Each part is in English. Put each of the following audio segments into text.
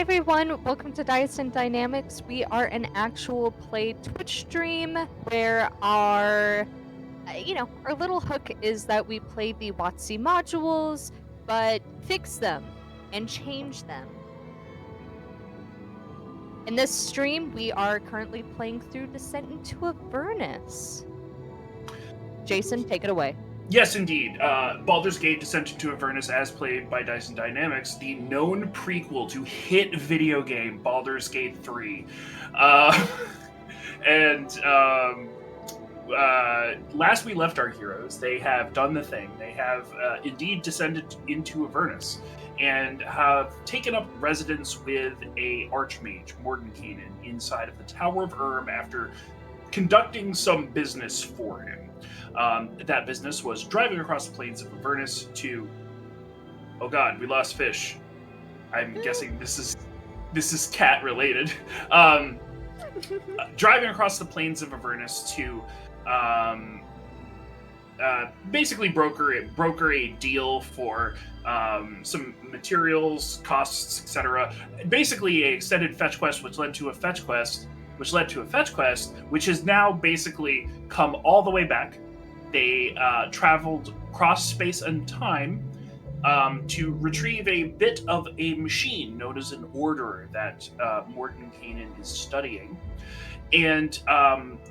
everyone, welcome to Dyson Dynamics. We are an actual play Twitch stream where our little hook is that we play the WotC modules, but fix them and change them. In this stream, we are currently playing through Descent into Avernus. Jason, take it away. Yes, indeed. Baldur's Gate Descent into Avernus, as played by Dyson Dynamics, the known prequel to hit video game Baldur's Gate 3. Last we left our heroes, they have done the thing. They have indeed descended into Avernus and have taken up residence with a archmage, Mordenkainen, inside of the Tower of Erm after conducting some business for him. That business was driving across the plains of Avernus to... Oh god, we lost Fish. I'm guessing this is cat related. Driving across the plains of Avernus to basically broker a deal for some materials, costs, etc. Basically, a extended fetch quest, which led to a fetch quest, which has now basically come all the way back. They traveled across space and time to retrieve a bit of a machine known as an order that Mordenkainen is studying. And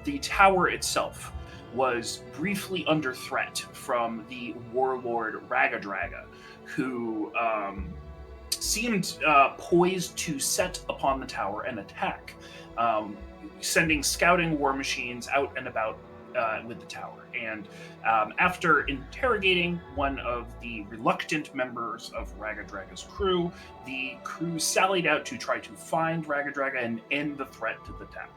the tower itself was briefly under threat from the warlord Ragadraga, who seemed poised to set upon the tower and attack, sending scouting war machines out and about with the tower. And after interrogating one of the reluctant members of Ragadraga's crew, the crew sallied out to try to find Ragadraga and end the threat to the tower.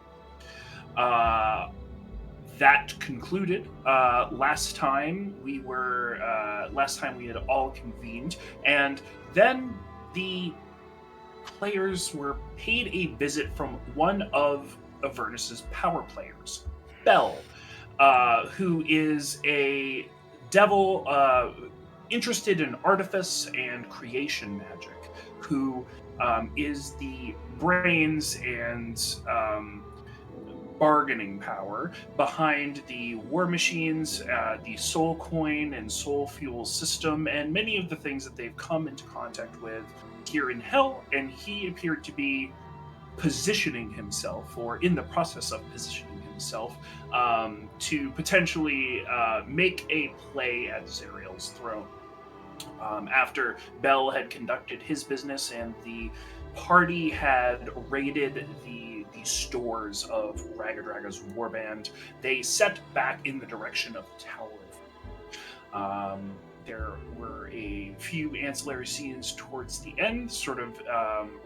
That concluded. Last time we had all convened, and then the players were paid a visit from one of Avernus's power players, Bell, who is a devil interested in artifice and creation magic, who is the brains and bargaining power behind the war machines, the soul coin and soul fuel system, and many of the things that they've come into contact with here in Hell. And he appeared to be positioning himself, or in the process of positioning himself, to potentially make a play at Zariel's throne. After Bell had conducted his business and the party had raided the stores of Ragadraga's warband, they set back in the direction of the tower. There were a few ancillary scenes towards the end, sort of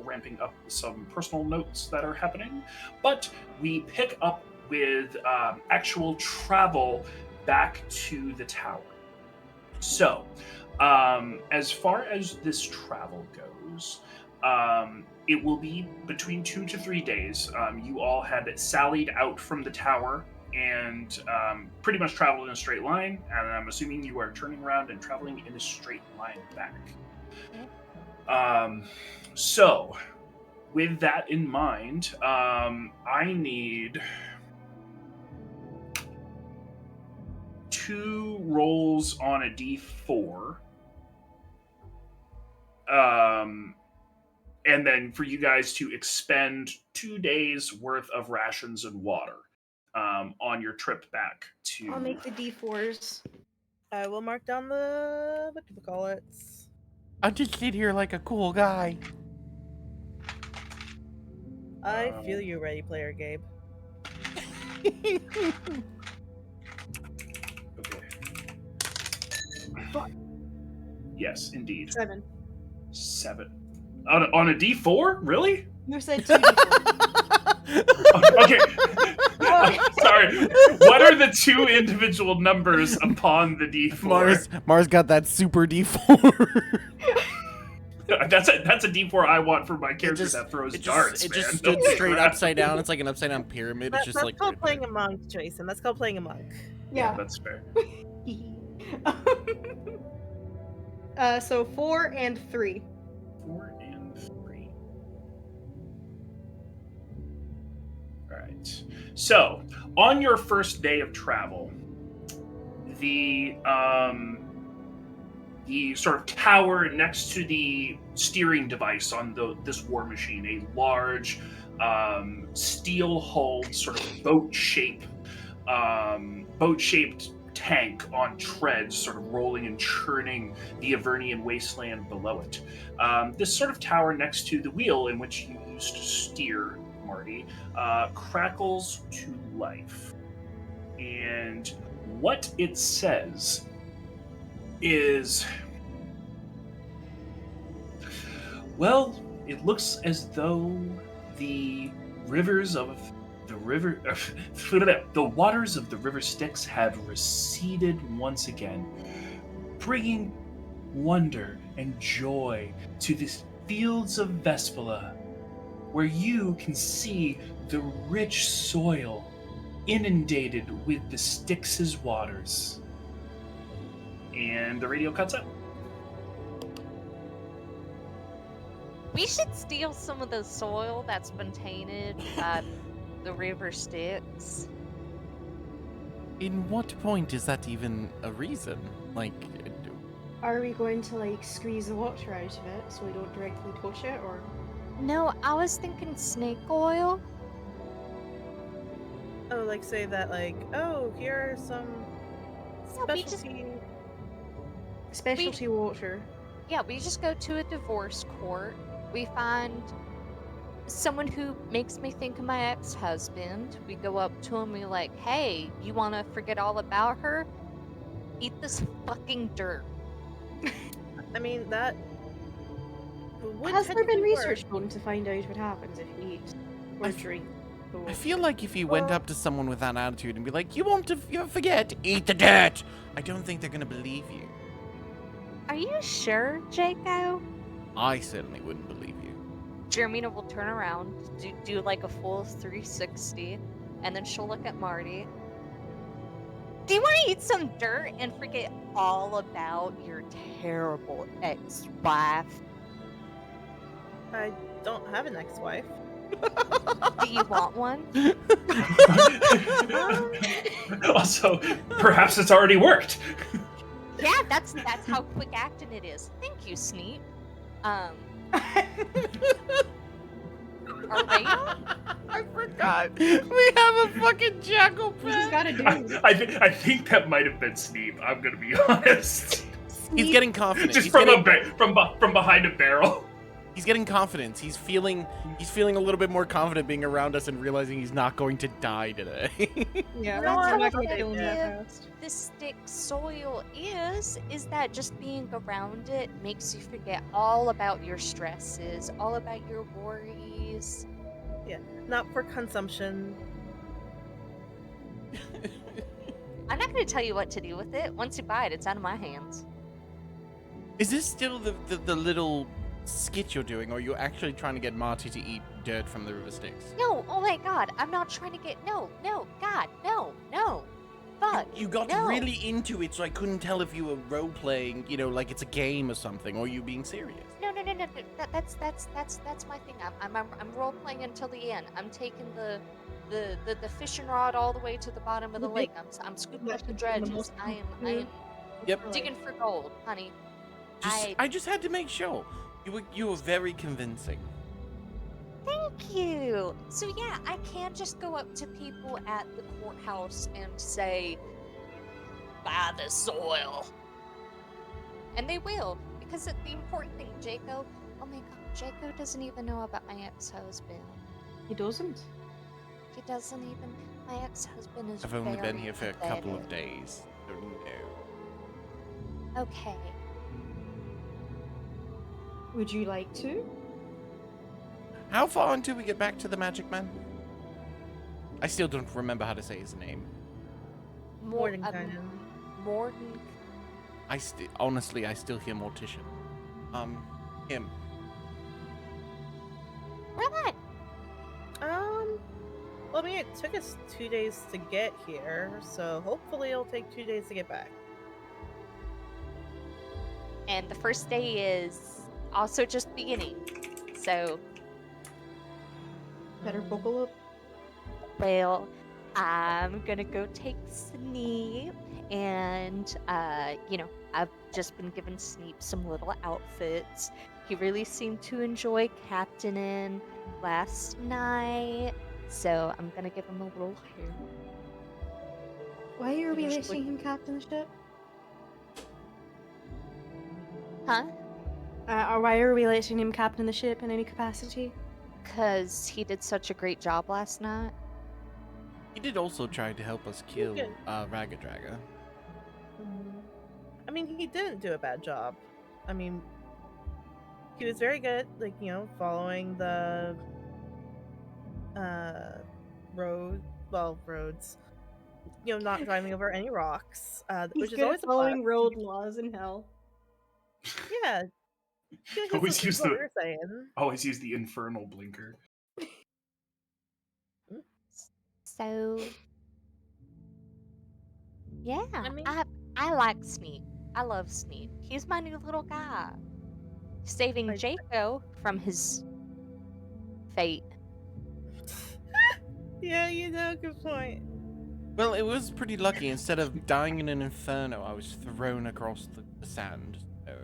ramping up some personal notes that are happening, but we pick up with actual travel back to the tower. So, as far as this travel goes, it will be between 2 to 3 days. You all had sallied out from the tower and pretty much traveled in a straight line, and I'm assuming you are turning around and traveling in a straight line back. So, with that in mind, I need 2 rolls on a d4. And then for you guys to expend 2 days worth of rations and water on your trip back to... I'll make the D4s. I will mark down the... what do we call it? I'll just sit here like a cool guy. I feel you, Ready Player Gabe. Okay. Yes, indeed. 7. 7. On a D4? Really? You said 2 D4. Okay. Sorry. What are the 2 individual numbers upon the D4? Mars got that super D4. That's a D4 I want for my character that throws darts. It just stood straight upside down. It's like an upside down pyramid. It's just that's like called playing a monk, Jason. That's called playing a monk. Yeah. That's fair. So 4 and 3. 4 and 3. So, on your first day of travel, the sort of tower next to the steering device on this war machine, a large steel-hulled sort of boat-shaped tank on treads, sort of rolling and churning the Avernian wasteland below it. This sort of tower next to the wheel in which you used to steer, Marty, crackles to life. And what it says is, well, it looks as though the rivers of the river, the waters of the river Styx have receded once again, bringing wonder and joy to the fields of Vespula, where you can see the rich soil inundated with the Styx's waters. And the radio cuts out. We should steal some of the soil that's been tainted by the river Styx. In what point is that even a reason? Like, Are we going to like squeeze the water out of it so we don't directly touch it, or? No, I was thinking snake oil. Oh, like say that, like, oh, here are some No, we just- Specialty water. Yeah, we just go to a divorce court. We find someone who makes me think of my ex-husband. We go up to him, we're like, hey, you want to forget all about her? Eat this fucking dirt. I mean, that would Has there been technically work. research done to find out what happens if you eat or drink the I water? feel like if you went up to someone with that attitude and be like, you want to forget, eat the dirt, I don't think they're going to believe you. Are you sure, Jaco? I certainly wouldn't believe you. Jeremina will turn around, do like a full 360, and then she'll look at Marty. Do you want to eat some dirt and forget all about your terrible ex-wife? I don't have an ex-wife. Do you want one? Also, perhaps it's already worked. Yeah, that's how quick acting it is. Thank you, Sneap. Araya? I forgot. We have a fucking jackal We just pet. gotta do. I think that might have been Sneep. I'm gonna be honest. He's getting confident. Just He's from getting, from behind a barrel. he's getting confidence. He's feeling a little bit more confident being around us and realizing he's not going to die today. Yeah, No, that's I'm not not gonna kill him that gonna fast. The stick soil is that just being around it makes you forget all about your stresses, all about your worries. Not for consumption. I'm not going to tell you what to do with it. Once you buy it, it's out of my hands. Is this still the little skit you're doing, or are you actually trying to get Marty to eat dirt from the river Styx? No, oh my god, I'm not trying to get. No, god, no. Fuck. You got no. really into it, so I couldn't tell if you were role playing, like it's a game or something, or you being serious. No. That's my thing. I'm role playing until the end. I'm taking the fishing rod all the way to the bottom of the lake. I'm scooping up the dredges. I am Yep. digging for gold, honey. I just had to make sure. You were very convincing. Thank you. So yeah, I can't just go up to people at the courthouse and say, buy the soil. And they will, because the important thing, Jaco, oh my god, Jaco doesn't even know about my ex-husband. He doesn't. He doesn't even, my ex-husband is I've only been very here for a couple of pathetic. days. Don't know. Okay. Would you like to? How far until we get back to the Magic Man? I still don't remember how to say his name. Mordenkainen. Morden. Honestly, I still hear Mortician. Him. What? Well, I mean, it took us 2 days to get here, so hopefully it'll take 2 days to get back. And the first day is also just beginning. So, Better buckle up. well, I'm gonna go take Sneep, and I've just been giving Sneep some little outfits. He really seemed to enjoy captaining last night, so I'm gonna give him a little hair. Why are we Just letting him captain the ship? Huh? Or why are we letting him captain the ship in any capacity? Cause he did such a great job last night. He did also try to help us kill Okay. Raga Draga. I mean, he didn't do a bad job. I mean, he was very good, like, following the roads. Not driving over any rocks, He's which is good always at a plus. following road laws in hell. Yeah, Always use what the we were saying. always use the infernal blinker. So yeah, I mean, I like Sneep. I love Sneep. He's my new little guy. Saving I- Jaco from his fate. yeah, good point. Well, it was pretty lucky. Instead of dying in an inferno, I was thrown across the sand. So.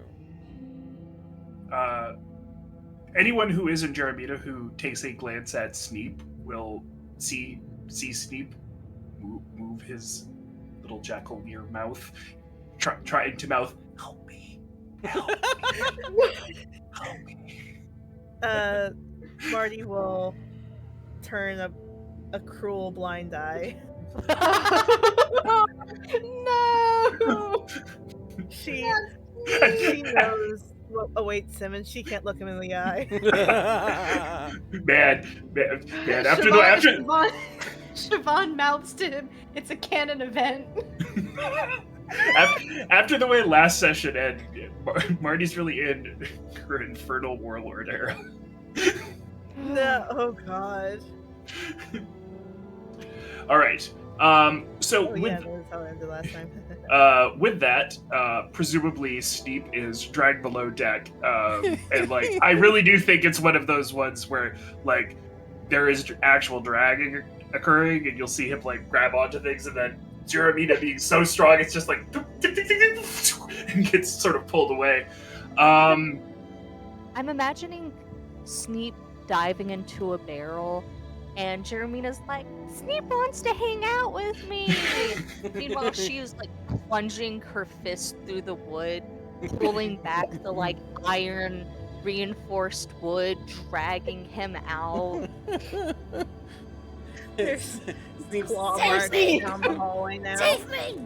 Anyone who is in Jeremita who takes a glance at Sneep will see Sneep move his little jackal near mouth, trying to mouth, "Help me, help me, help me." Marty will turn a cruel blind eye. No! She knows what awaits him, and she can't look him in the eye. man. After Siobhan mouths to him, it's a canon event. after the way last session ended, Marty's really in her infernal warlord era. No, oh god. All right. So Oh with yeah, that was how it ended last time. with that, presumably Steep is dragged below deck, and like I really do think it's one of those ones where like there is actual dragging occurring, and you'll see him like grab onto things, and then Jeremina being so strong, it's just like and gets sort of pulled away. I'm imagining Sneep diving into a barrel, and Jeremina's like, Sneep wants to hang out with me. Meanwhile, she is like plunging her fist through the wood, pulling back the like iron reinforced wood, dragging him out. There's Sneep's claw Save marks me! down the hallway now. Save me!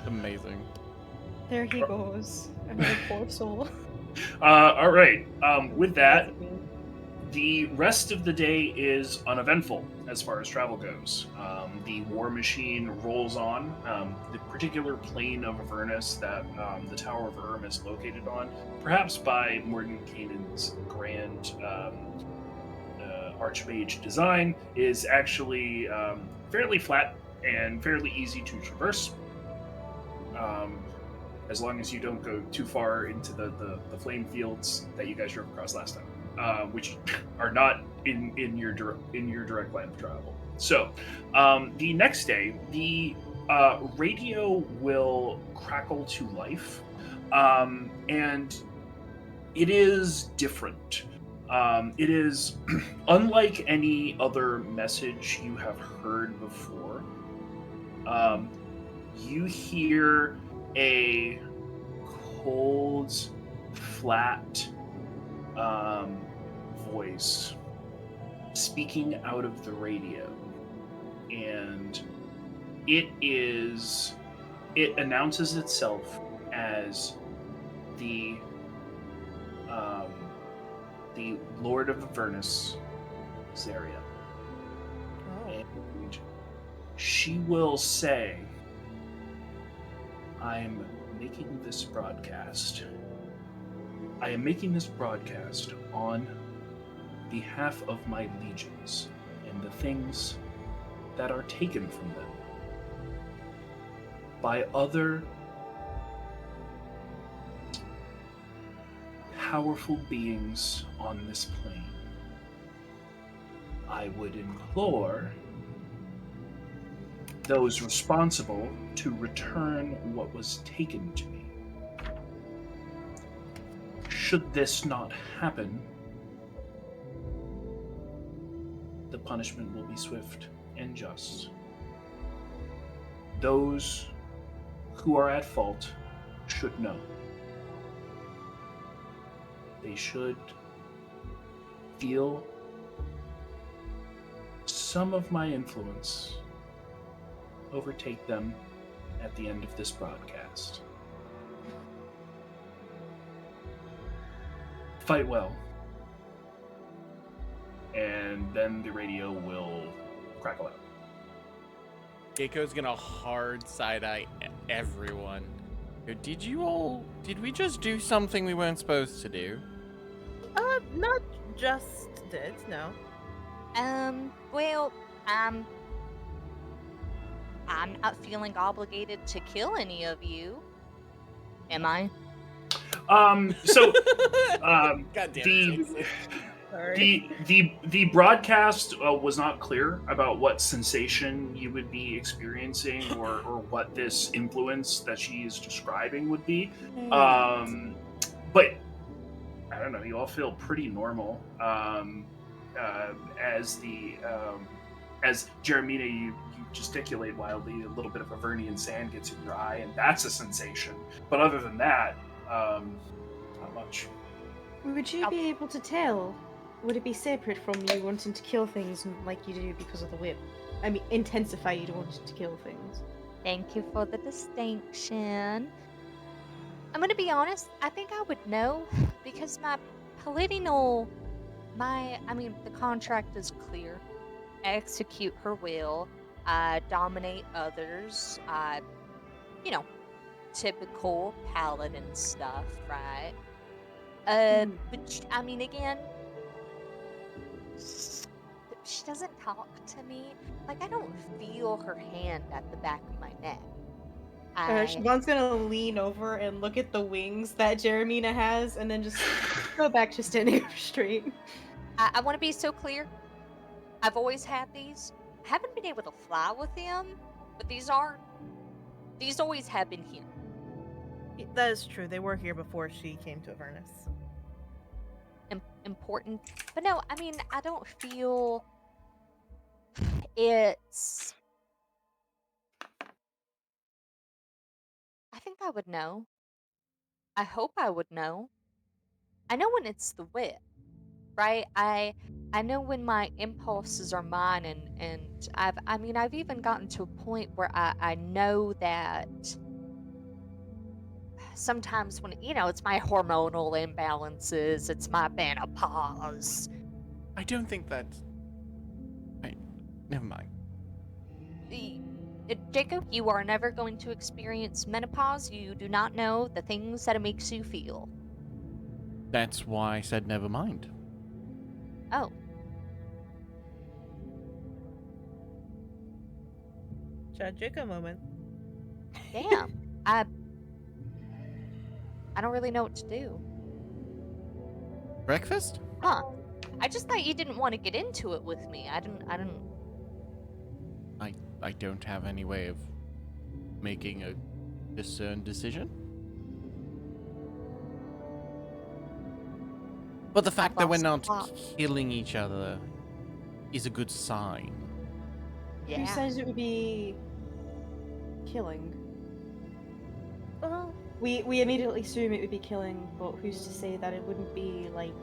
amazing. There he goes. Another poor soul. All right. With that, the rest of the day is uneventful as far as travel goes. The war machine rolls on. The particular plane of Avernus that the Tower of Erm is located on, perhaps by Mordenkainen's grand Archmage design, is actually fairly flat and fairly easy to traverse. As long as you don't go too far into the flame fields that you guys drove across last time, which are not in your direct line of travel. So, the next day, the radio will crackle to life, and it is different. It is unlike any other message you have heard before. You hear a cold, flat voice speaking out of the radio, and it announces itself as the Lord of Avernus, Zaria. Oh. And she will say, I'm making this broadcast. I am making this broadcast on behalf of my legions and the things that are taken from them by other powerful beings on this plane. I would implore those responsible to return what was taken to me. Should this not happen, the punishment will be swift and just. Those who are at fault should know. They should feel some of my influence overtake them at the end of this broadcast. Fight well. And then the radio will crackle out. Gecko's gonna hard side-eye everyone. Did we just do something we weren't supposed to do? Not just did, no. Well, I'm not feeling obligated to kill any of you. Am I? So God damn it. Sorry. the broadcast was not clear about what sensation you would be experiencing or what this influence that she is describing would be. But I don't know, you all feel pretty normal. As Jeremina, you gesticulate wildly, a little bit of Avernian sand gets in your eye, and that's a sensation. But other than that, not much. Would you be able to tell? Would it be separate from you wanting to kill things like you do because of the whip? I mean, intensify you wanting to kill things. Thank you for the distinction. I'm gonna be honest, I think I would know because the contract is clear. Execute her will, dominate others, typical paladin stuff, right? But I mean, again, she doesn't talk to me. Like, I don't feel her hand at the back of my neck. Siobhan's gonna lean over and look at the wings that Jeremina has, and then just go back to standing up straight. I want to be so clear. I've always had these. I haven't been able to fly with them, but these always have been here. That is true. They were here before she came to Avernus. Important. But no, I mean, I don't feel it's... I think I would know. I hope I would know. I know when it's the whip, right? I know when my impulses are mine, and I've even gotten to a point where I know that sometimes when, it's my hormonal imbalances, it's my menopause. I don't think that. Never mind. Jacob, you are never going to experience menopause. You do not know the things that it makes you feel. That's why I said never mind. Oh. Chad Jacob moment. Damn. I don't really know what to do. Breakfast? Huh. I just thought you didn't want to get into it with me. I didn't I don't have any way of making a discerned decision. But the fact that we're not killing each other is a good sign. Yeah. Who says it would be killing? Well, We immediately assume it would be killing, but who's to say that it wouldn't be like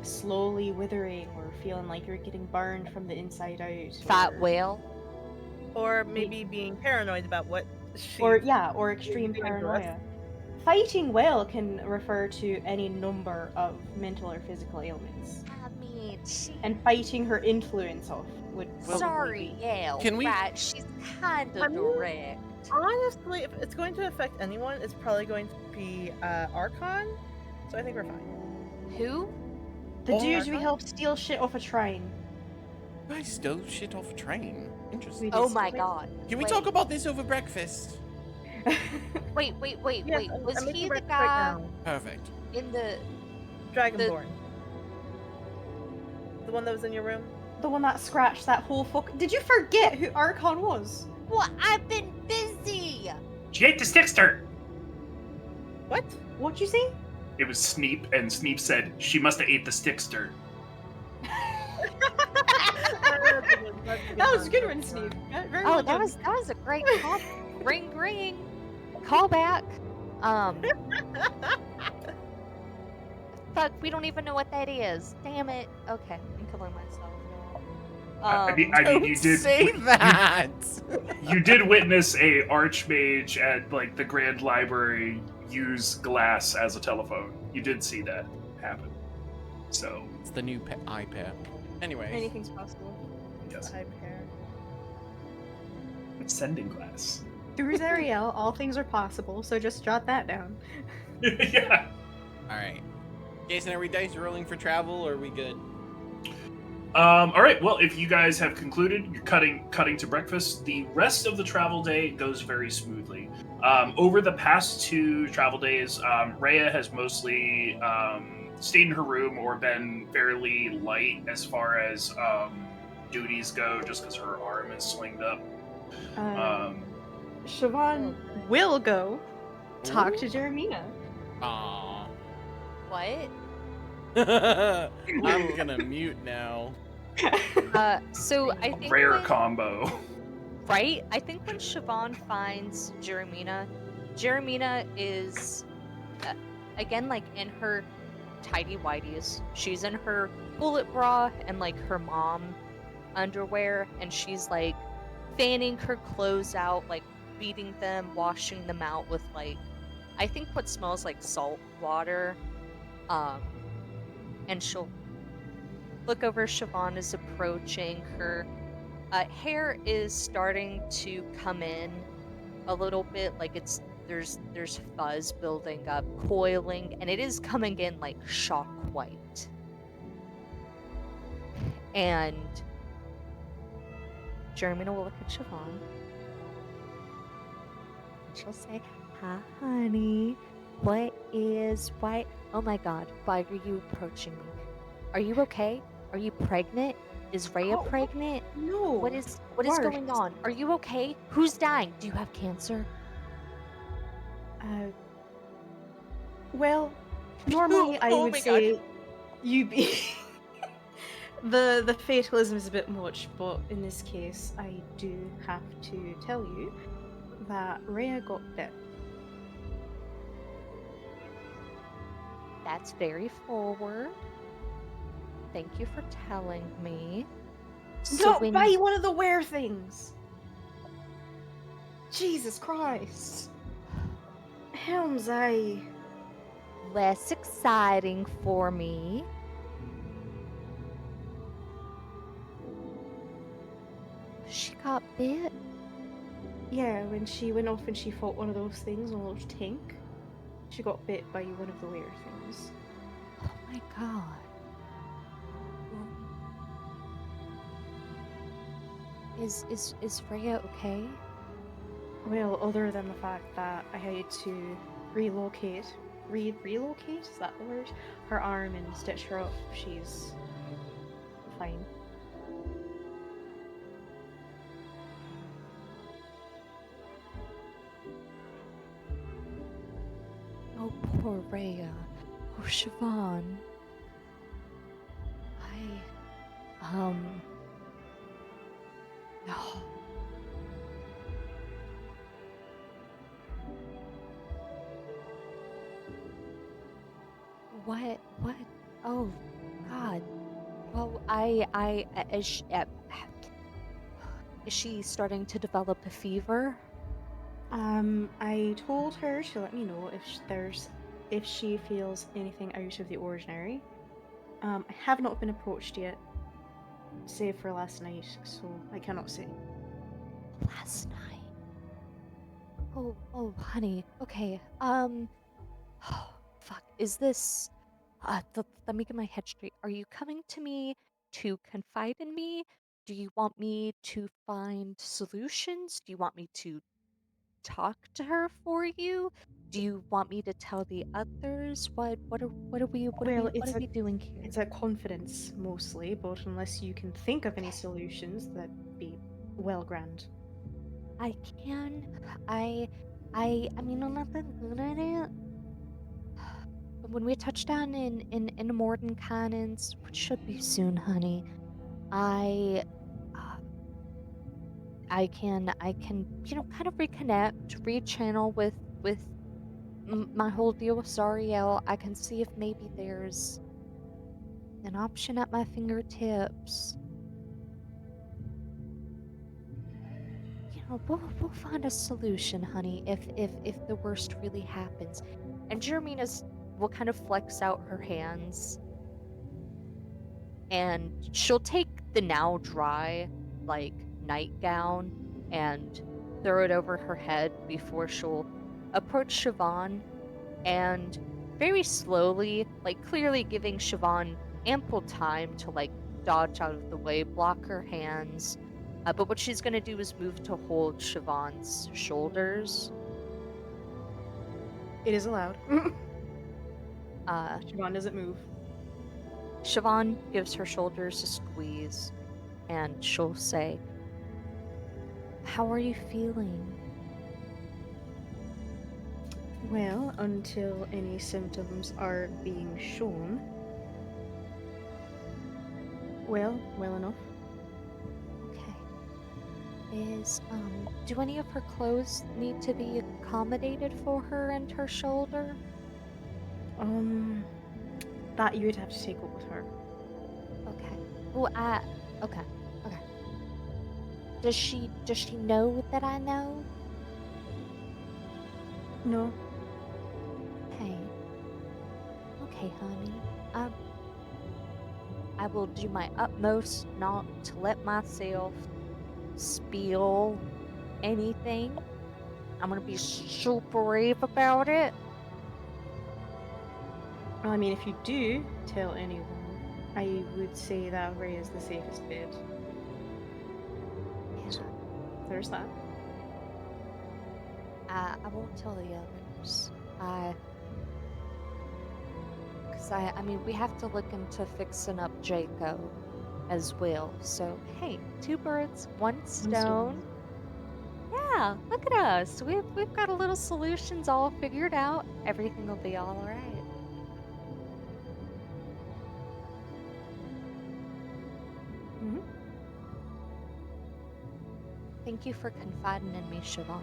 slowly withering or feeling like you're getting burned from the inside out? Fat or- whale. or maybe being paranoid about what she. Or extreme doing to us. paranoia. Fighting well can refer to any number of mental or physical ailments, I mean, and fighting her influence off would probably sorry, be. yeah. Can we- Right, she's kind I of mean, direct. Honestly, if it's going to affect anyone, it's probably going to be Archon. So I think we're fine. Who? The Or- dude we helped steal shit off a train. You guys stole shit off a train. Interesting. We Oh just- my god. Can we Wait. talk about this over breakfast? Wait. Yes, Was I'm he making the breakfast guy right now. Perfect. in the... Dragonborn. The one that was in your room? The one that scratched that whole fuck. Did you forget who Archon was? Well, I've been busy. She ate the stickster. What? What'd you say? It was Sneep, and Sneep said she must have ate the stickster. That was a good one, Steve. Very Oh, well that done. was a great call. Ring ring. Call back. Fuck, we don't even know what that is. Damn it. Okay, I'm killing myself, y'all. I mean, Don't you did say that. you did witness a archmage at like the Grand Library use glass as a telephone. You did see that happen. So It's the new iPad. Anyway, Anything's possible. yes, I pair. it's sending glass. Through Zariel, all things are possible, so just jot that down. Yeah. all right. Jason, are we dice rolling for travel, or are we good? All right. Well, if you guys have concluded, you're cutting to breakfast. The rest of the travel day goes very smoothly. Over the past 2 travel days, Rhea has mostly stayed in her room or been fairly light as far as duties go, just because her arm is slinged up. Siobhan will go talk to Jeremina. Aww. What? I'm gonna mute now. So I think Rare when- combo. right? I think when Siobhan finds Jeremina, Jeremina is again like in her tidy whities. She's in her bullet bra and like her mom underwear, and she's like fanning her clothes out, like beating them, washing them out with like I think what smells like salt water. And she'll look over. Siobhan is approaching. Her hair is starting to come in a little bit, like there's fuzz building up, coiling, and it is coming in like shock white. And Jeremina will look at Siobhan. And she'll say, "Hi, honey. Why? Oh my God! Why are you approaching me? Are you okay? Are you pregnant? Is Rhea Oh, pregnant? No. What is worse. going on? Are you okay? Who's dying? Do you have cancer?" Well, normally I Oh would my God. say you be. The fatalism is a bit much, but in this case, I do have to tell you that Rhea got bit. That's very forward. Thank you for telling me. So Don't buy one of the wear things. Jesus Christ. Helms, less exciting for me. She got bit. Yeah, when she went off and she fought one of those things, a little tank, she got bit by one of the wear things. Oh my God. Is Rhea okay? Well, other than the fact that I had to relocate, relocate, is that the word? Her arm and stitch her up, she's fine. Oh, poor Rhea. Oh, Siobhan. No. What? Oh, God. Well, is she starting to develop a fever? I told her to let me know if she feels anything out of the ordinary. I have not been approached yet, save for last night, so I cannot say. Last night. Oh, honey. Okay. Fuck. Is this? Let me get my head straight. Are you coming to me to confide in me? Do you want me to find solutions? Do you want me to talk to her for you? Do you want me to tell the others? What are Well, what are we doing here? It's a confidence mostly, but unless you can think of any solutions, that'd be well grand. I can. I mean, I'm not that good at it. But when we touch down in Morden Cannons, which should be soon, honey, I uh, I can kind of reconnect, rechannel with my whole deal with Zariel. I can see if maybe there's an option at my fingertips. We'll find a solution, honey, if the worst really happens. And Jermina's will kind of flex out her hands, and she'll take the now dry, like, nightgown and throw it over her head before she'll approach Siobhan and very slowly, like clearly giving Siobhan ample time to like dodge out of the way, block her hands. But what she's gonna do is move to hold Siobhan's shoulders. It is allowed. Uh, Siobhan doesn't move. Siobhan gives her shoulders a squeeze, and she'll say, "How are you feeling?" Well, until any symptoms are being shown. Well enough. Okay. Do any of her clothes need to be accommodated for her and her shoulder? That you would have to take up with her. Okay. Well, okay. Does she know that I know? No. Okay. Okay, honey. I will do my utmost not to let myself spill anything. I'm gonna be super brave about it. Well, I mean, if you do tell anyone, I would say that Ray is the safest bet. Yeah. So, there's that. I won't tell the others. Because I mean, we have to look into fixing up Jaco as well. So, hey, two birds, one stone. Yeah, look at us. We've got a little solutions all figured out. Everything will be all right. Mm-hmm. Thank you for confiding in me, Siobhan.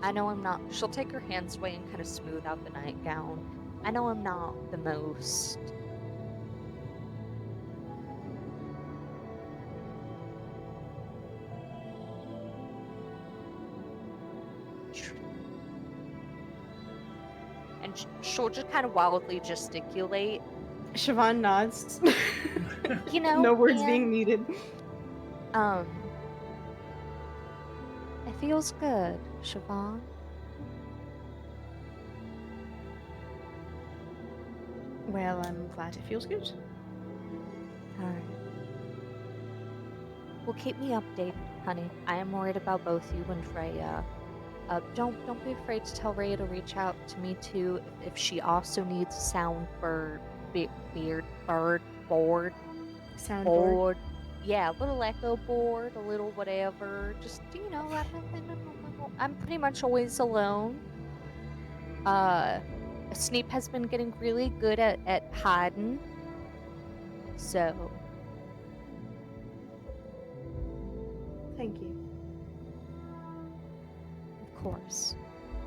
I know I'm not. She'll take her hands away and kind of smooth out the nightgown. I know I'm not the most. And she'll just kind of wildly gesticulate. Siobhan nods. No words and, being needed. It feels good, Siobhan. Well, I'm glad it feels good. Alright. Well, keep me updated, honey. I am worried about both you and Freya. Don't be afraid to tell Rhea to reach out to me too if she also needs a soundboard, board. Soundboard. Yeah, a little echo board, a little whatever. Just I'm pretty much always alone. Sneap has been getting really good at hiding. So Thank you. of course.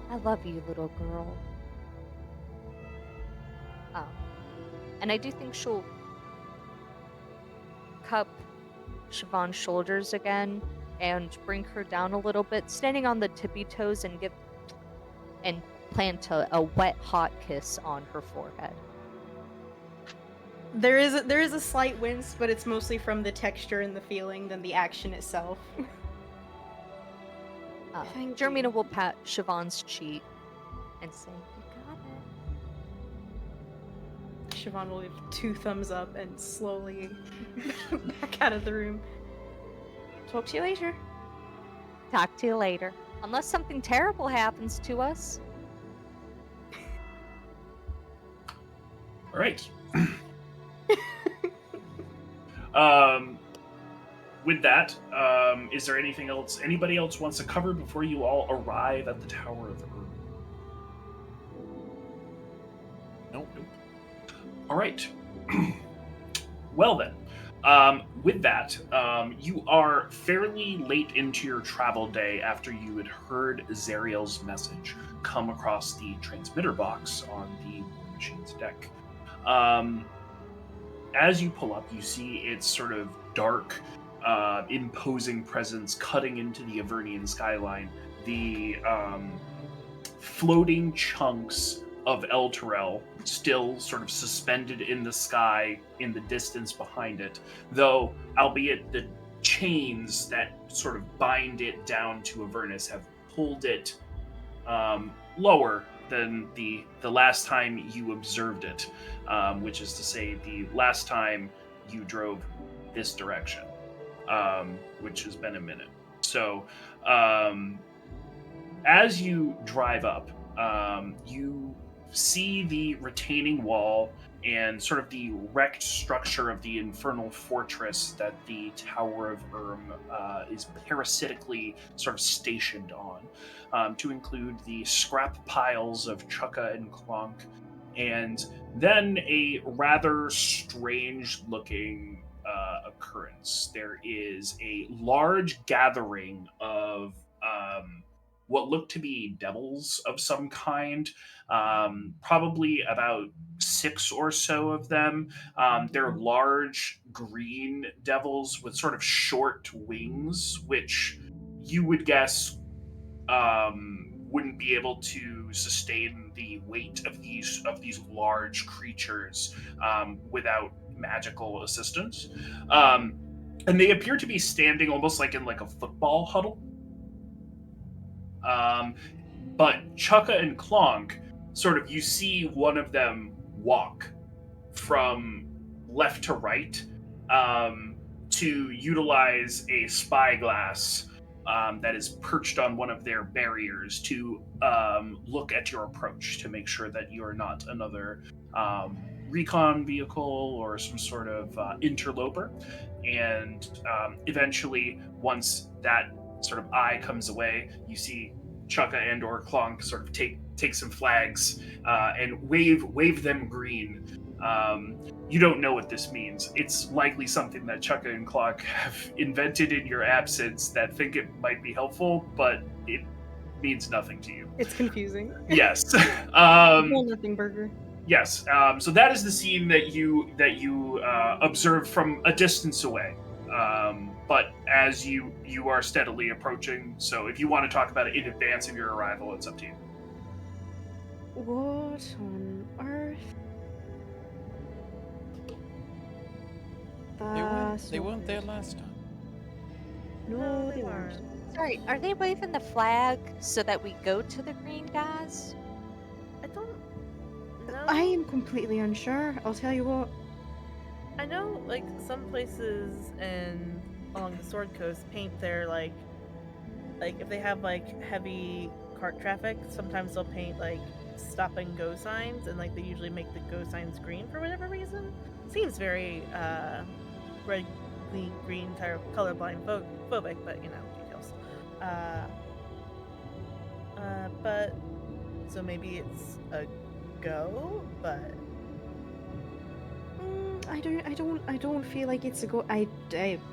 I love you, little girl. And I do think she'll cup Siobhan's shoulders again and bring her down a little bit, standing on the tippy toes and plant a wet, hot kiss on her forehead. There is a slight wince, but it's mostly from the texture and the feeling than the action itself. Thank Jermina you. will pat Siobhan's cheek and say, "You got it." Siobhan will give 2 thumbs up and slowly back out of the room. Talk to you later. Talk to you later. Unless something terrible happens to us. All right. With that, is there anything else anybody else wants to cover before you all arrive at the Tower of Ur? Nope. All right. Well then, with that, you are fairly late into your travel day after you had heard Zariel's message come across the transmitter box on the War Machine's deck. As you pull up, you see its sort of dark, imposing presence cutting into the Avernian skyline. The floating chunks of El Terrell still sort of suspended in the sky in the distance behind it, though, albeit the chains that sort of bind it down to Avernus have pulled it lower than the last time you observed it, which is to say the last time you drove this direction, which has been a minute. So as you drive up, you see the retaining wall and sort of the wrecked structure of the infernal fortress that the Tower of is parasitically sort of stationed on, to include the scrap piles of Chukka and Clonk, and then a rather strange looking occurrence. There is a large gathering of what look to be devils of some kind, probably about 6 or so of them. They're large green devils with sort of short wings, which you would guess wouldn't be able to sustain the weight of these large creatures without magical assistance. And they appear to be standing almost like in like a football huddle. But Chukka and Clonk, sort of, you see one of them walk from left to right to utilize a spyglass that is perched on one of their barriers to look at your approach to make sure that you're not another recon vehicle or some sort of interloper. And eventually, once that sort of eye comes away, you see Chukka and or Clonk sort of take some flags and wave them green. You don't know what this means. It's likely something that Chukka and Clonk have invented in your absence that think it might be helpful, but it means nothing to you. It's confusing. Yes. Whole nothing burger. Yes. So that is the scene that you observe from a distance away. But as you are steadily approaching, so if you want to talk about it in advance of your arrival, it's up to you. What on earth? They weren't there last time. No, they weren't. Sorry, are they waving the flag so that we go to the green guys? I don't know. I am completely unsure. I'll tell you what. I know, like, some places along the Sword Coast paint their, like if they have, like, heavy cart traffic, sometimes they'll paint, like, stop and go signs, and, like, they usually make the go signs green for whatever reason. Seems very, red, green, colorblind phobic, but, you know, details. But, so maybe it's a go, but... I don't feel like it's a go. I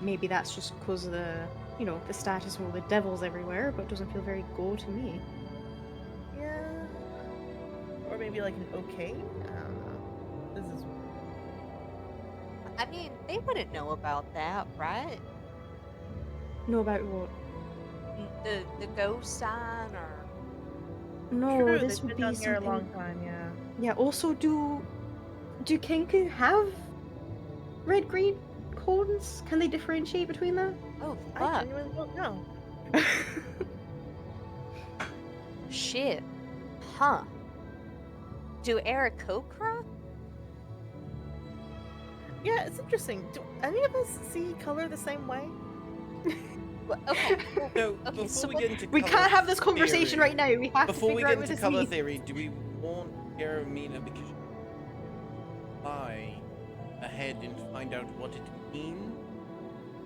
maybe that's just because of the, you know, the status of all the devils everywhere, but it doesn't feel very go to me. Yeah. Or maybe like an okay? I don't know. This is... I mean, they wouldn't know about that, right? Know about what? The go sign or... No, True, this they've would been be down here a something. long time, yeah. Yeah. Also, do Kenku have red-green cones? Can they differentiate between that? Oh, I fuck. genuinely don't know. Shit. Huh. Do Aarakocra? Yeah, it's interesting. Do any of us see color the same way? Okay. Well, So okay, before so we what- get into We color can't have this conversation theory, right now. We have to Before we figure get out what into this color means. theory, do we want Jeremina because she fly ahead and find out what it means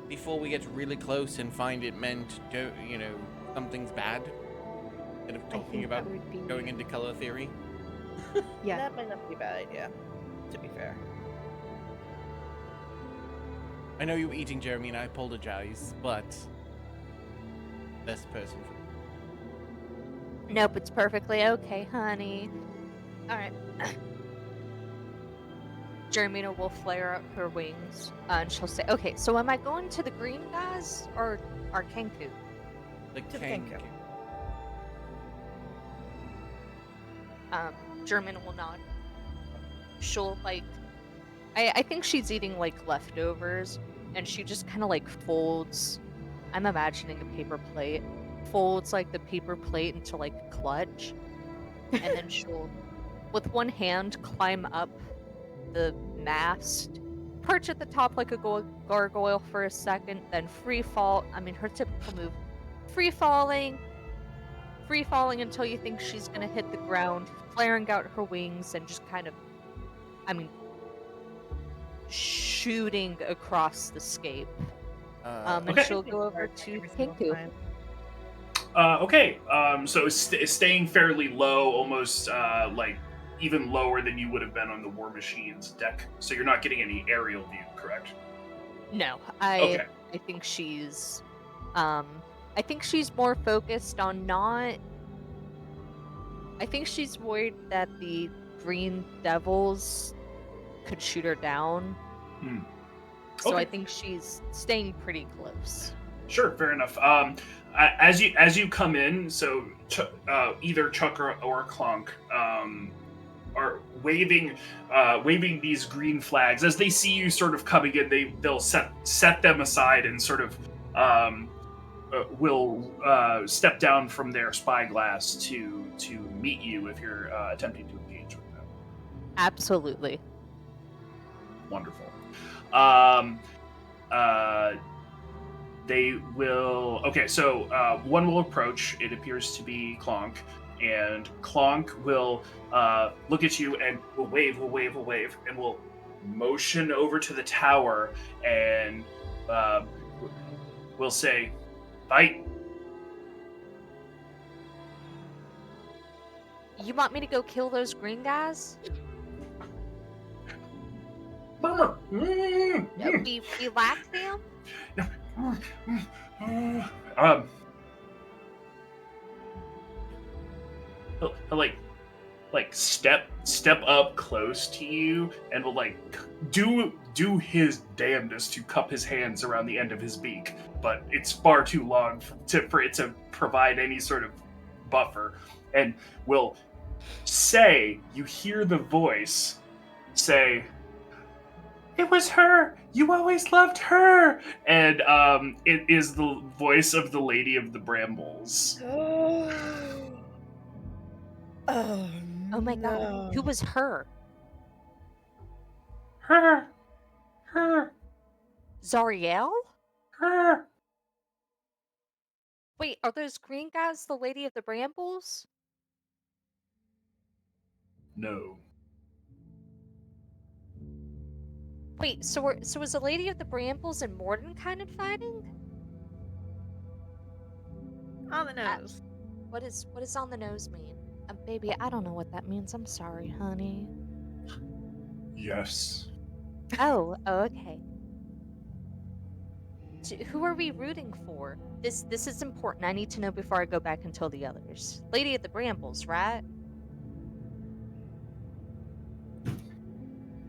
before we get really close and find it meant something's bad? Instead of I talking think about that would be going into color theory. yeah. That might not be a bad idea, to be fair. I know you're eating, Jeremy, and I apologize, but best person. Nope, it's perfectly okay, honey. Alright. Jeremina will flare up her wings, and she'll say, okay, so am I going to the green guys or Kenku? The To the Kenku. Um, Jeremina will nod. She'll, I think she's eating, leftovers, and she just kind of, folds, I'm imagining a paper plate, folds, the paper plate into, a clutch, and then she'll, with one hand, climb up the mast, perch at the top like a gargoyle for a second, then free fall. I mean, her typical move. Free falling until you think she's gonna hit the ground, flaring out her wings, and just kind of, shooting across the scape. And Okay. she'll go over to Every single Kenku. time. Okay. So staying fairly low, almost even lower than you would have been on the War Machine's deck. So you're not getting any aerial view, correct? No, Okay. I think she's, I think she's more focused on not. I think she's worried that the Green Devils could shoot her down. Hmm. So I Okay. think she's staying pretty close. Sure, fair enough. As you come in, so either Chuck or Clunk are waving these green flags as they see you sort of coming in. They'll set them aside and sort of will step down from their spyglass to meet you if you're attempting to engage with them. Absolutely. Wonderful. They will. Okay, so one will approach. It appears to be Clonk, and Clonk will look at you and will wave, and will motion over to the tower and will say, "Fight." You want me to go kill those green guys? Mama. We lack them? He'll step up close to you and will do his damnedest to cup his hands around the end of his beak, but it's far too long for it to provide any sort of buffer, and will say, you hear the voice say, "It was her. You always loved her." And it is the voice of the Lady of the Brambles. Oh my god. Who was her? Her. Zariel? Her. Wait, are those green guys the Lady of the Brambles? No. Wait, so was the Lady of the Brambles and Mordenkainen fighting? On the nose. What does on the nose mean? Baby, I don't know what that means. I'm sorry, honey. Yes. Oh, okay. Who are we rooting for? This is important. I need to know before I go back and tell the others. Lady of the Brambles, right?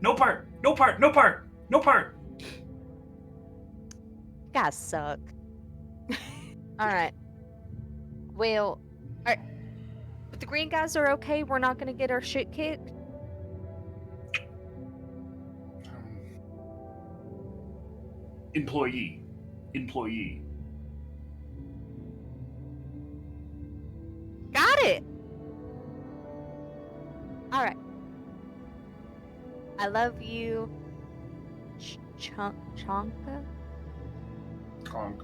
No part. Guys suck. Alright. Well, alright. But the green guys are okay? We're not gonna get our shit kicked? Employee. Got it! Alright. I love you, Chonka? Clonk.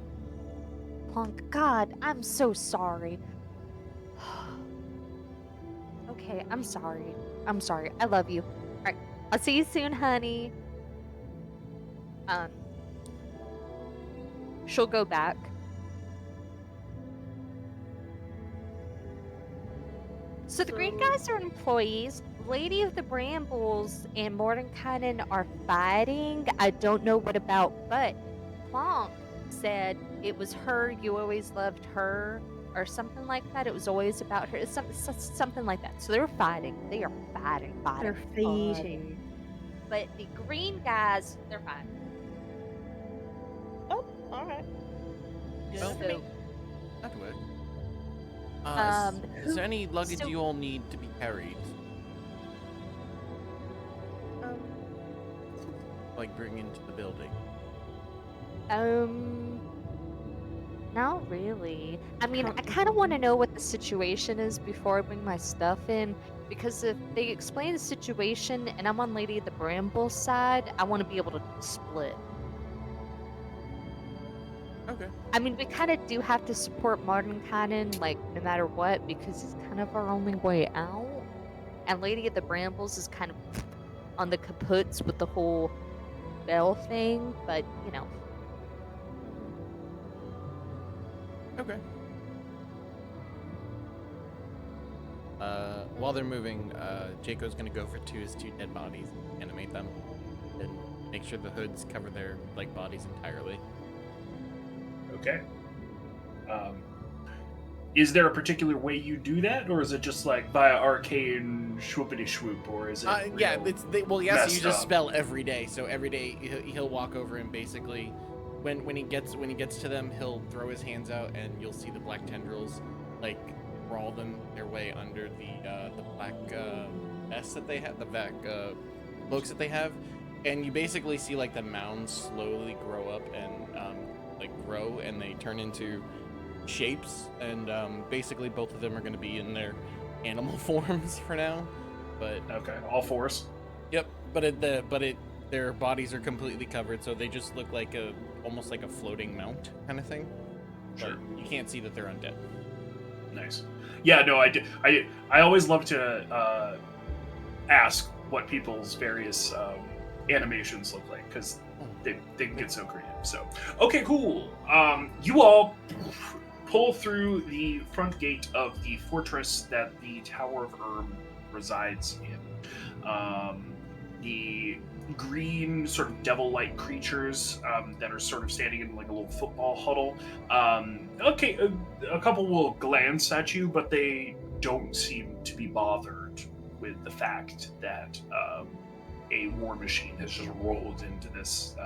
Plunk. God, I'm so sorry. Okay, I'm sorry. I'm sorry. I love you. Alright, I'll see you soon, honey. Um, she'll go back. So the green So- guys are employees. Lady of the Brambles and Mordenkainen are fighting. I don't know what about, but Plonk said it was her. You always loved her, or something like that. It was always about her. It's something like that. So they're fighting. They are fighting. They're fighting. But the green guys, they're fine. Oh, all right. Good Well, enough for me. So, That work. Is who- there any luggage so- you all need to be carried? Um, Like bring into the building? Not really. I mean, Can't I be kind of want to bothered. know what the situation is before I bring my stuff in, because if they explain the situation and I'm on Lady of the Bramble side, I want to be able to split. Okay. I mean, we kind of do have to support Martin Cannon, like, no matter what, because it's kind of our only way out. And Lady of the Brambles is kind of on the kaputs with the whole bell thing, but, you know. Okay. While they're moving, Jaco's gonna go for his two dead bodies, animate them, and make sure the hoods cover their like bodies entirely. Okay. Is there a particular way you do that, or is it just like via arcane swoopity swoop, or is it? Yeah, real he has to messed use a up? spell every day. So every day he'll walk over and basically, when he gets to them, he'll throw his hands out and you'll see the black tendrils like crawl them their way under the black vests that they have, the black cloaks that they have, and you basically see like the mounds slowly grow up and like grow, and they turn into shapes, and basically both of them are going to be in their animal forms for now, but Okay, all fours. yep, their bodies are completely covered, so they just look like almost like a floating mount kind of thing. Sure. But you can't see that they're undead. Nice. Yeah, no, I did. I always love to ask what people's various animations look like, because they can get so creative. So, okay, cool. You all pull through the front gate of the fortress that the Tower of resides in. The green sort of devil-like creatures that are sort of standing in like a little football huddle. Okay, a couple will glance at you, but they don't seem to be bothered with the fact that a war machine has just rolled into this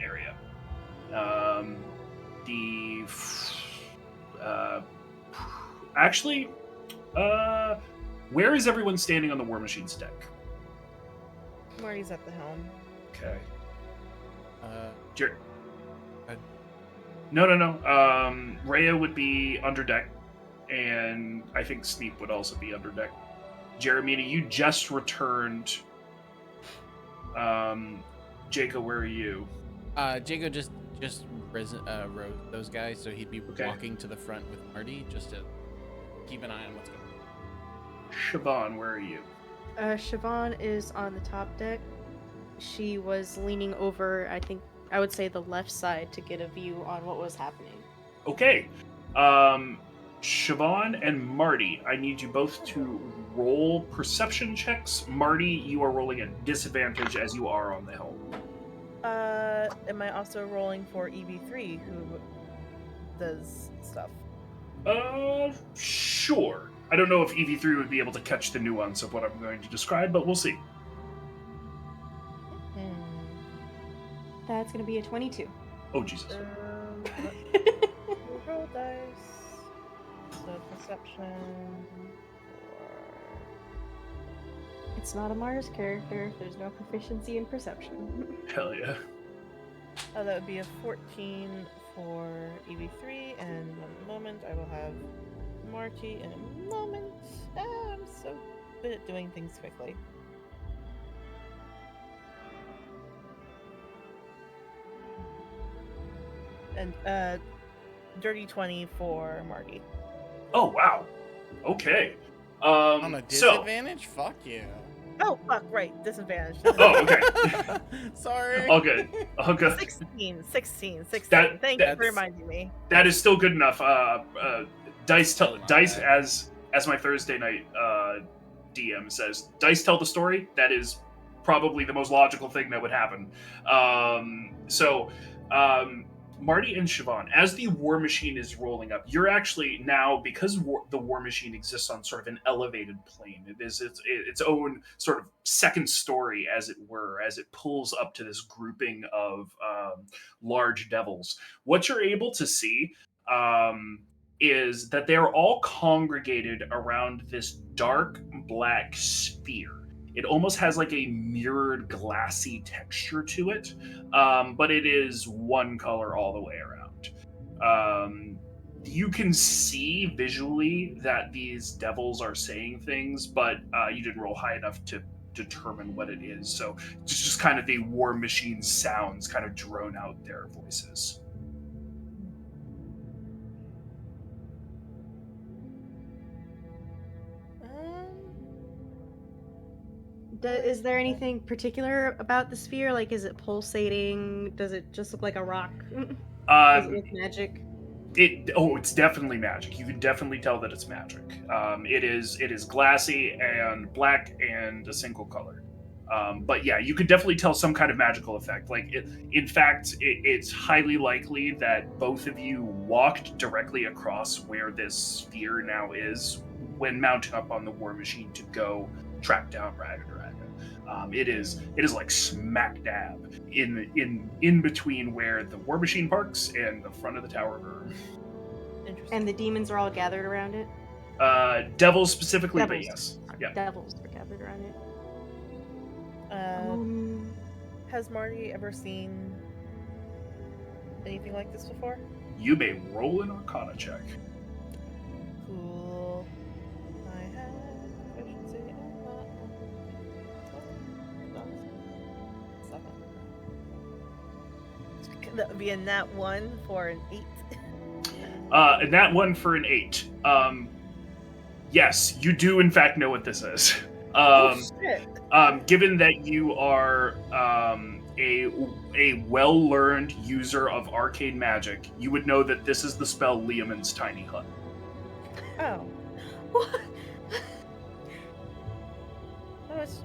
area. Actually, where is everyone standing on the war machine's deck? Marty's at the helm. Okay. Go No. Rhea would be under deck, and I think Sneep would also be under deck. Jeremina, you just returned. Jacob, where are you? Jacob just rode those guys, so he'd be Okay. walking to the front with Marty just to keep an eye on what's going on. Siobhan, where are you? Siobhan is on the top deck. She was leaning over, I would say the left side, to get a view on what was happening. Okay. Siobhan and Marty, I need you both to roll perception checks. Marty, you are rolling at disadvantage as you are on the helm. Am I also rolling for EV3, who does stuff? Sure. I don't know if EV3 would be able to catch the nuance of what I'm going to describe, but we'll see. That's gonna be a 22. Oh, Jesus. Roll dice. So perception. It's not a Mars character. There's no proficiency in perception. Hell yeah. Oh, that would be a 14 for EV3, and in a moment I will have Marty in a moment. I'm so good at doing things quickly. And dirty 20 for Marty. Oh wow. Okay. On a So. disadvantage? Fuck yeah. Oh, fuck, right. Disadvantage. Oh, okay. Sorry. All good. All good. 16. That- Thank you for that's- reminding me. That is still good enough. Dice Still not dice bad. as my Thursday night DM says, dice tell the story. That is probably the most logical thing that would happen. Marty and Siobhan, as the war machine is rolling up, you're actually now, because the war machine exists on sort of an elevated plane. It is its own sort of second story, as it were, as it pulls up to this grouping of large devils. What you're able to see is that they're all congregated around this dark black sphere. It almost has like a mirrored glassy texture to it, but it is one color all the way around. You can see visually that these devils are saying things, but you didn't roll high enough to determine what it is. So it's just kind of the war machine sounds kind of drone out their voices. Is there anything particular about the sphere? Like, is it pulsating? Does it just look like a rock? Does it look magic? It's definitely magic. You can definitely tell that it's magic. It is glassy and black and a single color. But yeah, you could definitely tell some kind of magical effect. In fact, it's highly likely that both of you walked directly across where this sphere now is when mounting up on the war machine to go track down Ragged Dragon. It is like smack dab in between where the war machine parks and the front of the Tower of Ur. Interesting. And the demons are all gathered around it? Devils specifically, Devils. but yes. Yeah. Devils are gathered around it. Has Marty ever seen anything like this before? You may roll an Arcana check. Cool. I have efficiency on that. 7. That would be a nat 1 for an 8. And that one for an 8. Yes, you do in fact know what this is. Shit. Given that you are a well-learned user of arcane magic, you would know that this is the spell Liamon's Tiny Hut. Oh. What? Oh, it's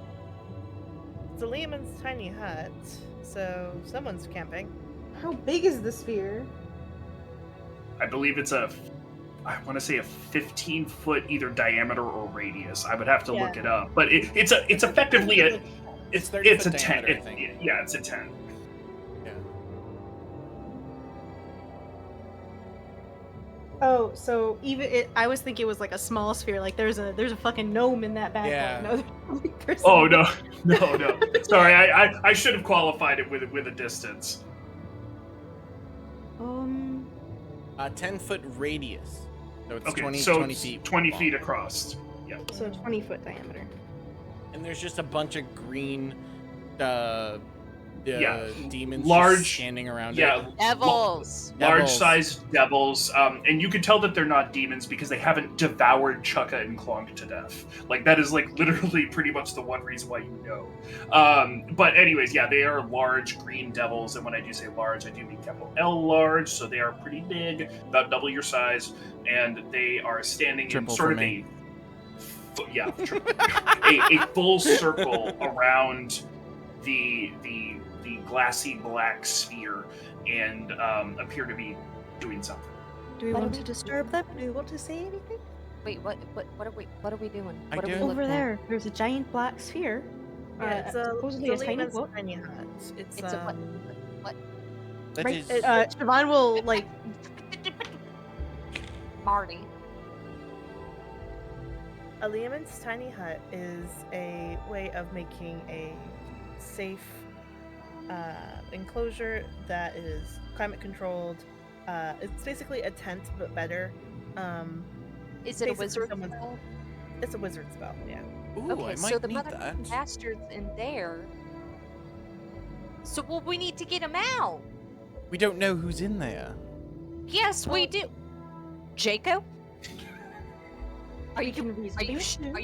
a Lehman's tiny hut, so someone's camping. How big is the sphere? I believe it's I want to say a 15-foot either diameter or radius. I would have to look Yeah. it up, but it's effectively a It's 30 it's a foot 10. diameter, I think. Yeah, it's a 10. Yeah. Oh, so I was thinking it was like a small sphere. Like there's a fucking gnome in that background. Yeah. No, there's only person. Oh no. Sorry, I should have qualified it with a distance. 10-foot radius. So it's Okay, 20 so 20 it's feet. 20 long. feet across. Yeah. So 20-foot diameter. And there's just a bunch of green Yeah. demons Large- just standing around Yeah. it. Devils. Large-sized devils, and you can tell that they're not demons because they haven't devoured Chukka and Clonk to death. Like, that is, like, literally pretty much the one reason why you know. But anyways, yeah, they are large green devils, and when I do say large, I do mean capital L large, so they are pretty big, about double your size, and they are standing Triple in sort for of me. a full circle around the glassy black sphere and appear to be doing something. Do we What want do to we- disturb them? Do we want to say anything? Wait, what are we doing? I What are we don't- looking Over at? there, there's a giant black sphere. Yeah, it's a supposedly a tiny Lehman's book. tiny hut. It's It's a what? What? That Right, is- Siobhan will like. Marty. A Lehman's tiny hut is a way of making a safe enclosure that is climate controlled. It's basically a tent, but better. Is it a Basically wizard someone's- spell? It's a wizard spell, yeah. Ooh, Okay, I might so the need mother that. bastard's in there. So well, we need to get him out. We don't know who's in there. Yes, we do. Jacob? Are you can reasonably assume.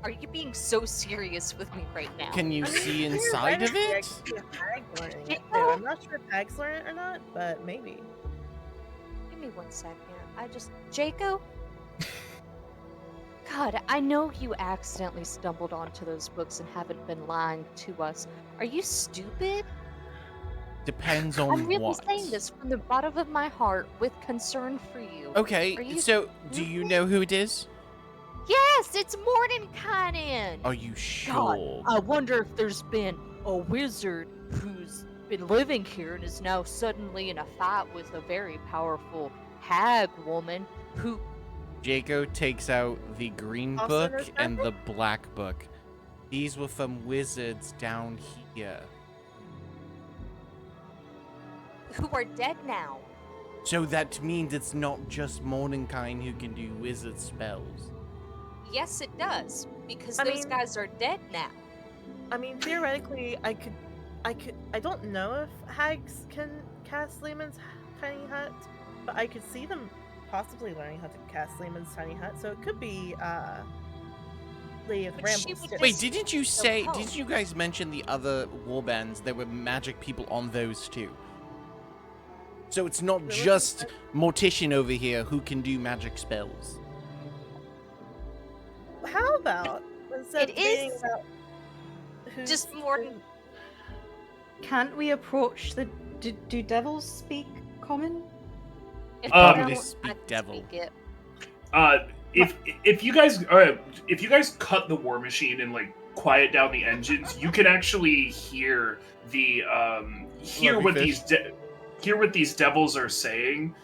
are you being so serious with me right now? Can you see inside of theoretically, I it? could see a hag learning it too. Yeah. I'm not sure if hags learn it or not, but maybe. Give me 1 second. Jacob? God, I know you accidentally stumbled onto those books and haven't been lying to us. Are you stupid? Depends I'm on really what. saying this from the bottom of my heart with concern for you. Are Okay, you so do you know who it is? Yes, it's Mordenkainen! Are you God, sure? I wonder if there's been a wizard who's been living here and is now suddenly in a fight with a very powerful hag woman who... Jaco takes out the green Also book knows and the black book. These were from wizards down here. who are dead now. So that means it's not just Mordenkainen who can do wizard spells. Yes, it does, because I those mean- guys are dead now. I mean, theoretically, I don't know if hags can cast Lehman's tiny hut, but I could see them possibly learning how to cast Lehman's tiny hut, so it could be, Lady of the But she Brambles. would too. Wait, Just didn't you go say, home. didn't you guys mention the other warbands? There were magic people on those too. So it's not There was just Mortician over here who can do magic spells. How about, instead It of debating is about who's just Morden. Can't we approach the... Do devils speak common? If Probably I speak could devil. speak it. If you guys cut the war machine and like quiet down the engines, you can actually hear the hear Lovely what fish. hear what these devils are saying.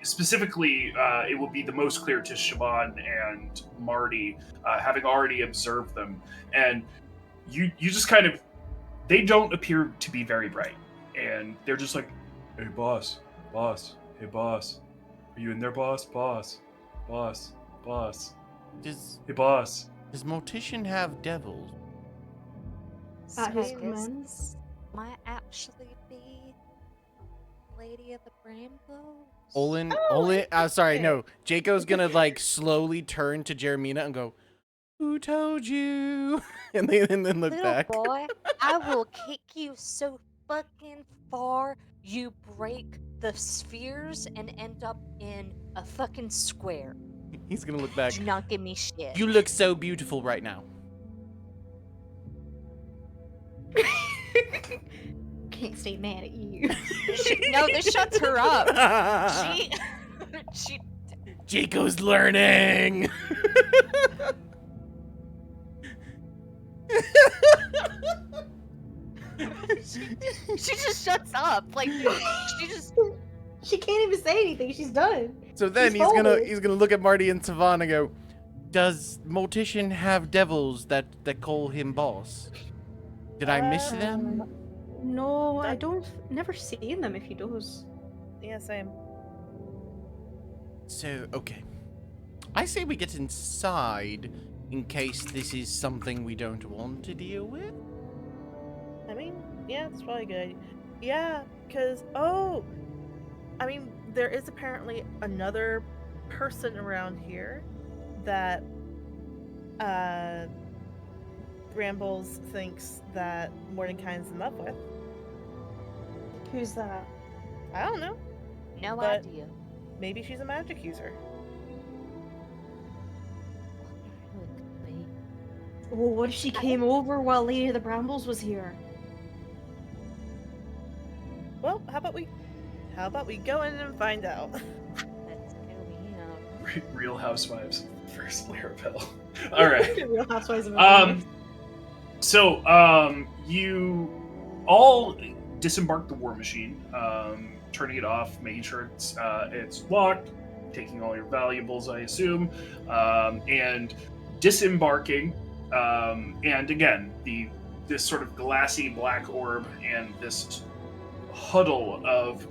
Specifically, it will be the most clear to Siobhan and Marty, having already observed them, and you just kind of, they don't appear to be very bright, and they're just like, "Hey, boss, hey, boss, are you in there, boss, boss, Does hey, boss." Mortician have devils? At his So command. this might actually be Lady of the Brambles. Olin, Oh, sorry, okay. no. Jaco's gonna like slowly turn to Jeremina and go, "Who told you?" and then look Little back. boy, I will kick you so fucking far you break the spheres and end up in a fucking square. He's gonna look back. Do not give me shit. You look so beautiful right now. Can't stay mad at you. No, this shuts her up. She Jaco's learning. she just shuts up. Like she just She can't even say anything. She's done. So then He's he's gonna look at Marty and Savannah and go, "Does Mortician have devils that call him boss? Did I miss them?" No, I That- don't. Never seen them if he does. Yeah, same. So okay, I say we get inside in case this is something we don't want to deal with. I mean, yeah, it's probably good. Yeah, because, I mean, there is apparently another person around here that, Brambles thinks that Mordenkainen's in love with. Who's that? I don't know. no But- idea. Maybe she's a magic user. Who it could be. Oh, what if she came over while Lady of the Brambles was here? Well, how about we go in and find out? Let's go, yeah. Real Housewives versus Laravel. All right. Real Housewives of So, you all disembark the war machine, turning it off, making sure it's locked, taking all your valuables, I assume, and disembarking. And again, this sort of glassy black orb and this huddle of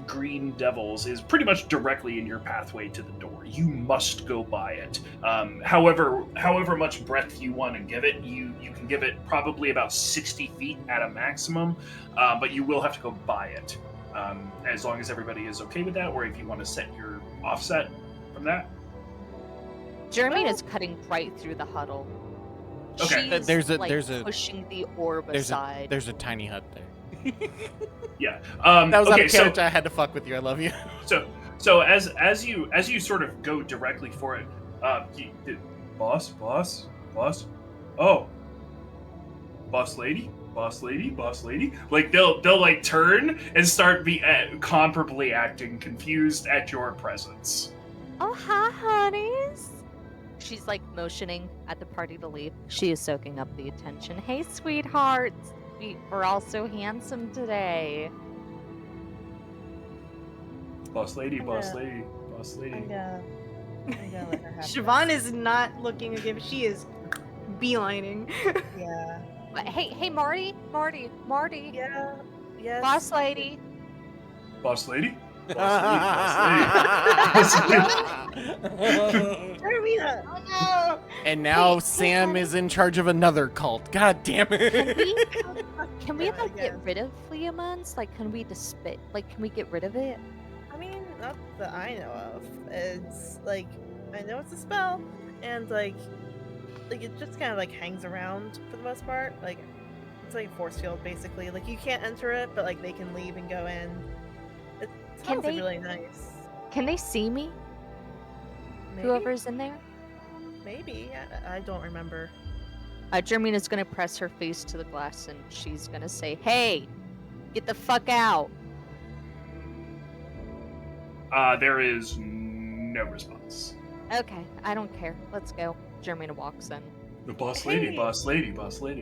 green devils is pretty much directly in your pathway to the door. You must go by it. However much breadth you want to give it, you can give it probably about 60 feet at a maximum, but you will have to go by it. as long as everybody is okay with that, or if you want to set your offset from that. Jermina's cutting right through the huddle. Okay. She's There's a- like there's a- pushing the orb aside. There's a tiny hut there. Yeah. That was out okay, of character. I had to fuck with you. I love you. So as you sort of go directly for it, boss, oh, boss lady. Like they'll like turn and start comparably acting confused at your presence. Oh, hi, honeys. She's like motioning at the party to leave. She is soaking up the attention. Hey, sweethearts. We're all so handsome today. Boss lady. I'm gonna let her have Siobhan is not looking again. She is beelining. this. Yeah. But hey, Marty. Yeah. Yes. Boss lady. Boss lady. Termina! Oh no! And now Hey, Sam honey. is in charge of another cult. God damn it. Can we Yeah, like I get guess. rid of Fleamons? Like, can we can we get rid of it? I mean, not that I know of. It's like I know it's a spell, and like it just kind of like hangs around for the most part. Like it's like a force field basically. Like you can't enter it, but like they can leave and go in. It's Can honestly they- really nice. Can they see me? Maybe, Whoever's in there? maybe I don't remember. Jermina's gonna press her face to the glass and she's gonna say, "Hey, get the fuck out." There is no response. Okay, I don't care. Let's go. Jermina walks in. The boss Hey. lady.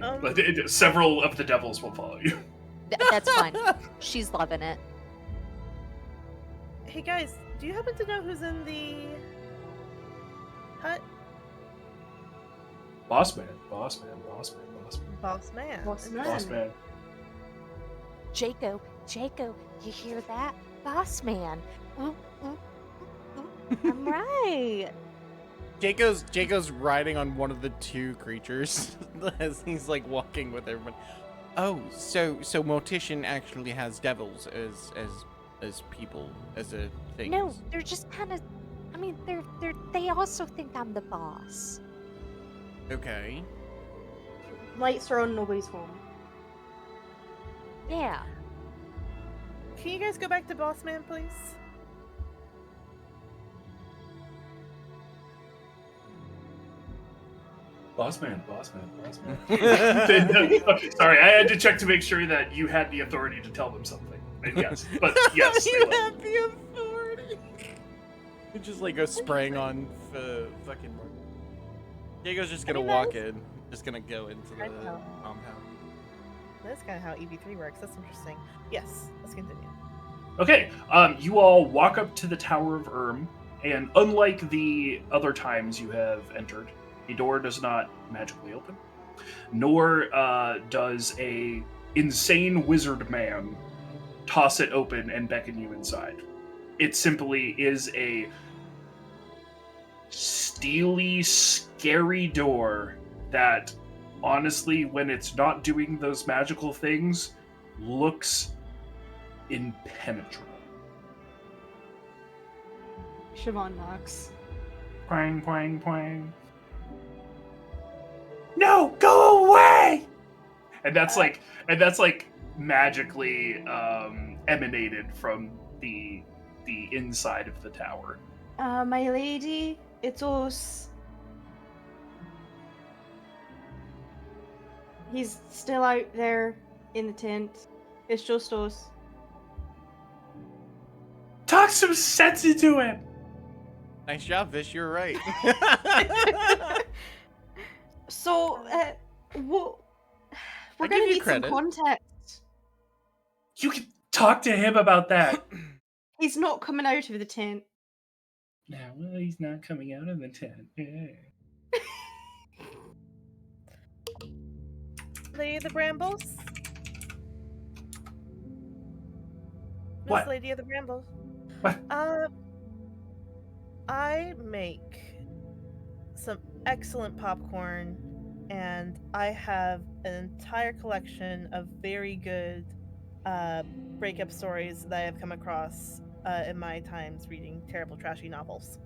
Um, But several of the devils will follow you. That's fine. She's loving it. Hey guys, do you happen to know who's in the hut? Boss man. Boss man. Boss man. Boss man. Jaco, you hear that? Boss man. Ooh, ooh, ooh, ooh. I'm right. Jaco's riding on one of the two creatures as he's like walking with everyone. Oh, so Mortician actually has devils as people, as a thing. No, they're just kind of. I mean, they also think I'm the boss. Okay. Lights are on, nobody's home. Yeah. Can you guys go back to Boss Man, please? Boss man. Sorry, I had to check to make sure that you had the authority to tell them something. And yes, but yes. they You will. have the authority. You just like go spraying on fucking. Diego's just gonna mean, walk that in, just gonna go into the I know. compound. That's kind of how EV3 works. That's interesting. Yes, let's continue. Okay, you all walk up to the Tower of Erm, and unlike the other times you have entered, a door does not magically open, nor does a insane wizard man toss it open and beckon you inside. It simply is a steely, scary door that, honestly, when it's not doing those magical things, looks impenetrable. Siobhan knocks. Quang, quang, quang. No, go away! And that's like magically emanated from the inside of the tower. My lady, it's us. He's still out there in the tent. It's just us. Talk some sense into him. Nice job, Vish. You're right. So, what? We're I give gonna you need credit. some context. You can talk to him about that. He's not coming out of the tent. No, well, he's not coming out of the tent. Yeah. Lady of the Brambles? What? Miss Lady of the Brambles. What? I make some excellent popcorn, and I have an entire collection of very good breakup stories that I've come across in my times reading terrible, trashy novels.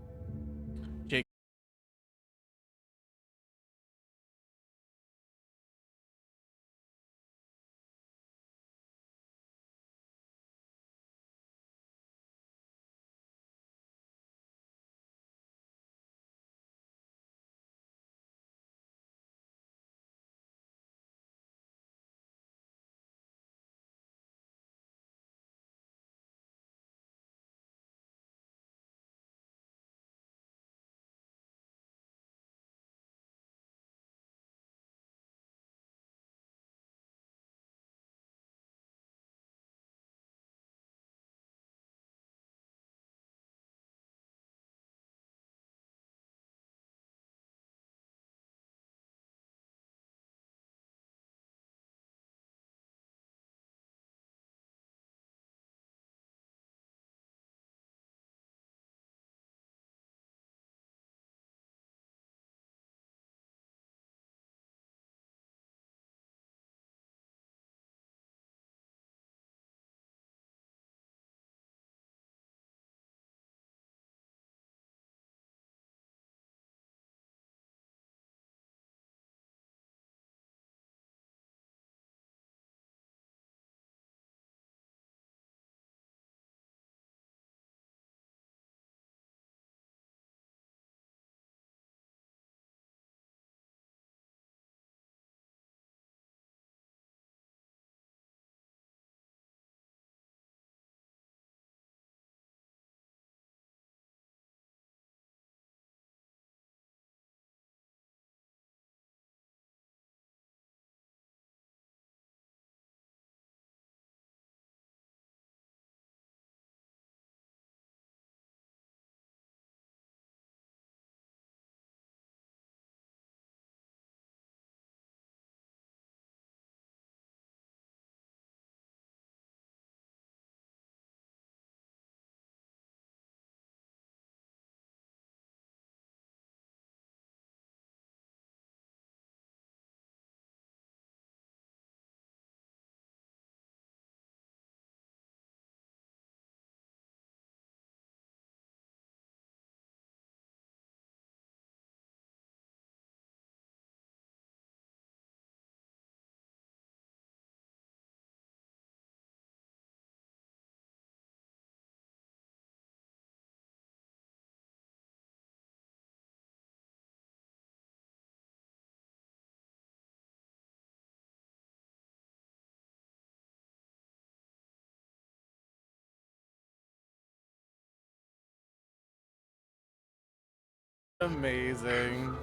Amazing.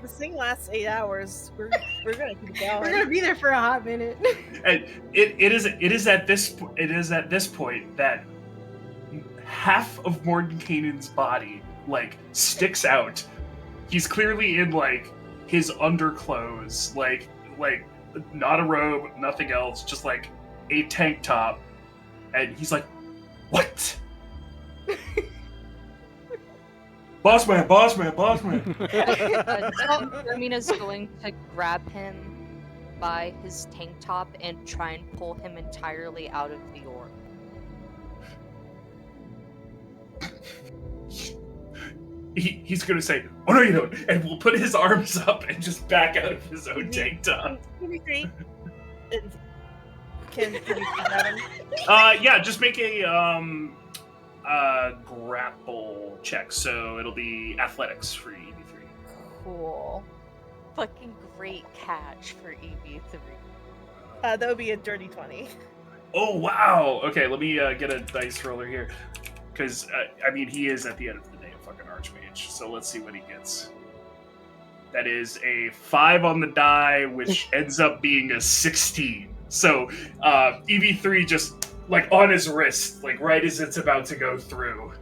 This thing lasts 8 hours. We're gonna keep We're going. gonna be there for a hot minute. And it is at this point that half of Mordenkainen's body like sticks out. He's clearly in like his underclothes, like not a robe, nothing else, just like a tank top, and he's like, "What?" Boss man. Ermina's going to grab him by his tank top and try and pull him entirely out of the orb. He's gonna say, "Oh no, you don't," and we'll put his arms up and just back out of his own tank top. Can you grab him? Yeah, just make a grapple check. So it'll be athletics for EV3. Cool. Fucking great catch for EV3. That would be a dirty 20. Oh wow! Okay, let me get a dice roller here, because I mean he is at the end of the day a fucking archmage. So let's see what he gets. That is a 5 on the die, which ends up being a 16. So EV3 just like on his wrist, like right as it's about to go through.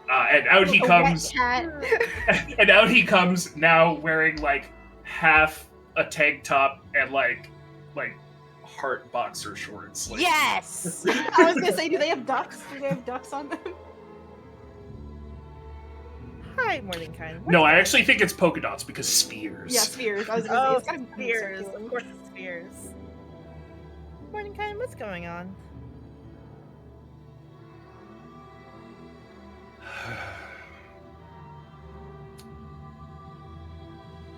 And out he comes. And out he comes now wearing like half a tank top and like heart boxer shorts. Like, Yes! I was gonna say, do they have ducks? Do they have ducks on them? Hi, Mordenkainen. No, I actually think it's polka dots because spheres. Yeah, spheres. I was gonna say Oh, it's kind of spheres. circular. Of course, it's spheres. Mordenkainen, what's going on?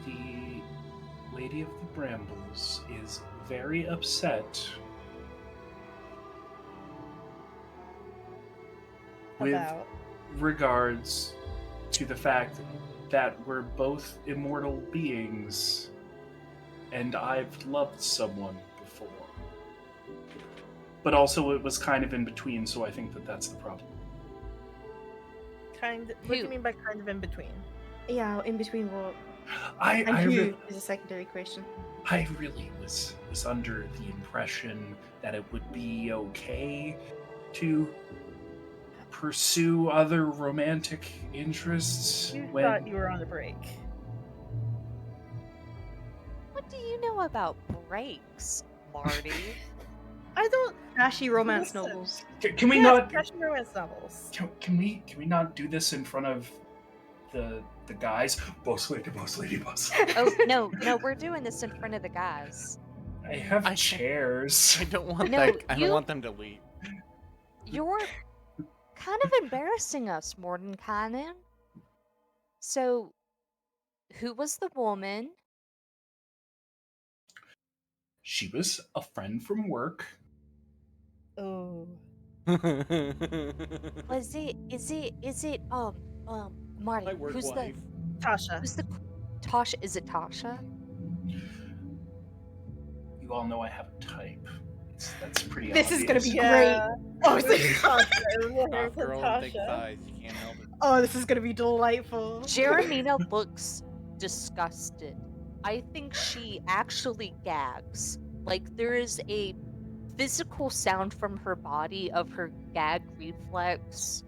The Lady of the Brambles is very upset with About. regards to the fact that we're both immortal beings and I've loved someone before. But also it was kind of in between, so I think that that's the problem. What do you Who? mean by kind of in between? Yeah, in between what? I And who re- is a secondary question. I really was under the impression that it would be okay to pursue other romantic interests You when thought you were on a break. What do you know about breaks, Marty? I don't. Trashy romance Listen. novels. can we Yes, not fashion romance novels. can we not do this in front of the guys? Boss lady, boss lady, boss lady. Oh no, we're doing this in front of the guys. I have I- chairs. I don't want No, that. I don't you- want them to leave. You're kind of embarrassing us, Mordenkainen. So, who was the woman? She was a friend from work. Oh. Is it Marty? My work Who's wife. Tasha. the Tasha? Is it Tasha? You all know I have a type. That's pretty This is obvious. gonna be Yeah. Oh, It was Tasha. It was Hot girl and thick Tasha. thighs. You can't help it. oh, this is gonna be delightful. Jeremina looks disgusted. I think she actually gags. Like there is a physical sound from her body of her gag reflex,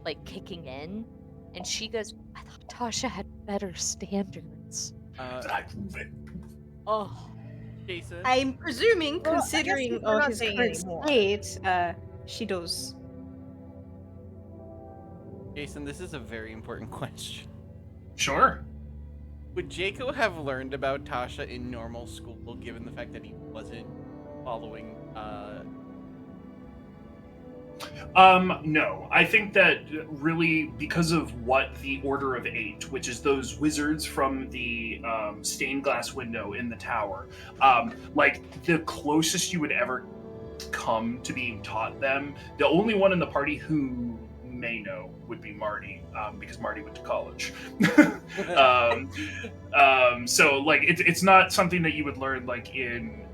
like kicking in, and she goes, "I thought Tasha had better standards." Oh, Jason. I'm presuming, Well, I guess considering we're not his saying current anymore. state, she does. Jason, this is a very important question. Sure. Would Jaco have learned about Tasha in normal school, given the fact that he wasn't following? No. I think that really because of what the Order of Eight, which is those wizards from the stained glass window in the tower, like the closest you would ever come to being taught them, the only one in the party who may know would be Marty, because Marty went to college. So like it's not something that you would learn like in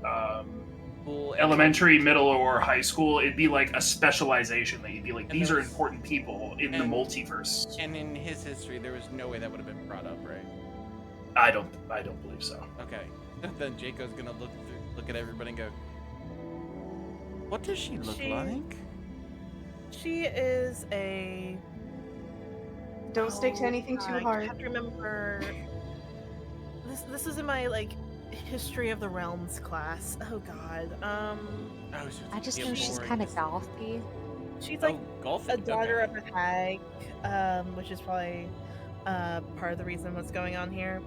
elementary, middle, or high school. It'd be like a specialization that you'd be like, And these are those- important people in the and- multiverse. And in his history, there was no way that would have been brought up, right? I don't believe so. Okay. Then Jaco's gonna look at everybody and go, "What does she look She- like?" She is a. Don't stick to Oh, anything God, too I hard. have to remember. This is in my like history of the realms class. Oh God. Oh, so I it's just gonna know be she's boring. kind of gothy. She's like golfing. a daughter Okay. of a hag, which is probably part of the reason what's going on here.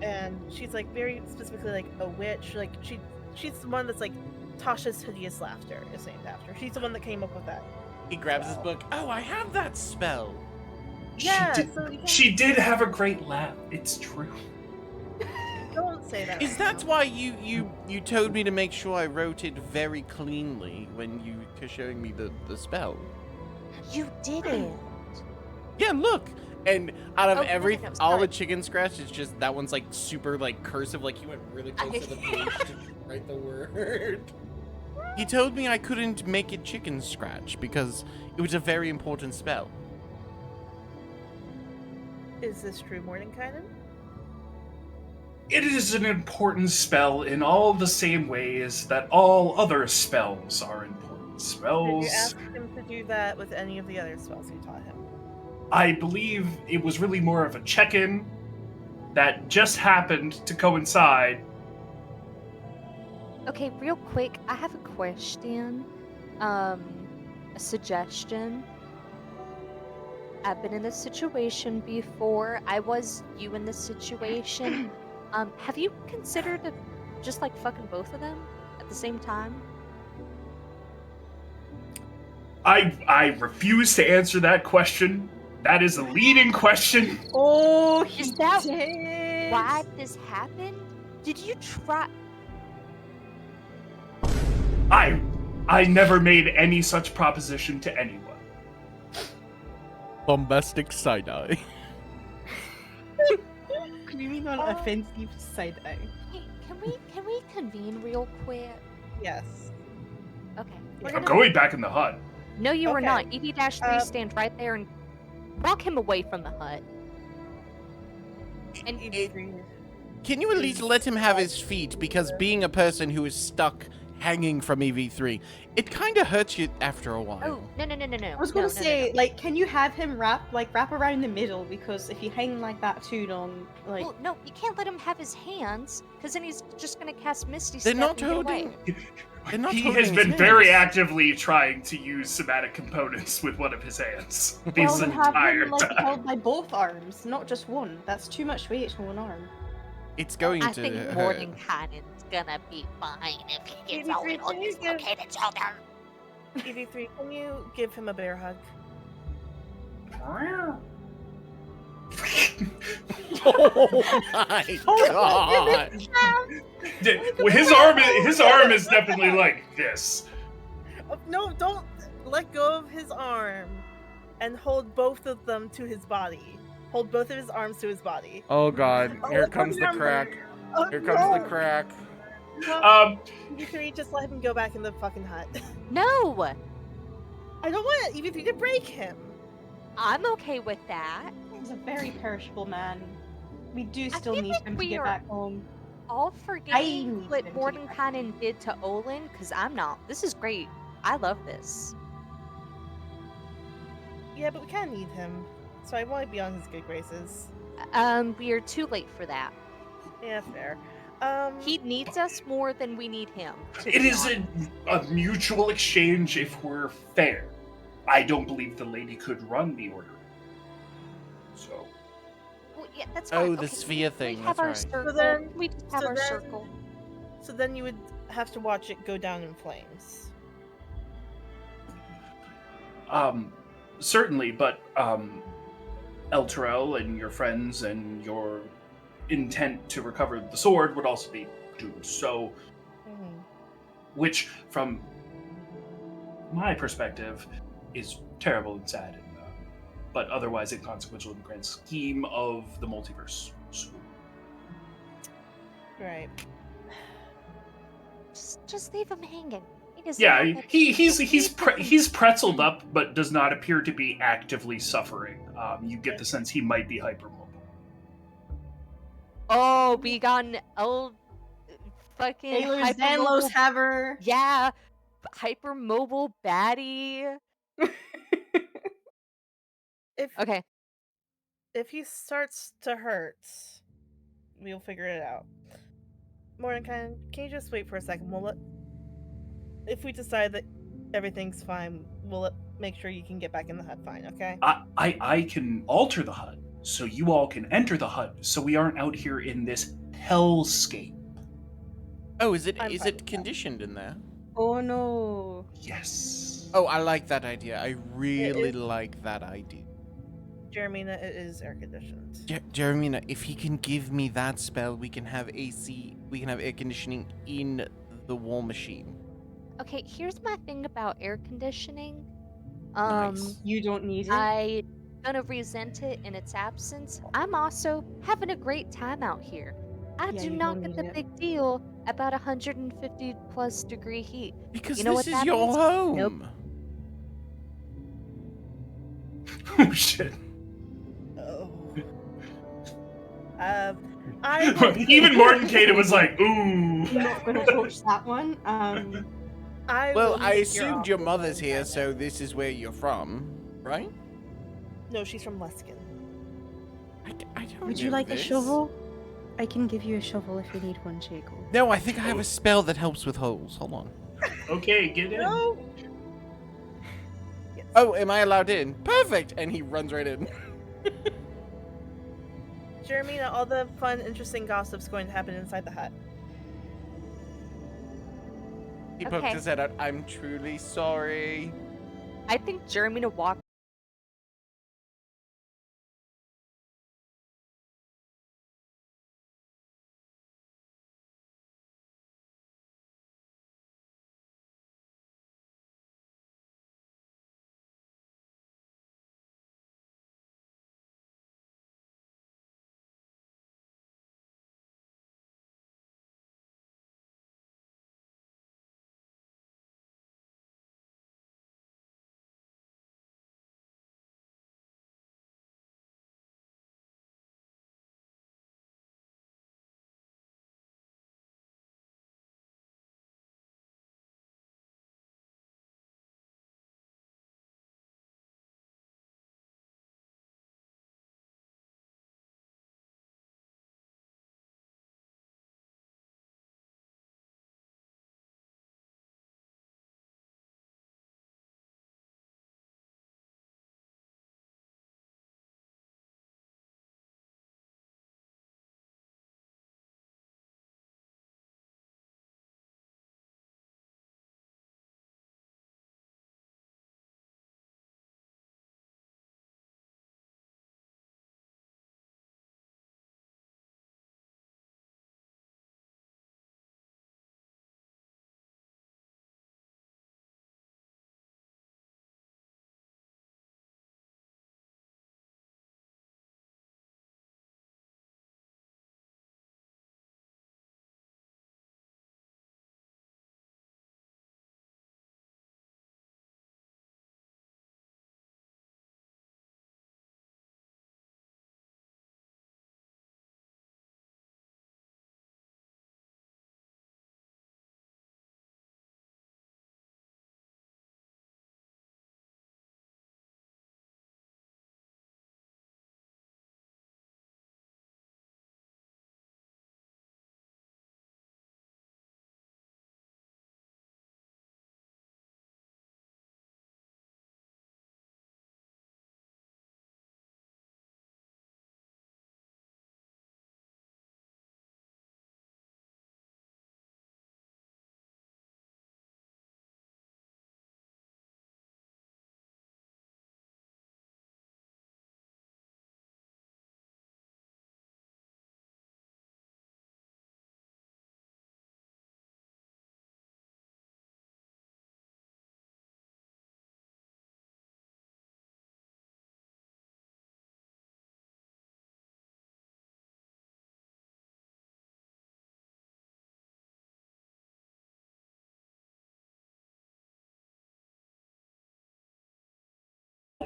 And she's like very specifically like a witch. Like she's the one that's like Tasha's hideous laughter is named after. She's the one that came up with that. He grabs his book. Oh, I have that spell. Yeah, She did, so you she did have a great laugh. It's true. don't say that. Is right that now. why you told me to make sure I wrote it very cleanly when you were showing me the spell? You did it. Yeah, look. And out of Oh, no, all sorry. the chicken scratch, it's just that one's like super like cursive. Like he went really close to the page to write the word. He told me I couldn't make it chicken scratch because it was a very important spell. Is this true, Mordenkainen? It is an important spell in all the same ways that all other spells are important Did spells. you ask him to do that with any of the other spells you taught him? I believe it was really more of a check-in that just happened to coincide. Okay, real quick, I have a question. A suggestion. I've been in this situation before. I was you in this situation. Have you considered just like fucking both of them at the same time? I refuse to answer that question. That is a leading question. Oh, he Is that did. why this happened? Did you try? I never made any such proposition to anyone. Bombastic side-eye. Screaming on offensive side eye. Hey, can we convene real quick? Yes. Okay. I'm going back in the hut. No, you are Okay. not. EV-3 stand right there and walk him away from the hut. And Can you at least let him have his feet? Because being a person who is stuck hanging from EV3, it kind of hurts you after a while. oh no. I was gonna say, like, can you have him wrap around the middle? Because if you hang like that too long, like, Well, no, you can't let him have his hands, because then he's just gonna cast Misty They're Step not and get away. holding. They're not He holding has his been hands. very actively trying to use somatic components with one of his hands well, this then have entire him like time. held by both arms, not just one. That's too much weight on one arm. It's going I to think hurt. Mordenkainen's gonna be fine if he gets EV3, a little can you give- dislocated shoulder. EV3, can you give him a bear hug? Oh my god! His arm is definitely like this. Oh, no, don't let go of his arm and hold both of them to his body. Hold both of his arms to his body. Oh god, here Oh, comes the remember. crack. Oh, Here comes the crack. Um, EV3, just let him go back in the fucking hut. No, I don't want EV3 to break him. I'm okay with that. He's a very perishable man. We do still feel need like him to we get are- back home. All forgetting need what him to get back. Mordenkainen did to Olin, because I'm not. This is great. I love this. Yeah, but we kind of need him. So I want to be on his good graces. We are too late for that. Yeah, fair. He needs us more than we need him. to it be is honest. a mutual exchange if we're fair. I don't believe the lady could run the order. So, Well, yeah, that's fine. Oh, the Okay, sphere we thing, have that's our right. circle. then- we just have so our then- circle. So then you would have to watch it go down in flames. certainly, but El Terrell and your friends and your intent to recover the sword would also be doomed. So, which, from my perspective, is terrible and sad, but otherwise inconsequential in the grand scheme of the multiverse. So, Right. Just leave him hanging. He doesn't yeah, have that- he's pretzeled up, but does not appear to be actively suffering. You get the sense he might be hypermobile. Oh, we got an old fucking Taylor's hypermobile- Danlos Haver. Yeah, hypermobile baddie. Okay, If he starts to hurt, we'll figure it out. Mordenkainen, can you just wait for a second? If we decide that everything's fine, we'll make sure you can get back in the hut fine, okay? I can alter the hut, so you all can enter the hut, so we aren't out here in this hellscape. Oh, is it I'm fine with that. conditioned in there? Oh no. Yes. Oh, I like that idea. I really is- like that idea. Jeremina, it is air conditioned. Jeremina, if he can give me that spell, we can have AC. We can have air conditioning in the war machine. okay. Here's my thing about air conditioning. Nice. You don't need it. I'm gonna resent it in its absence. I'm also having a great time out here. I Yeah, do you not don't get need the it. big deal about 150 plus degree heat. Because You know this what is that your means? home. Nope. Oh shit. Oh. I will- Even Mordenkainen was like, ooh. I'm not gonna touch that one. I Well, will I make assumed your offer, mother's here, Mordenkainen. so this is where you're from, right? No, she's from Leskin. I don't Would you know like this. a shovel? I can give you a shovel if you need one, Jacob. No, I think I have a spell that helps with holes. Hold on. Okay, get in. No. Yes. Oh, am I allowed in? Perfect! And he runs right in. Jeremina, all the fun, interesting gossip's going to happen inside the hut. He pokes Okay. his head out. I'm truly sorry. I think Jeremina walks.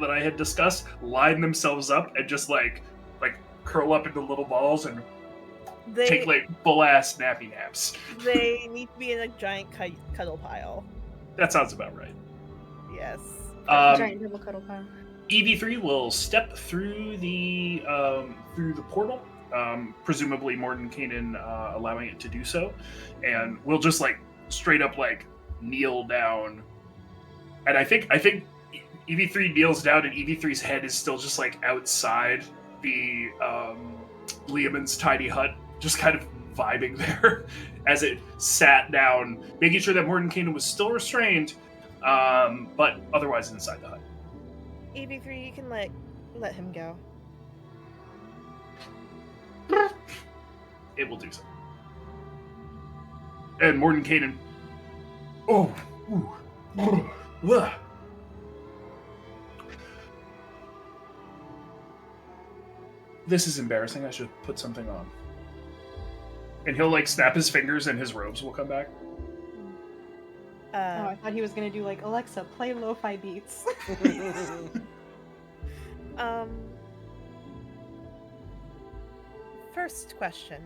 That I had discussed line themselves up and just like curl up into little balls and take They like full ass nappy naps. they need to be in a giant cuddle pile. That sounds about right. Yes. Giant double cuddle pile. EV3 will step through the portal, presumably Mordenkainen allowing it to do so, and we'll just like straight up like kneel down. And I think EV3 kneels down, and EV3's head is still just like outside the Liamon's tiny hut, just kind of vibing there as it sat down, making sure that Mordenkainen was still restrained, but otherwise inside the hut. EV3, you can let him go. It will do so. And Mordenkainen. Oh. Ooh. Ugh. This is embarrassing. I should put something on. And he'll like snap his fingers and his robes will come back. Oh, I thought he was gonna do like, Alexa, play lo-fi beats. First question.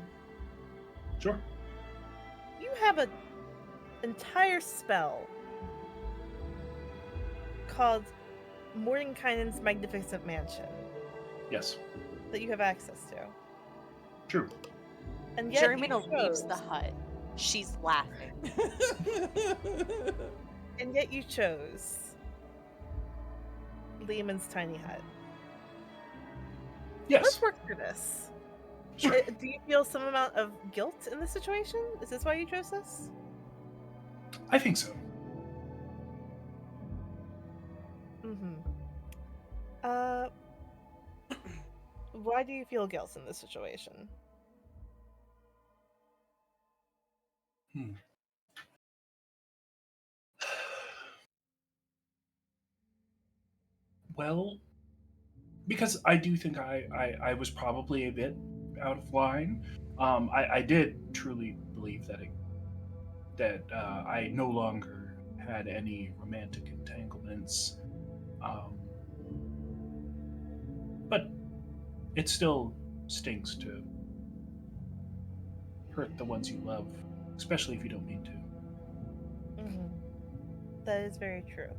Sure. You have an entire spell called Mordenkainen's Magnificent Mansion Yes. that you have access to. True. And yet you Jeremina leaves chose- the hut. She's laughing. And yet you chose Lehman's tiny hut. Yes. Let's work through this. Sure. Do you feel some amount of guilt in this situation? Is this why you chose this? I think so. Mm-hmm. Why do you feel guilt in this situation? Well, because I do think I was probably a bit out of line. I did truly believe that I no longer had any romantic entanglements. But it still stings to hurt the ones you love, especially if you don't mean to. Mm-hmm. That is very true.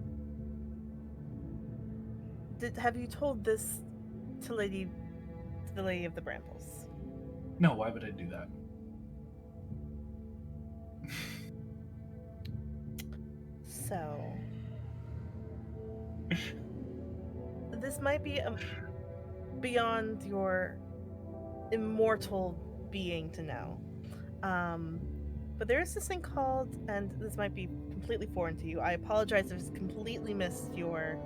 Have you told this to the Lady of the Brambles? No, why would I do that? So, this might be beyond your immortal being to know. But there is this thing called, and this might be completely foreign to you. I apologize if it's completely missed your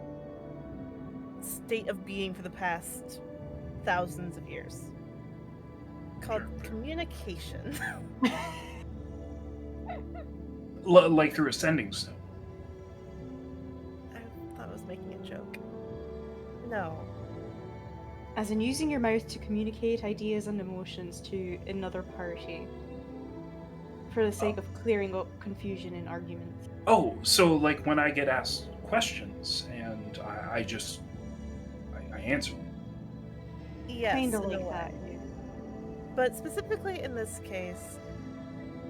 state of being for the past thousands of years. Called Sure. communication. Like through ascending stone. I thought I was making a joke. No. As in using your mouth to communicate ideas and emotions to another party. For the sake of clearing up confusion in arguments. Oh, so like when I get asked questions and I answer. Yes, Kinda in a like way. that, yeah. But specifically in this case,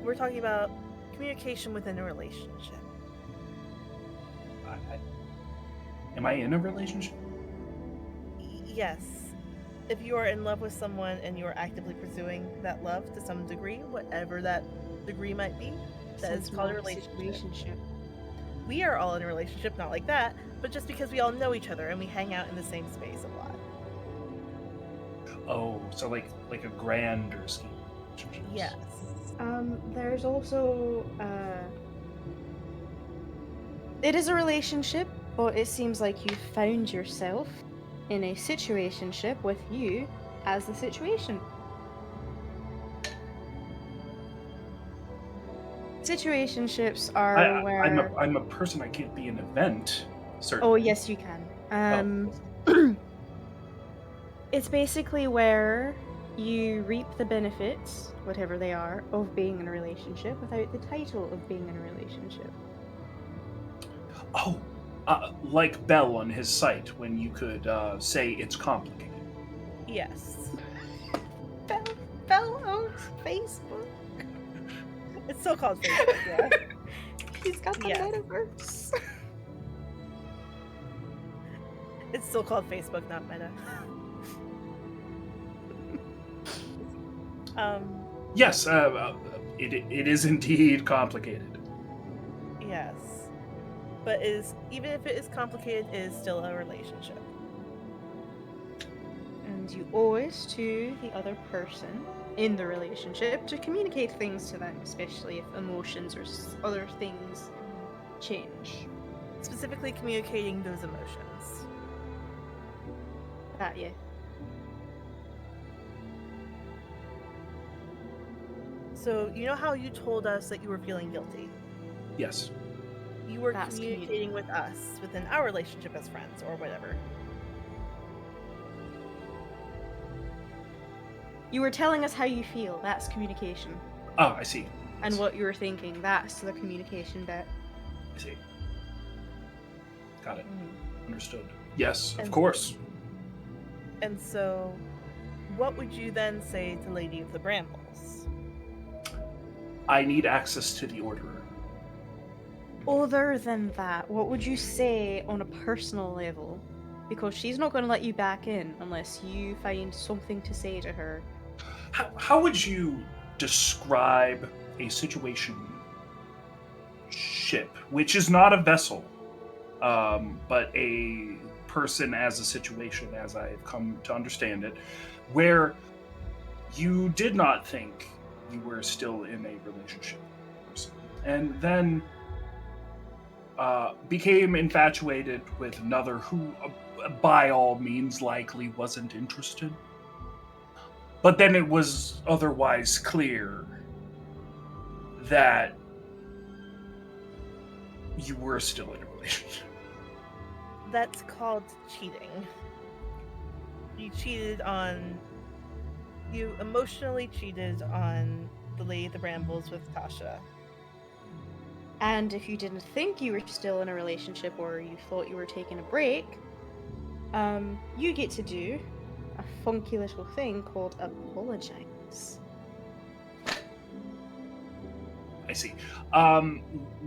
we're talking about communication within a relationship. Am I in a relationship? Yes. If you are in love with someone and you are actively pursuing that love to some degree, whatever that degree might be, that is Sounds called a more like relationship. We are all in a relationship, not like that, but just because we all know each other and we hang out in the same space a lot. Oh, so like a grander scheme of relationships. Yes. There's also, it is a relationship, but it seems like you found yourself in a situationship with you as the situation. Situationships are where... I'm a person. I can't be an event. Certainly. Oh, yes, you can. It's basically where you reap the benefits, whatever they are, of being in a relationship without the title of being in a relationship. Oh, like Bell on his site when you could say it's complicated. Yes. Bell owns Facebook. It's still called Facebook, yeah. He's got the Yes. metaverse. It's still called Facebook, not Meta. Yes, it is indeed complicated. Yes. But even if it is complicated, it is still a relationship. And you owe it to the other person in the relationship to communicate things to them, especially if emotions or other things change. Specifically communicating those emotions. That, yeah. So, you know how you told us that you were feeling guilty? Yes. You were That's communicating with us within our relationship as friends or whatever. You were telling us how you feel. That's communication. Oh, I see. And what you were thinking. That's the communication bit. I see. Got it. Mhm. Understood. Yes, of And- course. And so, what would you then say to Lady of the Brambles? I need access to the Orderer. Other than that, what would you say on a personal level? Because she's not going to let you back in unless you find something to say to her. How would you describe a situation ship, which is not a vessel, but a person as a situation, as I have come to understand it, where you did not think you were still in a relationship with the person, and then became infatuated with another who, by all means, likely wasn't interested. But then it was otherwise clear that you were still in a relationship. That's called cheating. You emotionally cheated on the Lady of the Brambles with Tasha. And if you didn't think you were still in a relationship or you thought you were taking a break, you get to do a funky little thing called apologize. I see.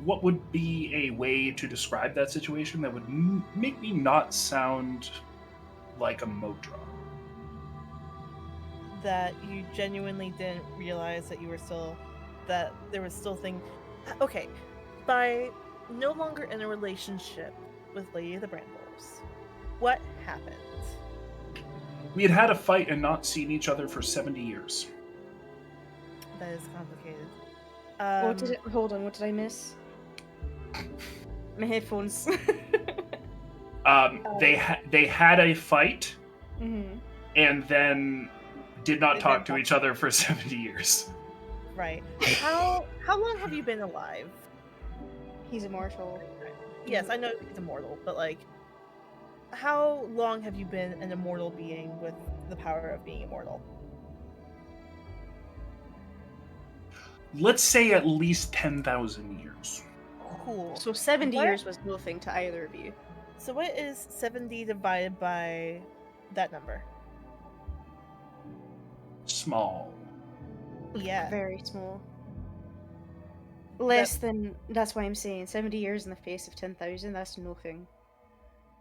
What would be a way to describe that situation that would make me not sound like a Modra? That you genuinely didn't realize that that there was still thing. Okay, by no longer in a relationship with Lady of the Brambles, what happened? We had had a fight and not seen each other for 70 years. That is complicated. What did it? Hold on, what did I miss? My headphones. They had a fight Mm-hmm. and then did not They talk didn't to talk each other for 70 years. Right. How long have you been alive? He's immortal. Yes, I know he's immortal, but like, how long have you been an immortal being with the power of being immortal? Let's say at least 10,000 years. Cool. So 70 What? years was nothing to either of you. So what is 70 divided by that number? Small. Yeah. Very small. Less than. That's why I'm saying 70 years in the face of 10,000. That's nothing.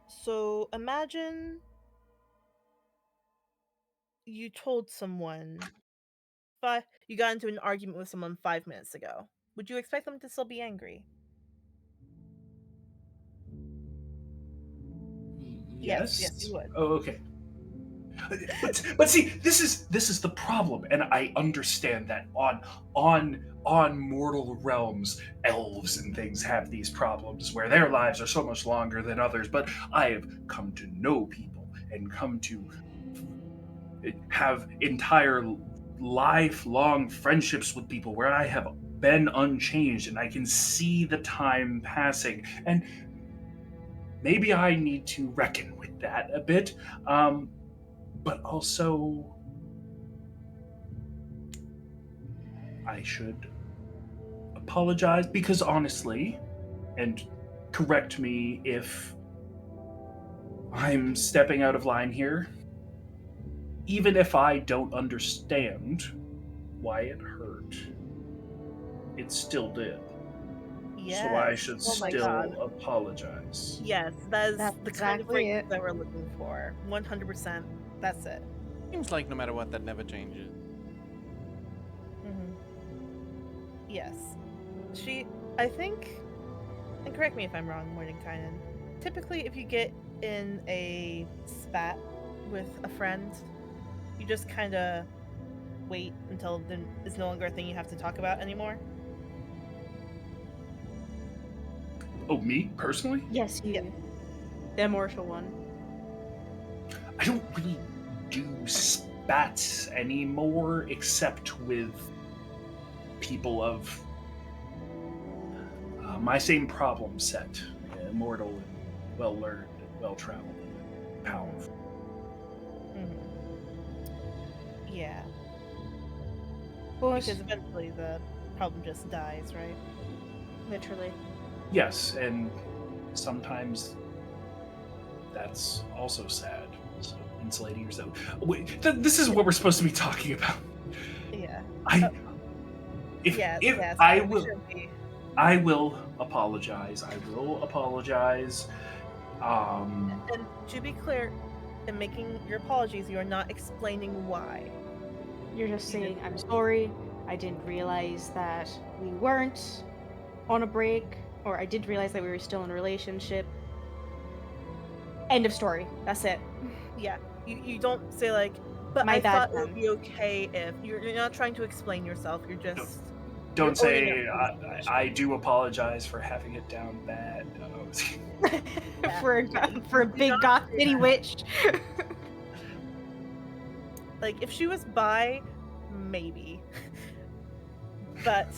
So imagine you told someone, you got into an argument with someone 5 minutes ago. Would you expect them to still be angry? Yes. Yes, you would. Oh, okay. But see, this is the problem, and I understand that on mortal realms, elves and things have these problems where their lives are so much longer than others. But I have come to know people and come to have entire lifelong friendships with people where I have been unchanged and I can see the time passing, and maybe I need to reckon with that a bit. But also, I should apologize because honestly, and correct me if I'm stepping out of line here, even if I don't understand why it hurt, it still did. Yes. So I should Oh my still God. apologize. Yes, that is That's the kind of exactly breakthrough it. that we're looking for. 100%. That's it. Seems like no matter what, that never changes. Mm-hmm. Yes. I think, and correct me if I'm wrong, Mordenkainen, typically if you get in a spat with a friend, you just kind of wait until it's no longer a thing you have to talk about anymore. Oh, me personally? Yes, you. Yeah. The immortal one. I don't really do spats anymore, except with people of my same problem set, immortal and well learned and well traveled and powerful. Mm-hmm. Yeah, But because eventually the problem just dies, right? literally. Yes, and sometimes that's also sad. So insulating yourself. Wait, this is what we're supposed to be talking about. Yeah. If Yes. I we will, should be. I will apologize. I will apologize. And to be clear, in making your apologies, you are not explaining why. You're just You saying, I'm sorry, I didn't realize that we weren't on a break, or I did realize that we were still in a relationship. End of story. That's it. Yeah, you don't say like, but My I bad, thought it ma'am. would be okay if you're not trying to explain yourself. You're just Don't you're owning say up to the situation. I do apologize for having it down bad. Yeah. for a Do big not goth say city that. witch. Like if she was bi, maybe. But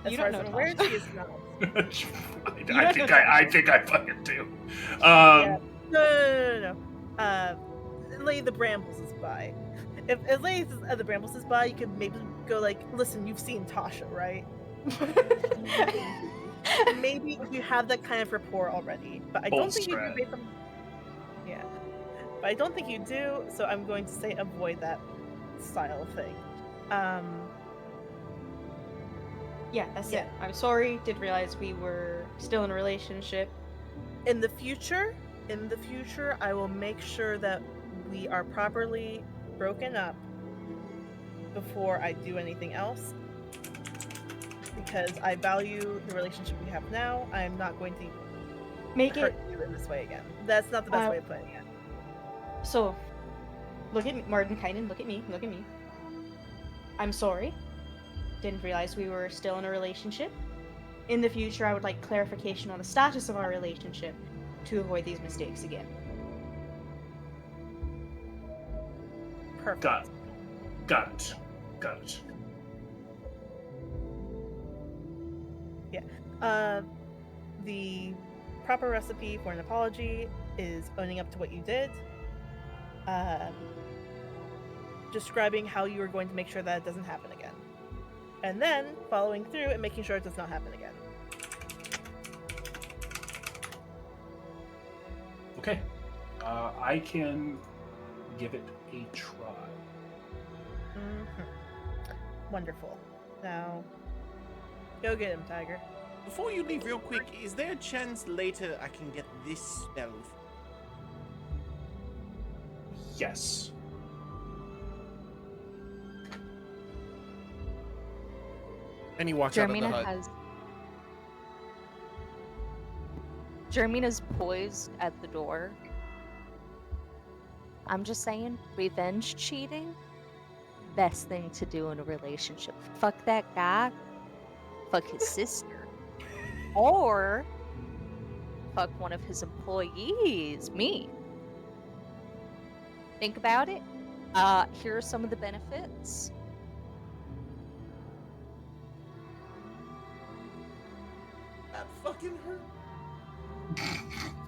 as You far don't as know, I'm aware, Tasha. she is not. You don't know I think I fucking do. Yeah. No. Lady the Brambles is bi. If Lady the Brambles is bi, you could maybe go like, listen, you've seen Tasha, right? Maybe if you have that kind of rapport already, but I don't think you do Bullstrat. based on. Yeah, but I don't think you do. So I'm going to say avoid that style of thing. Yeah, that's Yeah. it. I'm sorry. Didn't realize we were still in a relationship. In the future, I will make sure that we are properly broken up before I do anything else. Because I value the relationship we have now. I am not going to Make hurt it you in this way again. That's not the best Uh, way of putting it. so. Look at me, Mordenkainen. Look at me. Look at me. I'm sorry. Didn't realize we were still in a relationship. In the future, I would like clarification on the status of our relationship to avoid these mistakes again. Perfect. Got it. The proper recipe for an apology is owning up to what you did, describing how you are going to make sure that it doesn't happen again, and then following through and making sure it does not happen again. Okay. I can give it a try. Wonderful. Now, go get him, Tiger. Before you leave, real quick, is there a chance later I can get this spell? Yes. And he walks out of the Jermina hut. Jermina's poised at the door. I'm just saying, revenge cheating, best thing to do in a relationship. Fuck that guy, fuck his sister, or fuck one of his employees, me. Think about it. Here are some of the benefits. That fucking hurt.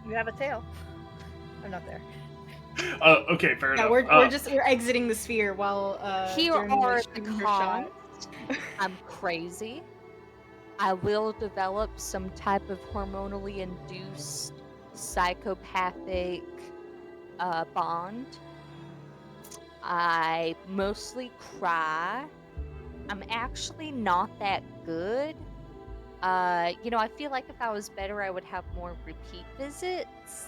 You have a tail. I'm not there. Okay, fair Yeah, enough. we're exiting the sphere while Here Jeremy are was the shooting her shot. cons. I'm crazy. I will develop some type of hormonally induced psychopathic bond. I mostly cry. I'm actually not that good. I feel like if I was better, I would have more repeat visits.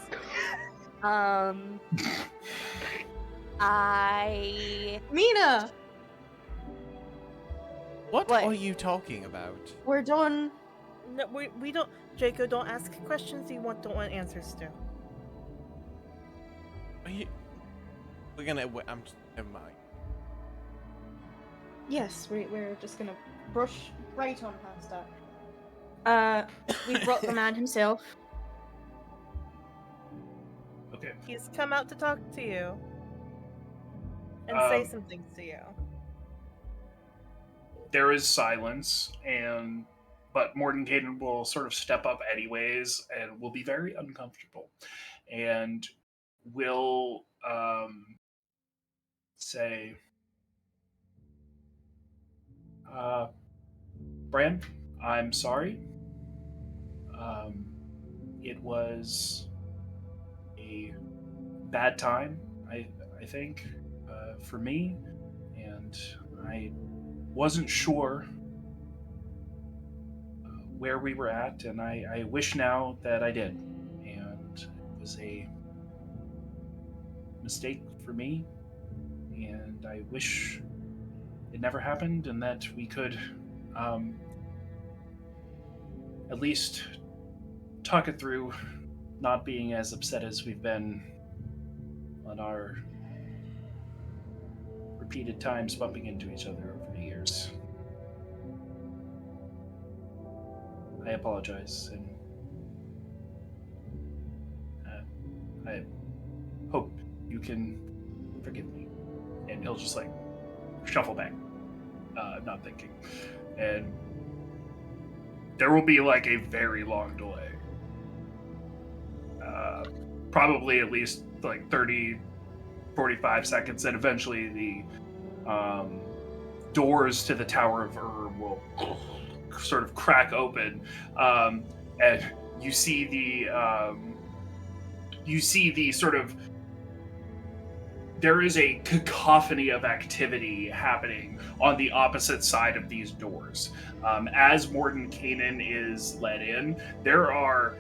Mina, What What? are you talking about? we're done. No, we don't. Jacob, don't ask questions you don't want answers to. Are you? We're gonna. Never mind. Yes, we're just gonna brush right on past that. We brought the man himself. Okay. He's come out to talk to you and say some things to you. There is silence, but Mordenkainen will sort of step up anyways, and will be very uncomfortable, and will say, "Bran, I'm sorry. It was a bad time, I think, for me, and I wasn't sure where we were at, and I wish now that I did. And it was a mistake for me, and I wish it never happened, and that we could at least talk it through, not being as upset as we've been on our repeated times bumping into each other over the years. I apologize, and I hope you can forgive me. And he'll just like shuffle back, not thinking. And there will be like a very long delay. Probably at least like 30, 45 seconds, and eventually the doors to the Tower of will sort of crack open, and you see the sort of, there is a cacophony of activity happening on the opposite side of these doors. As Mordenkainen is let in, there are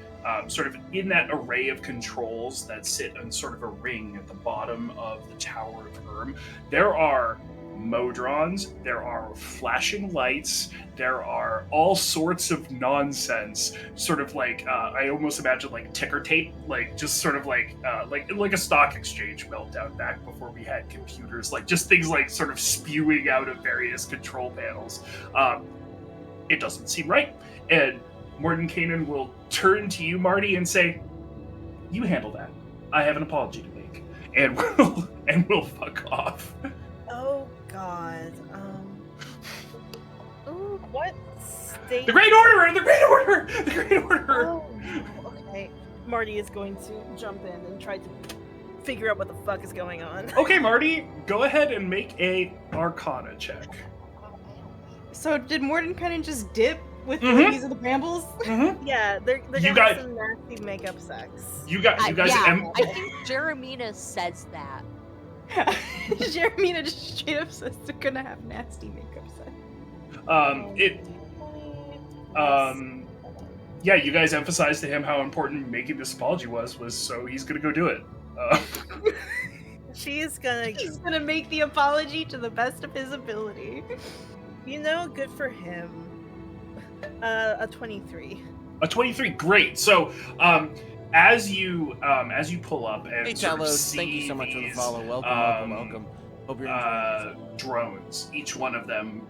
sort of in that array of controls that sit in sort of a ring at the bottom of the Tower of Erm, there are modrons, there are flashing lights, there are all sorts of nonsense, sort of like I almost imagine like ticker tape, like just sort of like a stock exchange meltdown back before we had computers, like just things like sort of spewing out of various control panels. It doesn't seem right, and Mordenkainen will turn to you, Marty, and say, "You handle that. I have an apology to make," and we'll fuck off. Oh God. Ooh, what state? The Great Order! The Great Order! The Great Order! Oh, okay. Marty is going to jump in and try to figure out what the fuck is going on. Okay, Marty, go ahead and make a Arcana check. So did Mordenkainen just dip with the Mhm. ladies of the brambles? Mm-hmm. Yeah, they're You gonna got- have some nasty makeup sex. You guys, Yeah, I think Jeremina says that. Jeremina just straight up says they're gonna have nasty makeup sex. Yeah, you guys emphasized to him how important making this apology was, so he's gonna go do it. She's gonna, He's gonna make the apology to the best of his ability. good for him. A 23. A 23, great. So, as you pull up and Hey, sort of Talos, see thank you so much for the these, follow. Welcome. Hope you're enjoying this. drones, each one of them,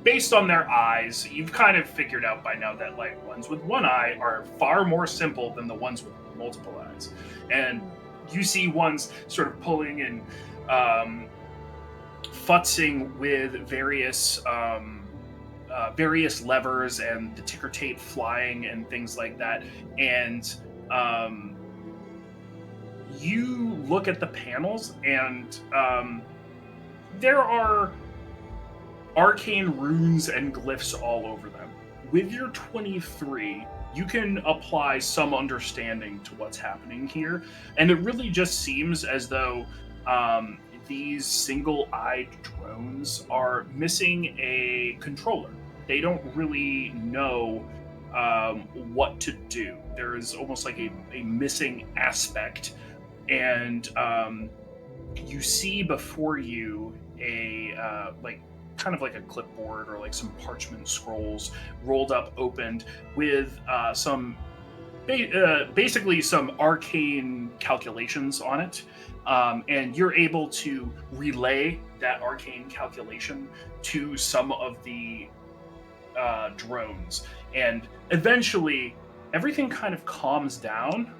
based on their eyes, you've kind of figured out by now that like ones with one eye are far more simple than the ones with multiple eyes, and you see ones sort of pulling and futzing with various levers and the ticker tape flying and things like that, and you look at the panels, and there are arcane runes and glyphs all over them. With your 23, you can apply some understanding to what's happening here, and it really just seems as though these single-eyed drones are missing a controller. They don't really know what to do. There is almost like a missing aspect, and you see before you a kind of like a clipboard or like some parchment scrolls rolled up, opened with basically some arcane calculations on it. And you're able to relay that arcane calculation to some of the drones. And eventually, everything kind of calms down.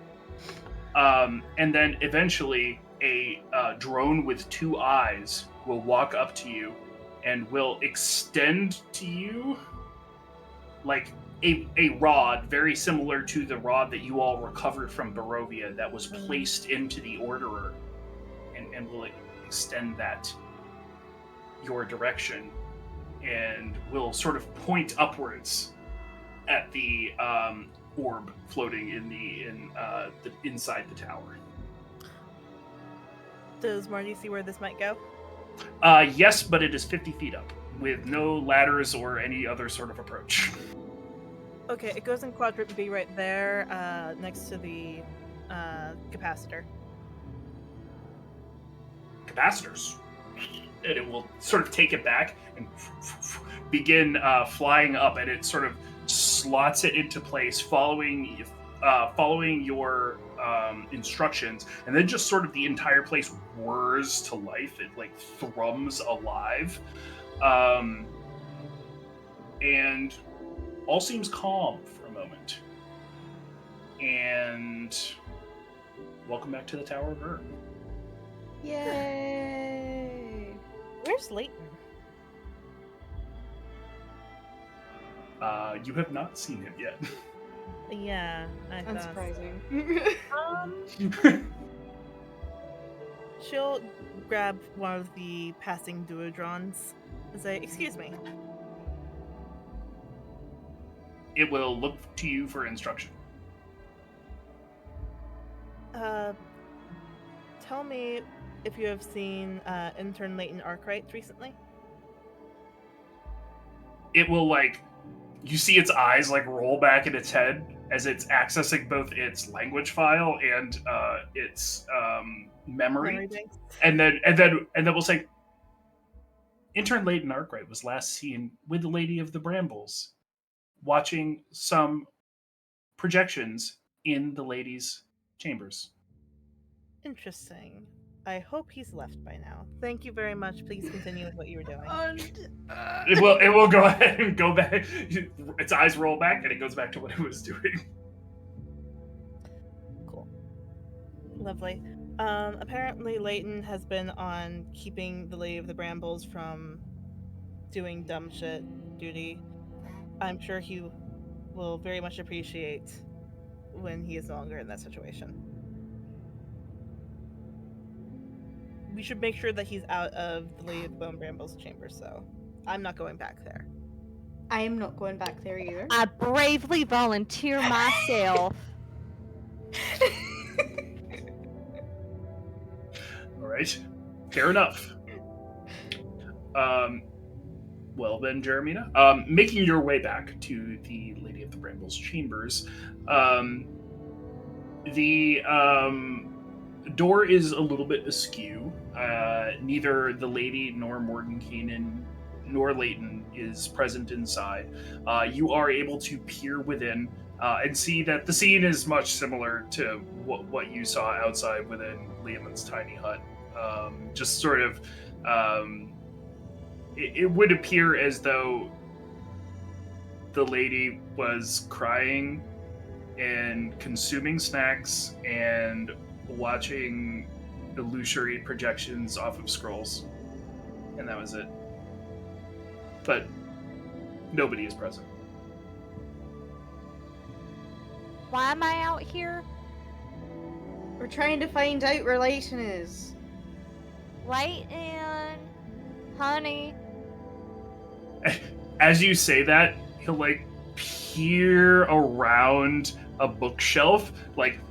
And then eventually, a drone with two eyes will walk up to you and will extend to you like a rod very similar to the rod that you all recovered from Barovia that was placed into the Orderer, and will extend that your direction, and will sort of point upwards at the orb floating inside the tower. Does Marty see where this might go? Yes, but it is 50 feet up, with no ladders or any other sort of approach. Okay, it goes in quadrant B right there, next to the capacitor. Capacitors. And it will sort of take it back and begin flying up, and it sort of slots it into place, following your instructions, and then just sort of the entire place whirs to life. It like thrums alive, and all seems calm for a moment. And welcome back to the Tower of Ur. Yay! Where's Leighton? You have not seen him yet. Yeah, I thought. Unsurprising. She'll grab one of the passing duodrons and say, "Excuse me." It will look to you for instruction. Tell me if you have seen intern Leighton Arkwright recently. It will you see its eyes roll back in its head as it's accessing both its language file and its memory, banks? and then we'll say, intern Leighton Arkwright was last seen with the Lady of the Brambles, watching some projections in the lady's chambers. Interesting. I hope he's left by now. Thank you very much. Please continue with what you were doing. It will go ahead and go back. Its eyes roll back and it goes back to what it was doing. Cool. Lovely. Apparently Leighton has been on keeping the Lady of the Brambles from doing dumb shit duty. I'm sure he will very much appreciate when he is no longer in that situation. We should make sure that he's out of the Lady of the Bone Brambles chamber, so I'm not going back there. I am not going back there either. I bravely volunteer myself. All right, fair enough. Well then, Jeremina, making your way back to the Lady of the Brambles chambers, the door is a little bit askew. Neither the lady nor Mordenkainen nor Leighton is present inside. You are able to peer within and see that the scene is much similar to what you saw outside within Liamon's tiny hut. Just sort of, it would appear as though the lady was crying and consuming snacks and watching illusory projections off of scrolls, and that was it. But nobody is present. Why am I out here? We're trying to find out where Leighton is. Leighton, honey. As you say that, he'll peer around a bookshelf.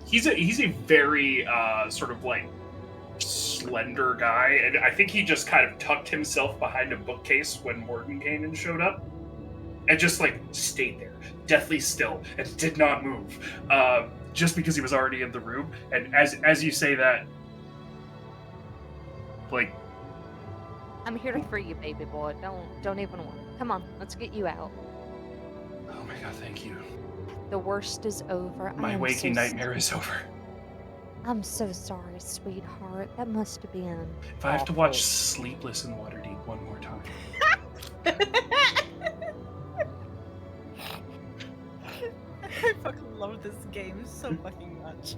He's a very sort of slender guy, and I think he just kind of tucked himself behind a bookcase when Mordenkainen showed up, and just stayed there, deathly still, and did not move, just because he was already in the room. And as you say that, I'm here to free you, baby boy. Don't even worry. Come on, let's get you out. oh my god, thank you. The worst is over. My waking nightmare is over. I'm so sorry, sweetheart. That must have been. If I have to watch awful. Sleepless in Waterdeep one more time. I fucking love this game so fucking much.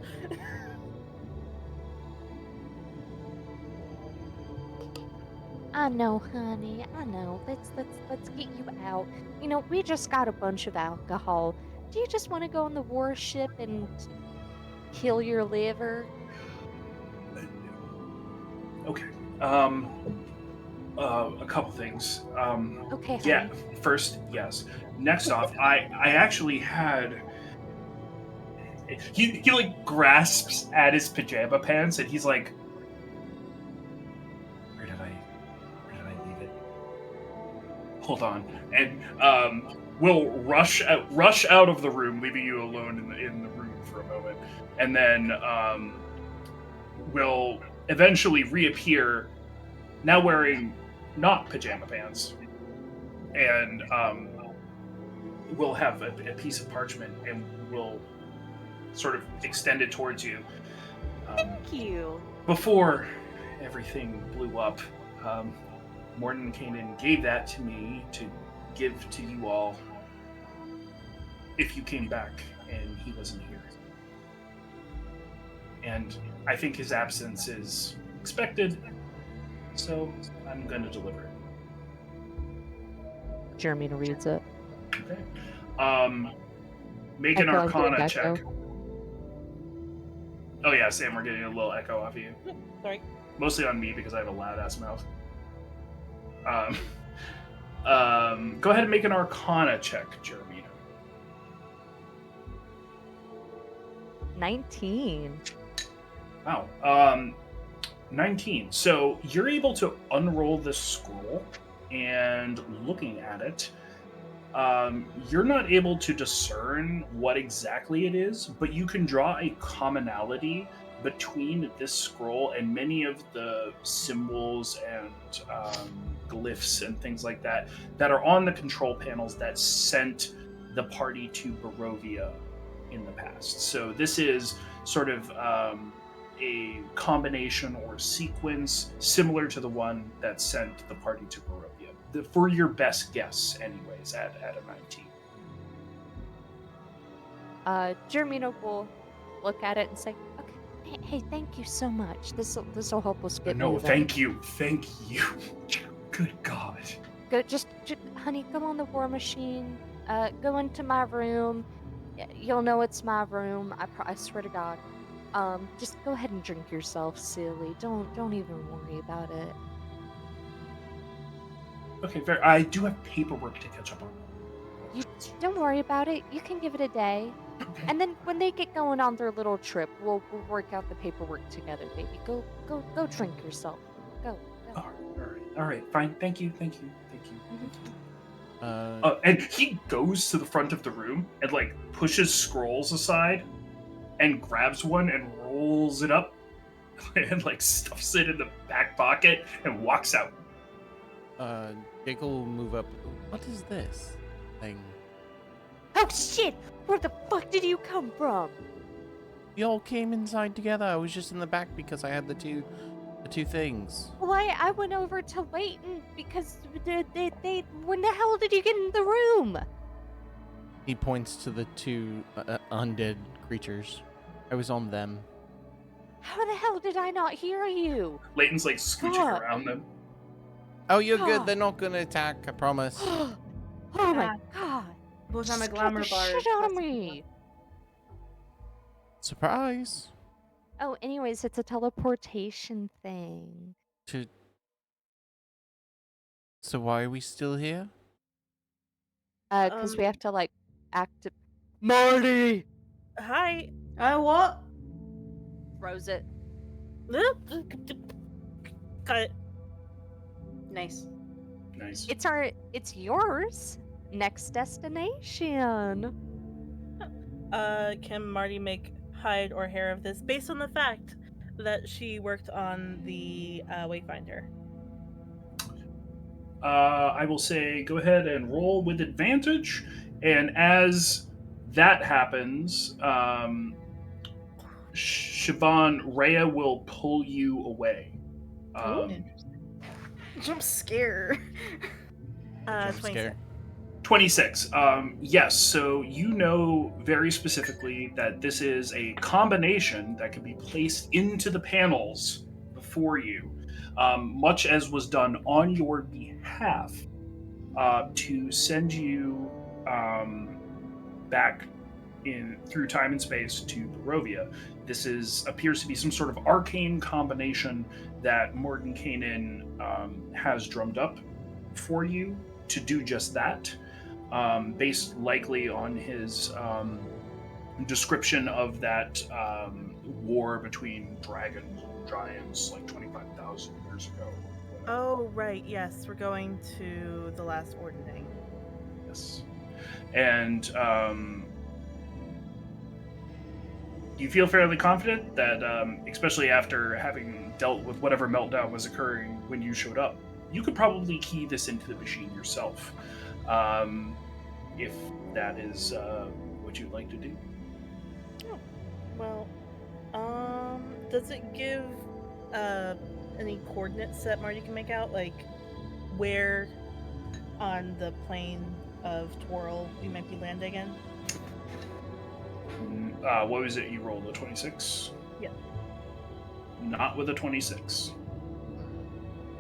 I know, honey. I know. Let's get you out. We just got a bunch of alcohol. Do you just want to go on the warship and kill your liver? Okay. A couple things. Okay, honey. Yeah. First, yes. Next off, I actually had. He grasps at his pajama pants and he's like, where did I leave it? Hold on, and we'll rush out of the room, leaving you alone in the room for a moment, and then will eventually reappear, now wearing not pajama pants, and we'll have a piece of parchment, and we'll sort of extended towards you. Thank you. Before everything blew up, Morton Kanan gave that to me to give to you all if you came back and he wasn't here. And I think his absence is expected, so I'm going to deliver it. Jeremina reads it. Okay. Make an I feel like Arcana doing check. echo. Oh yeah, Sam, we're getting a little echo off of you. Sorry. Mostly on me because I have a loud ass mouth. Go ahead and make an Arcana check, Jeremina. 19. Wow. 19. So you're able to unroll this scroll, and looking at it, you're not able to discern what exactly it is, but you can draw a commonality between this scroll and many of the symbols and glyphs and things like that are on the control panels that sent the party to Barovia in the past. So this is sort of a combination or sequence similar to the one that sent the party to Barovia. For your best guess, anyways, at a 19. Jeremina will look at it and say, "Okay, hey, thank you so much. This will help us get No, moving." thank you. Good God. Go, just honey, go on the war machine. Go into my room. You'll know it's my room. I swear to God. Just go ahead and drink yourself, silly. Don't even worry about it. Okay, fair. I do have paperwork to catch up on. You don't worry about it. You can give it a day. Okay. And then when they get going on their little trip, we'll work out the paperwork together, baby. Go drink yourself. Go. All right. Fine. Thank you. Mhm. And he goes to the front of the room and like pushes scrolls aside and grabs one and rolls it up and like stuffs it in the back pocket and walks out. Jake will move up. What is this thing? Oh shit! Where the fuck did you come from? You all came inside together. I was just in the back because I had the two things. Well, I went over to Leighton because they when the hell did you get in the room? He points to the two undead creatures. I was on them. How the hell did I not hear you? Leighton's like scooching God. around them. Oh, you're Ah. good. They're not gonna attack. I promise. Oh my Ah. God! Both on a Scared glamour the bar. shit out of me. Surprise. Oh, anyways, it's a teleportation thing. So why are we still here? Because we have to like act. Marty Hi. What? throws it. Cut it. Nice. Nice. It's yours. Next destination. Can Marty make hide or hair of this based on the fact that she worked on the Wayfinder? I will say go ahead and roll with advantage. And as that happens, Siobhan, Rhea will pull you away. Jump scare. Jump 26. scare. 26. Yes, so you know very specifically that this is a combination that can be placed into the panels before you, much as was done on your behalf, to send you back through time and space to Barovia. This appears to be some sort of arcane combination that Morton Kanan has drummed up for you to do just that, based likely on his description of that war between dragons and giants like 25,000 years ago. Oh, right. Yes, we're going to the last ordering. Yes. And you feel fairly confident that, especially after having dealt with whatever meltdown was occurring when you showed up, you could probably key this into the machine yourself, if that is what you'd like to do. Well, does it give any coordinates that Marty can make out, like where on the plane of Twirl we might be landing in? What was it you rolled? A 26? Yeah. Not with a 26.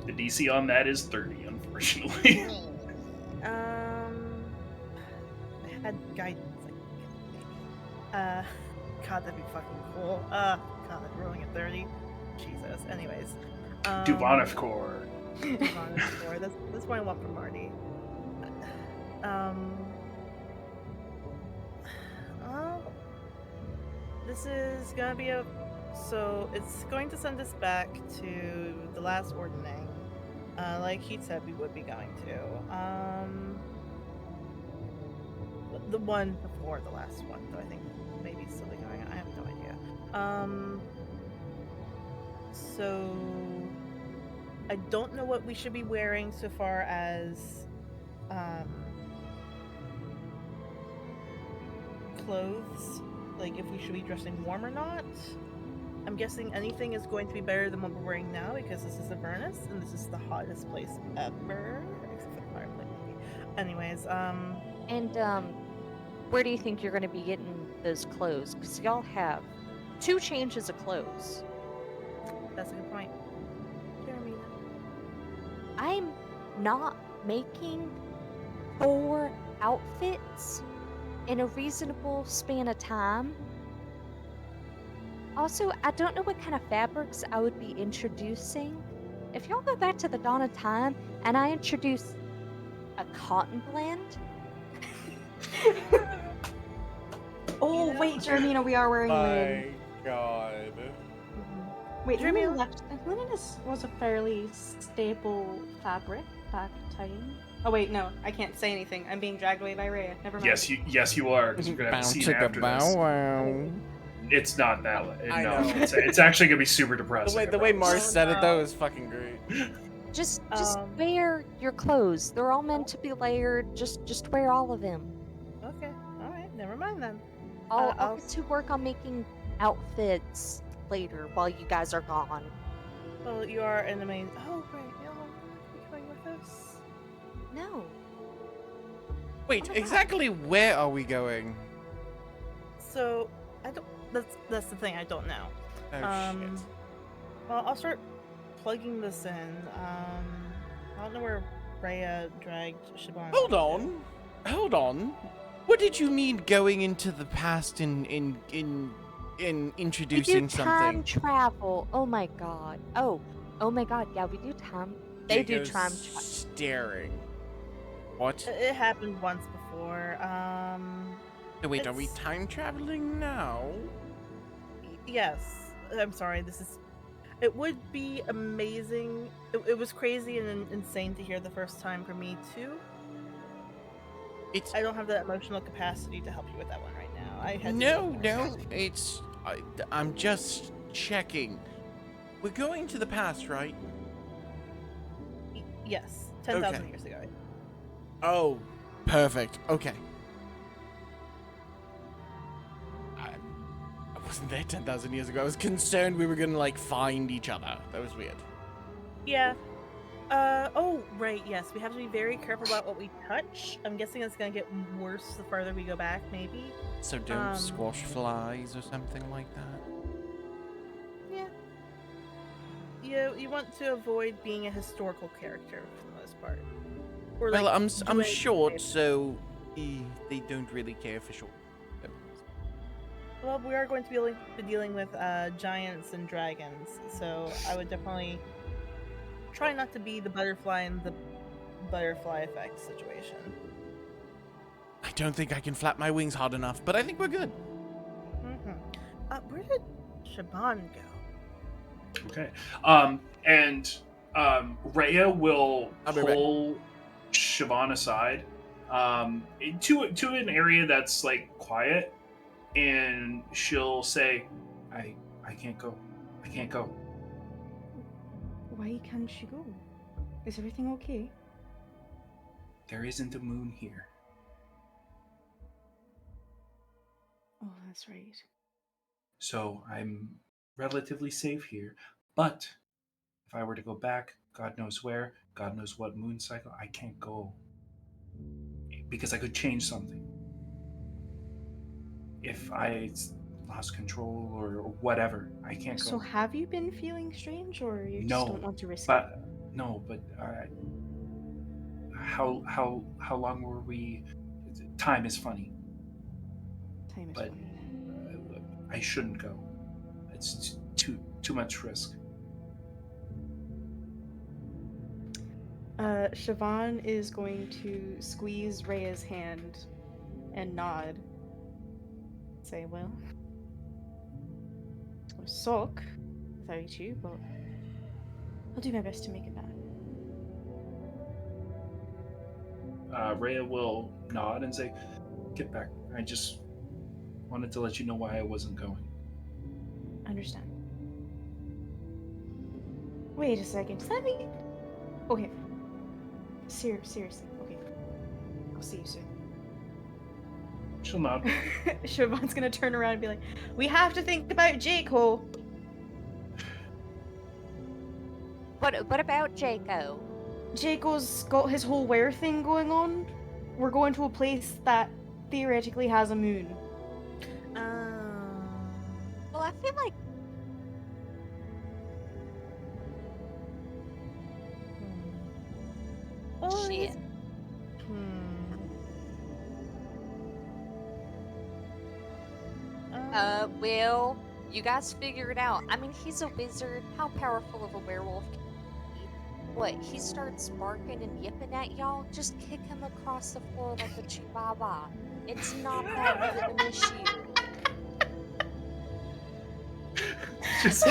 The DC on that is 30, unfortunately. I had guidance. God, that'd be fucking cool. God, rolling at 30. Jesus. Anyways. Duvonif Core. Duvonif Core. That's what I want from Marty. Well, this is gonna be so it's going to send us back to the last ordaining. Like he said we would be going to. The one before the last one, though I think maybe it's still going on. I have no idea. So I don't know what we should be wearing so far as clothes. Like if we should be dressing warm or not. I'm guessing anything is going to be better than what we're wearing now because this is Avernus and this is the hottest place ever, except for the fireplace maybe. Anyways, And where do you think you're going to be getting those clothes? Because y'all have 2 changes of clothes. that's a good point. Jeremy, I'm not making 4 outfits in a reasonable span of time. Also, I don't know what kind of fabrics I would be introducing. If y'all go back to the dawn of time and I introduce a cotton blend, Oh, wait, Jeremina, we are wearing linen. My God. Wait, Jeremina- linen was a fairly staple fabric back in time. Oh wait, no, I can't say anything. I'm being dragged away by Rhea. Never mind. Yes, you are. Because you're gonna have a scene after this. Wow. It's not that way. I No, know. it's actually gonna be super depressing. The way I Mars promise. said it though is fucking great. just Um, wear your clothes. They're all meant to be layered. Just wear all of them. Okay, all right, never mind then. I'll I'll get to work on making outfits later while you guys are gone. Well, you are an amazing. Oh, great. You coming with us? No. Wait, Oh, exactly where are we going? So I don't. That's the thing. I don't know. Oh shit. Well, I'll start plugging this in. I don't know where Rhea dragged Shaban. Hold on. What did you mean going into the past in We introducing do time something? travel. Oh my god. Oh my god. Yeah, we do time. They do Diego's time travel. staring. What? It happened once before. Oh, wait, are we it's- time traveling now? Yes. I'm sorry. It would be amazing. It was crazy and insane to hear the first time for me too. It's I don't have the emotional capacity to help you with that one right now. I had to no. go first. It's I'm just checking. We're going to the past, right? Yes, 10,000 Okay. years ago. Oh, perfect. Okay. I wasn't there 10,000 years ago. I was concerned we were gonna like find each other. That was weird. Yeah. Oh, right, yes. We have to be very careful about what we touch. I'm guessing it's gonna get worse the farther we go back, maybe. So don't Um, squash flies or something like that. Yeah. You want to avoid being a historical character for the most part. Or, Well, like, I'm doing short, it. so they don't really care for short. Well, we are going to be dealing with giants and dragons, so I would definitely try not to be the butterfly in the butterfly effect situation. I don't think I can flap my wings hard enough, but I think we're good. Where did Shaban go? Okay. And Rhea will I'll be back. pull Siobhan aside to an area that's like quiet, and she'll say, I can't go. I can't go. Why can't she go? Is everything okay? There isn't a moon here. Oh, that's right. So I'm relatively safe here. But if I were to go back, God knows where, God knows what moon cycle, I can't go. Because I could change something. If I lost control or whatever, I can't So go. have you been feeling strange, or you just don't No, want to risk but no, but how long were we? Time is funny, it? Time is but funny. I shouldn't go. It's too much risk. Siobhan is going to squeeze Rhea's hand and nod. Say, well, it's gonna suck without you, but I'll do my best to make it better. Rhea will nod and say, "Get back. I just wanted to let you know why I wasn't going." Understand. Wait a second. Does that mean... Okay. Seriously. Okay. I'll see you soon. She'll nod. Siobhan's gonna turn around and be like, we have to think about Jaco. What about Jaco? Jaco's got his whole wear thing going on. We're going to a place that theoretically has a moon. Well, I feel like Well, shit. he's- Well, you guys figure it out. I mean, he's a wizard. How powerful of a werewolf can he be? What, he starts barking and yipping at y'all? Just kick him across the floor like a chihuahua. It's not that big of an issue. just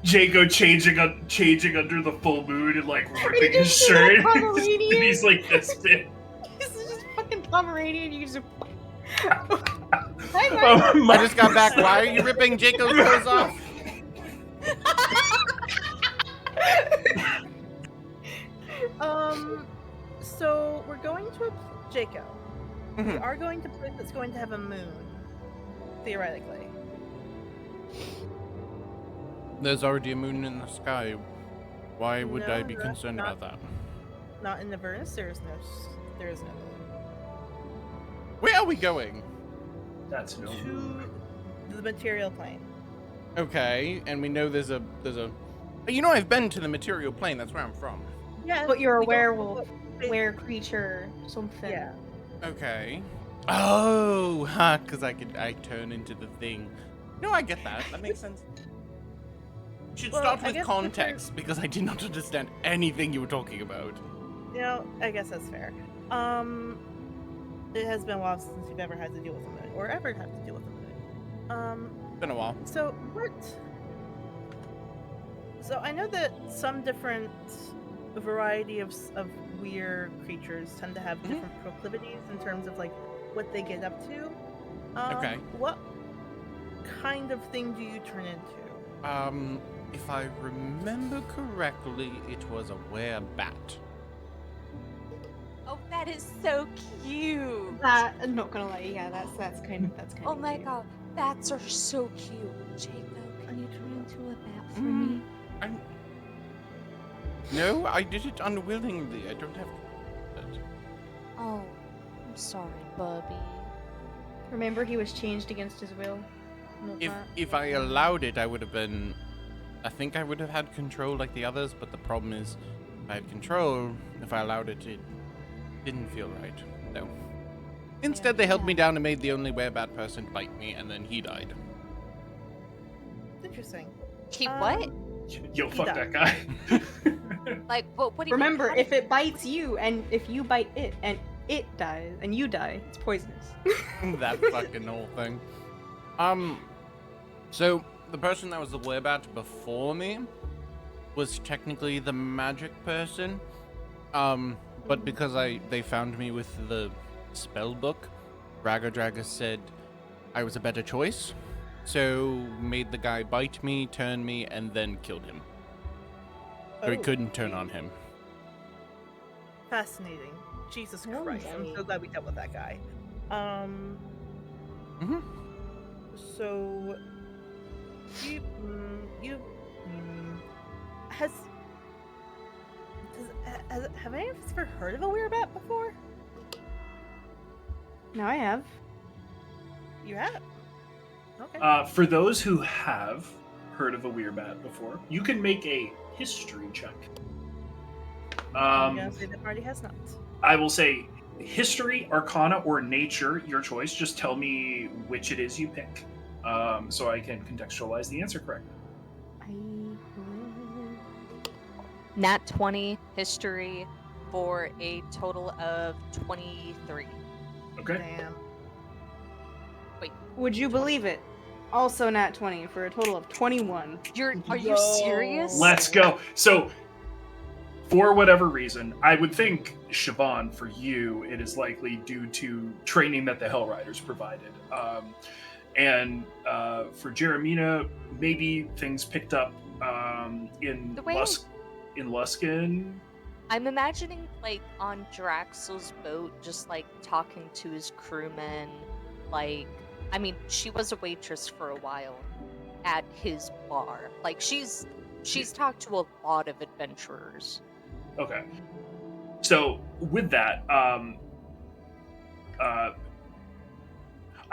Jago changing under the full moon and like ripping his just shirt. like and Pomeranian. he's like this big. This is just fucking Pomeranian. You just... Oh, I just got back. Why are you ripping Jacob's clothes off? So we're going to Jaco. We Mhm. are going to place that's going to have a moon, theoretically. There's already a moon in the sky. Why would I No, be that's concerned not- about that? Not in Avernus. There is no moon. Where are we going? That's no. To the material plane. Okay, and we know there's a. You know, I've been to the material plane. That's where I'm from. Yeah, But you're a we don't know werewolf. what- Were creature, something. Yeah. Okay. Oh, ha! Because I turn into the thing. No, I get that. That makes sense. You should Well, start I with guess context because I did not understand anything you were talking about. You know, I guess that's fair. It has been a while since you've ever had to deal with a moon, or ever had to deal with a moon. Been a while. So what? So I know that some different variety of weird creatures tend to have different proclivities in terms of like what they get up to. Okay. What kind of thing do you turn into? If I remember correctly, it was a werebat. Oh, that is so cute. That, I'm not gonna lie, yeah, that's kind of Oh my cute. god, bats are so cute. Jacob, can you turn into a bat for Mm. me? No, I did it unwillingly. I don't have to. do Oh, I'm sorry, Bubby. Remember, he was changed against his will. Note that. that. If I allowed it, I would have been. I think I would have had control like the others, but the problem is, if I had control, if I allowed it, it didn't feel right. No. Instead, they held me down and made the only werebat person bite me, and then he died. Interesting. He what? Yo, He fuck does. that guy. Like, what do you Remember, mean? if it bites you, and if you bite it, and it dies, and you die, it's poisonous. That fucking whole thing. So the person that was the werebat before me was technically the magic person. But because they found me with the spell book, Raga Draga said I was a better choice. So made the guy bite me, turn me, and then killed him. So he Oh, couldn't turn on him. Fascinating. Jesus Oh, Christ. I'm so right. glad we dealt with that guy. Mhm. So, you, you, mm, has, have any of us ever heard of a werebat before? No, I have. You have? Okay. For those who have heard of a weirbat before, you can make a history check. I'm gonna say the party has not. I will say history, arcana, or nature, your choice. Just tell me which it is you pick, so I can contextualize the answer correctly. Nat 20 history for a total of 23. Okay. Damn. Would you believe it? Also nat 20 for a total of 21. Are you serious? Let's go. So, for whatever reason, I would think, Siobhan, for you, it is likely due to training that the Hell Riders provided. And for Jeremina, maybe things picked up in The way- in Luskin. I'm imagining, like, on Draxel's boat, just, like, talking to his crewmen. Like, I mean, she was a waitress for a while at his bar. Like, she's talked to a lot of adventurers. Okay. So with that, I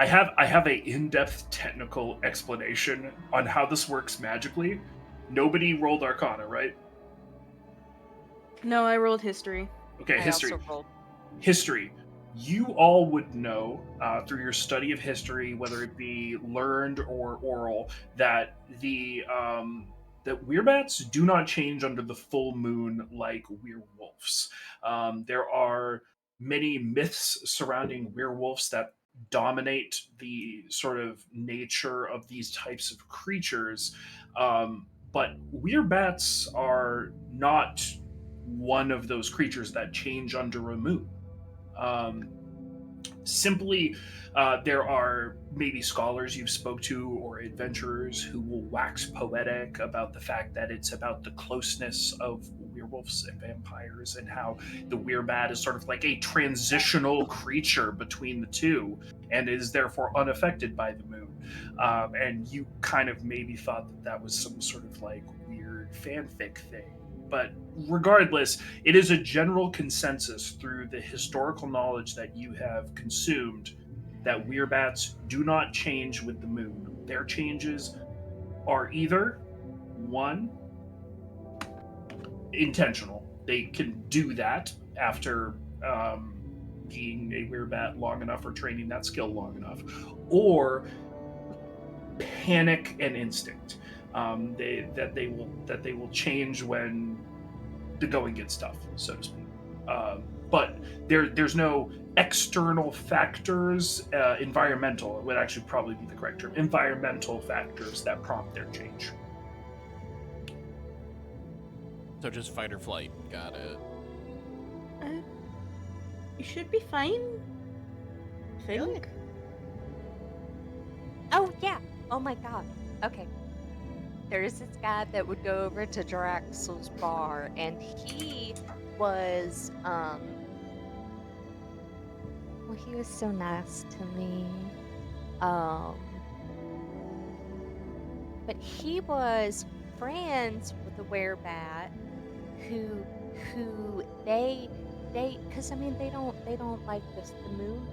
have a in-depth technical explanation on how this works magically. Nobody rolled Arcana, right? No, I rolled history. Okay, I history. also rolled. History. You all would know through your study of history, whether it be learned or oral, that that werebats do not change under the full moon like werewolves. There are many myths surrounding werewolves that dominate the sort of nature of these types of creatures. But werebats are not one of those creatures that change under a moon. Simply, there are maybe scholars you've spoke to or adventurers who will wax poetic about the fact that it's about the closeness of werewolves and vampires and how the werebat is sort of like a transitional creature between the two and is therefore unaffected by the moon. And you kind of maybe thought that that was some sort of like weird fanfic thing. But regardless, it is a general consensus through the historical knowledge that you have consumed that werebats do not change with the moon. Their changes are either one, intentional. They can do that after being a werebat long enough or training that skill long enough, or panic and instinct. They will change when the going gets tough, so to speak. But there's no external factors, environmental would actually probably be the correct term, environmental factors that prompt their change. So just fight or flight. Got it. You should be fine. I think. Oh, yeah. Oh, my God. Okay. There's this guy that would go over to Draxel's bar, and he was, well, he was so nice to me. But he was friends with a werebat who because I mean they don't like the moon,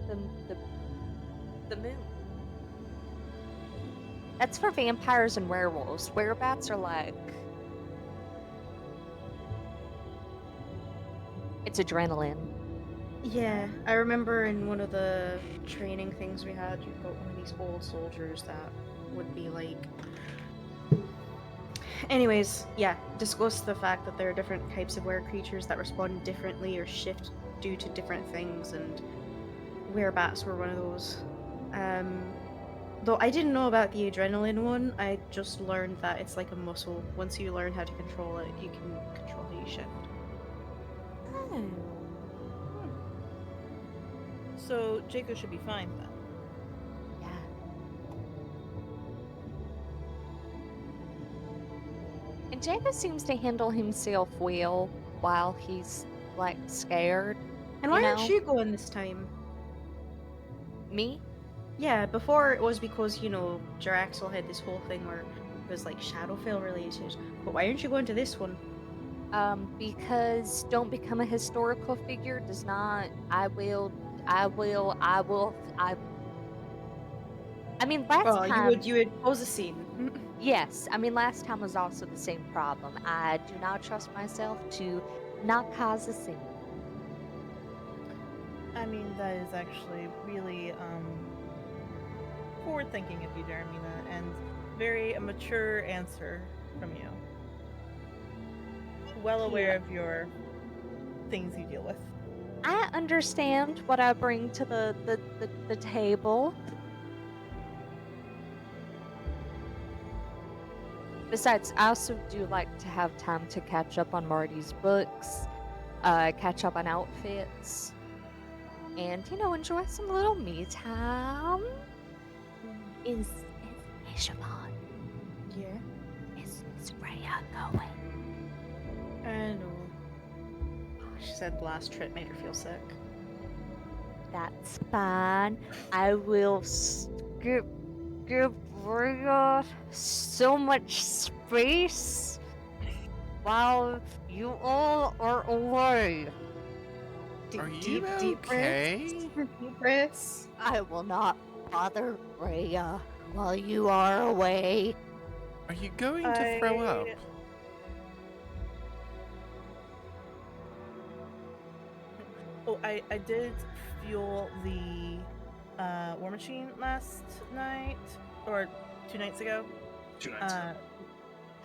the moon. That's for vampires and werewolves. Werebats are like, it's adrenaline. Yeah, I remember in one of the training things we had, you've got one of these old soldiers that would be like. Anyways, yeah, discuss the fact that there are different types of were creatures that respond differently or shift due to different things, and werebats were one of those. Though I didn't know about the adrenaline one, I just learned that it's like a muscle. Once you learn how to control it, you can control how you shift. Oh. So Jacob should be fine then. Yeah. And Jacob seems to handle himself well while he's like scared. And why You aren't know? you going this time? Me? Yeah, before it was because, Jaraxel had this whole thing where it was like Shadowfell related. But why aren't you going to this one? Because don't become a historical figure does not. I mean, last Well, time. you would pose a scene. Yes, I mean, last time was also the same problem. I do not trust myself to not cause a scene. I mean, that is actually really forward thinking of you, Jeremina, and very a mature answer from you. Well aware of your things you deal with. I understand what I bring to the table. Besides, I also do like to have time to catch up on Marty's books, catch up on outfits, and, enjoy some little me time. Is Siobhan, Yeah. is Rhea going? I know. She said the last trip made her feel sick. That's fine. I will give Rhea so much space while you all are away. Are you Deep breaths. okay? Deep breaths. I will not bother Rhea while you are away. Are you going to throw up? Oh, I did fuel the war machine last night, or 2 nights ago. 2 nights.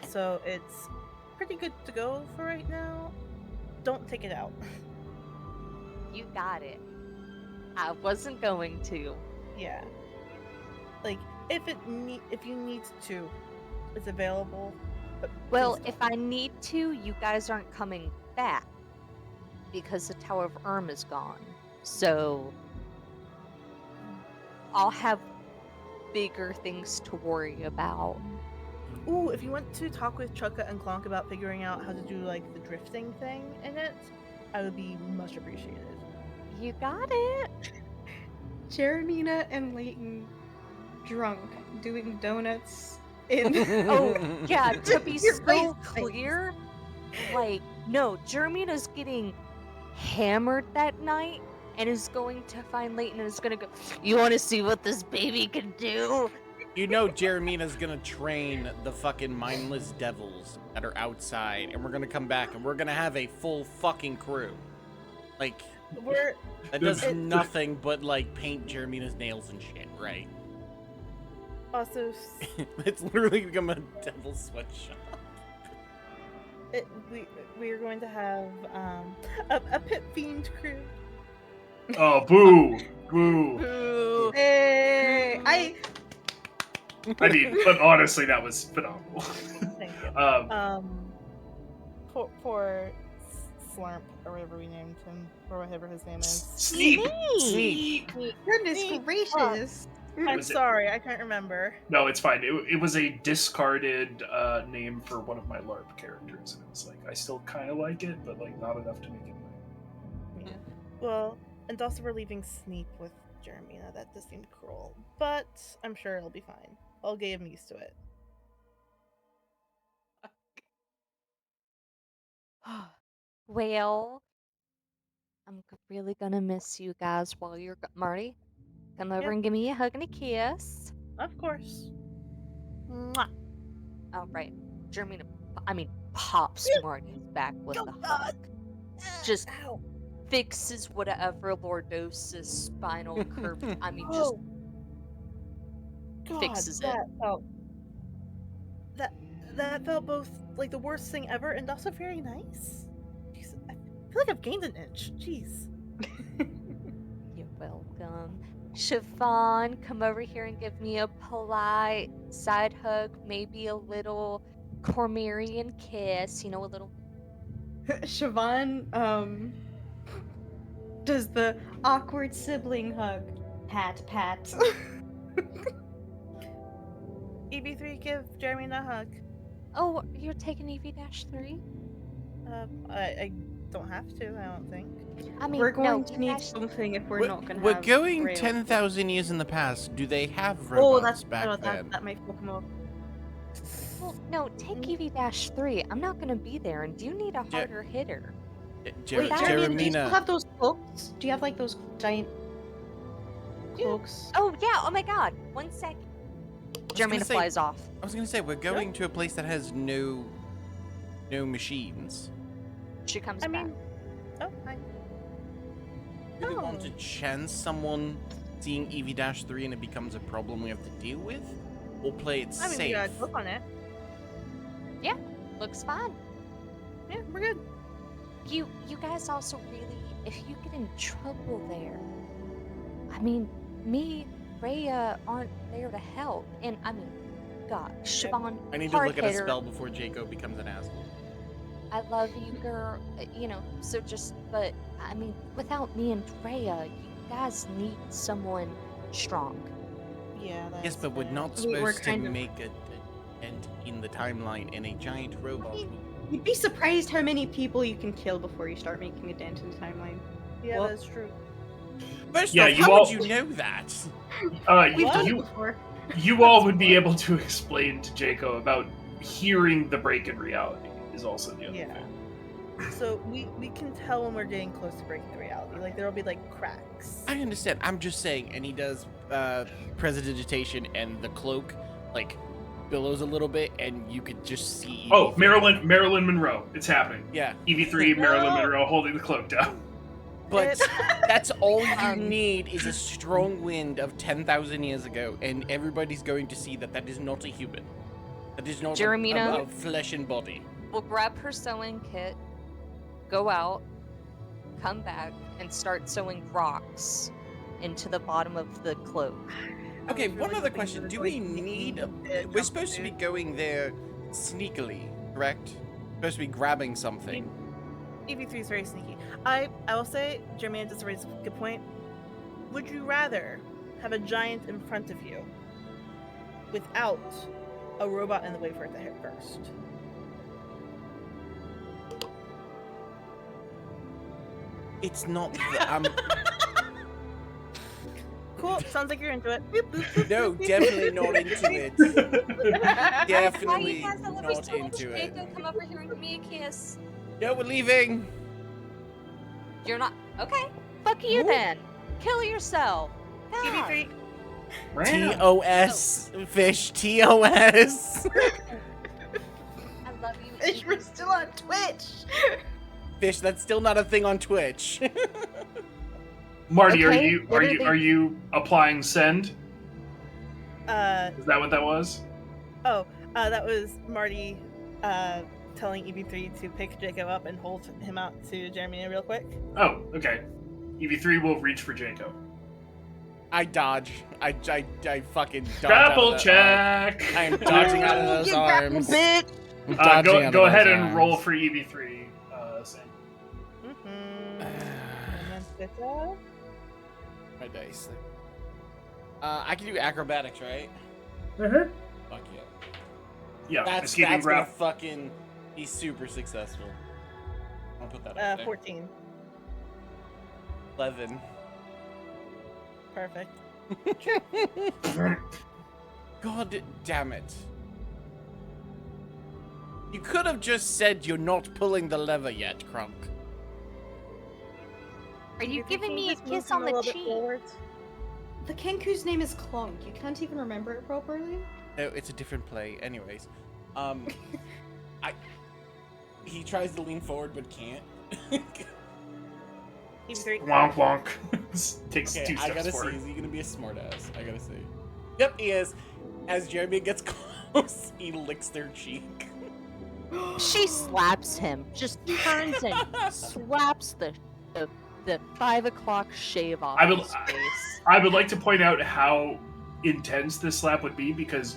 So it's pretty good to go for right now. Don't take it out. You got it. I wasn't going to. Yeah. Like, if you need to, it's available. But Well, please if don't. I need to, you guys aren't coming back because the Tower of Erm is gone. So I'll have bigger things to worry about. Ooh, if you want to talk with Chukka and Clonk about figuring out how to do like the drifting thing in it, I would be much appreciated. You got it. Jeremina and Leighton drunk doing donuts in Oh, yeah, to be Your so face. clear, like, no, Jermina's getting hammered that night and is going to find Leighton and is gonna go, you wanna see what this baby can do? You know Jeremina's gonna train the fucking mindless devils that are outside, and we're gonna come back and we're gonna have a full fucking crew. Like, We're that does It- nothing but, like, paint Jeremina's nails and shit, right? also It's literally become a devil sweatshop. we are going to have a pit themed crew. Oh, boo! Boo! Boo. Hey, I mean, but honestly, that was phenomenal. Thank you. For Slurp or whatever we named him, or whatever his name is. Sneak! Sneak! goodness Sneak. gracious. I'm Was it- sorry, I can't remember. No, it's fine. It was a discarded name for one of my LARP characters, and it was like, I still kind of like it, but like not enough to make it mine. Yeah. Well, and also we're leaving Sneak with Jeremina. That does seem cruel, but I'm sure it'll be fine. I'll get him used to it. Well, I'm really gonna miss you guys while you're Marty, come over Yep. and give me a hug and a kiss. Of course. Mwah. All right, Jermina, pops Marty's back with a hug. Just Ow. fixes whatever lordosis spinal curve. Just Oh. God, fixes it. That felt both like the worst thing ever and also very nice. Jeez, I feel like I've gained an inch. Jeez. You're welcome. Siobhan, come over here and give me a polite side hug, maybe a little Cormerian kiss, a little. Siobhan does the awkward sibling hug. Pat. EB3, give Jeremy a hug. Oh, you're taking EV-3? I don't have to, I don't think. I mean, We're going no, to you need guys- something if we're We're, not going to we're have going rail. 10,000 years in the past. Do they have Oh, robots that's back then? that might fuck 'em up. Well, no, take EV-3. I'm not gonna be there, and do you need a Yeah. harder hitter? Wait, Without- Jeremy, do you still Jeremina, have those cloaks? Do you have like those giant cloaks? Oh yeah, oh my god. 1 second. gonna Germina say- flies off. I was gonna say we're going to a place that has no machines. She comes I back. mean, oh, hi. Really want Oh. to chance someone seeing EV-3 and it becomes a problem we have to deal with, or play it I mean, safe. you gotta click on it. Looks fine. Yeah, we're good. You guys also really, if you get in trouble there, I mean, me, Rhea aren't there to help, and I mean, God, Siobhan, I need to hard look at a hitter, spell before Jacob becomes an asshole. I love you, girl. You know, so just, but I mean, without me and Rhea, you guys need someone strong. Yeah, that's Yes, but we're fair. not We're supposed to kind of- make a dent in the timeline in a giant robot. You'd be surprised how many people you can kill before you start making a dent in the timeline. Yeah, Well- that's true. First Yeah, off, you how all- would you know that? We've done it You before. you all would be able to explain to Jaco about hearing the break in reality is also the other Yeah. thing. So we can tell when we're getting close to breaking the reality. Like there'll be like cracks. I understand. I'm just saying, and he does prestidigitation, and the cloak like billows a little bit, and you could just see. Oh, EV3. Marilyn Monroe. It's happening. Yeah, EV3, Marilyn No. Monroe holding the cloak down. but that's all you Um, need is a strong wind of 10,000 years ago, and everybody's going to see that that is not a human. That is not Jeremina? a flesh and body. We'll grab her sewing kit, go out, come back, and start sewing rocks into the bottom of the cloak. Okay, was one really other hoping question. you Do were we going to need... jump We're supposed to be suit. going there sneakily, correct? Supposed to be grabbing something. EV3 is very sneaky. I will say, Jeremy just raised a good point. Would you rather have a giant in front of you without a robot in the way for it to hit first? It's not... Cool. Sounds like you're into it. Boop, boop, boop, no, boop, boop, definitely boop, not boop. into it. Why Definitely you guys all ever not told into it. Jacob, come over here and give me a kiss? No, we're leaving. You're not okay. Fuck you Who? then! Kill yourself! God. EV3. TOS, fish, TOS. I love you. Fish, we're still on Twitch. Fish, that's still not a thing on Twitch. Marty, Okay, what are they- are you applying send? Uh Is that what that was? oh, that was Marty telling EV3 to pick Jacob up and hold him out to Jeremy real quick. Oh, okay. EV3 will reach for Jaco. I dodge. I fucking dodge. Grapple out of check. I am dodging out of those You grapple, arms. bitch. I'm dodging out of Go those ahead and arms. roll for EV3. Sam. Mm-hmm. And then Spitta. My dice. I can do acrobatics, right? Mm-hmm. Fuck yeah. Yeah, That's escaping gonna grab. fucking be super successful. I'll put that up there. 14. 11. Perfect. God damn it. You could have just said you're not pulling the lever yet, Crunk. Are you EV3, giving can me a just move kiss him on a the little bit cheek? forward? The Kenku's name is Clunk. You can't even remember it properly. No, it's a different play. Anyways. He tries to lean forward but can't. EV3. Wonk wonk. Takes Okay, two I steps gotta forward. see. Is he gonna be a smartass? I gotta see. Yep, he is. As Jeremy gets close, he licks their cheek. She slaps him, just turns and slaps the 5 o'clock shave off I will- his face. I would like to point out how intense this slap would be because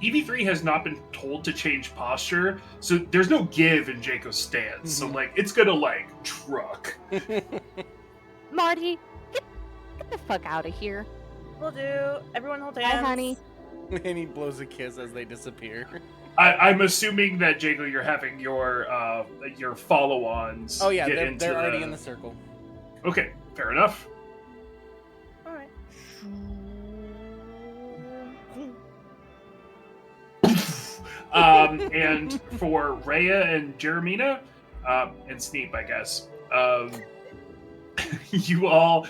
EV3 has not been told to change posture, so there's no give in Jaco's stance. So Mhm. like it's gonna like truck. Marty, get the fuck out of here. Will do. Everyone hold Bye, hands. honey. And he blows a kiss as they disappear. I'm assuming that Jago, you're having your follow-ons. Oh yeah, get they're into already in the circle. Okay, fair enough. All right. And for Rhea and Jeremina, and Sneep, I guess, you all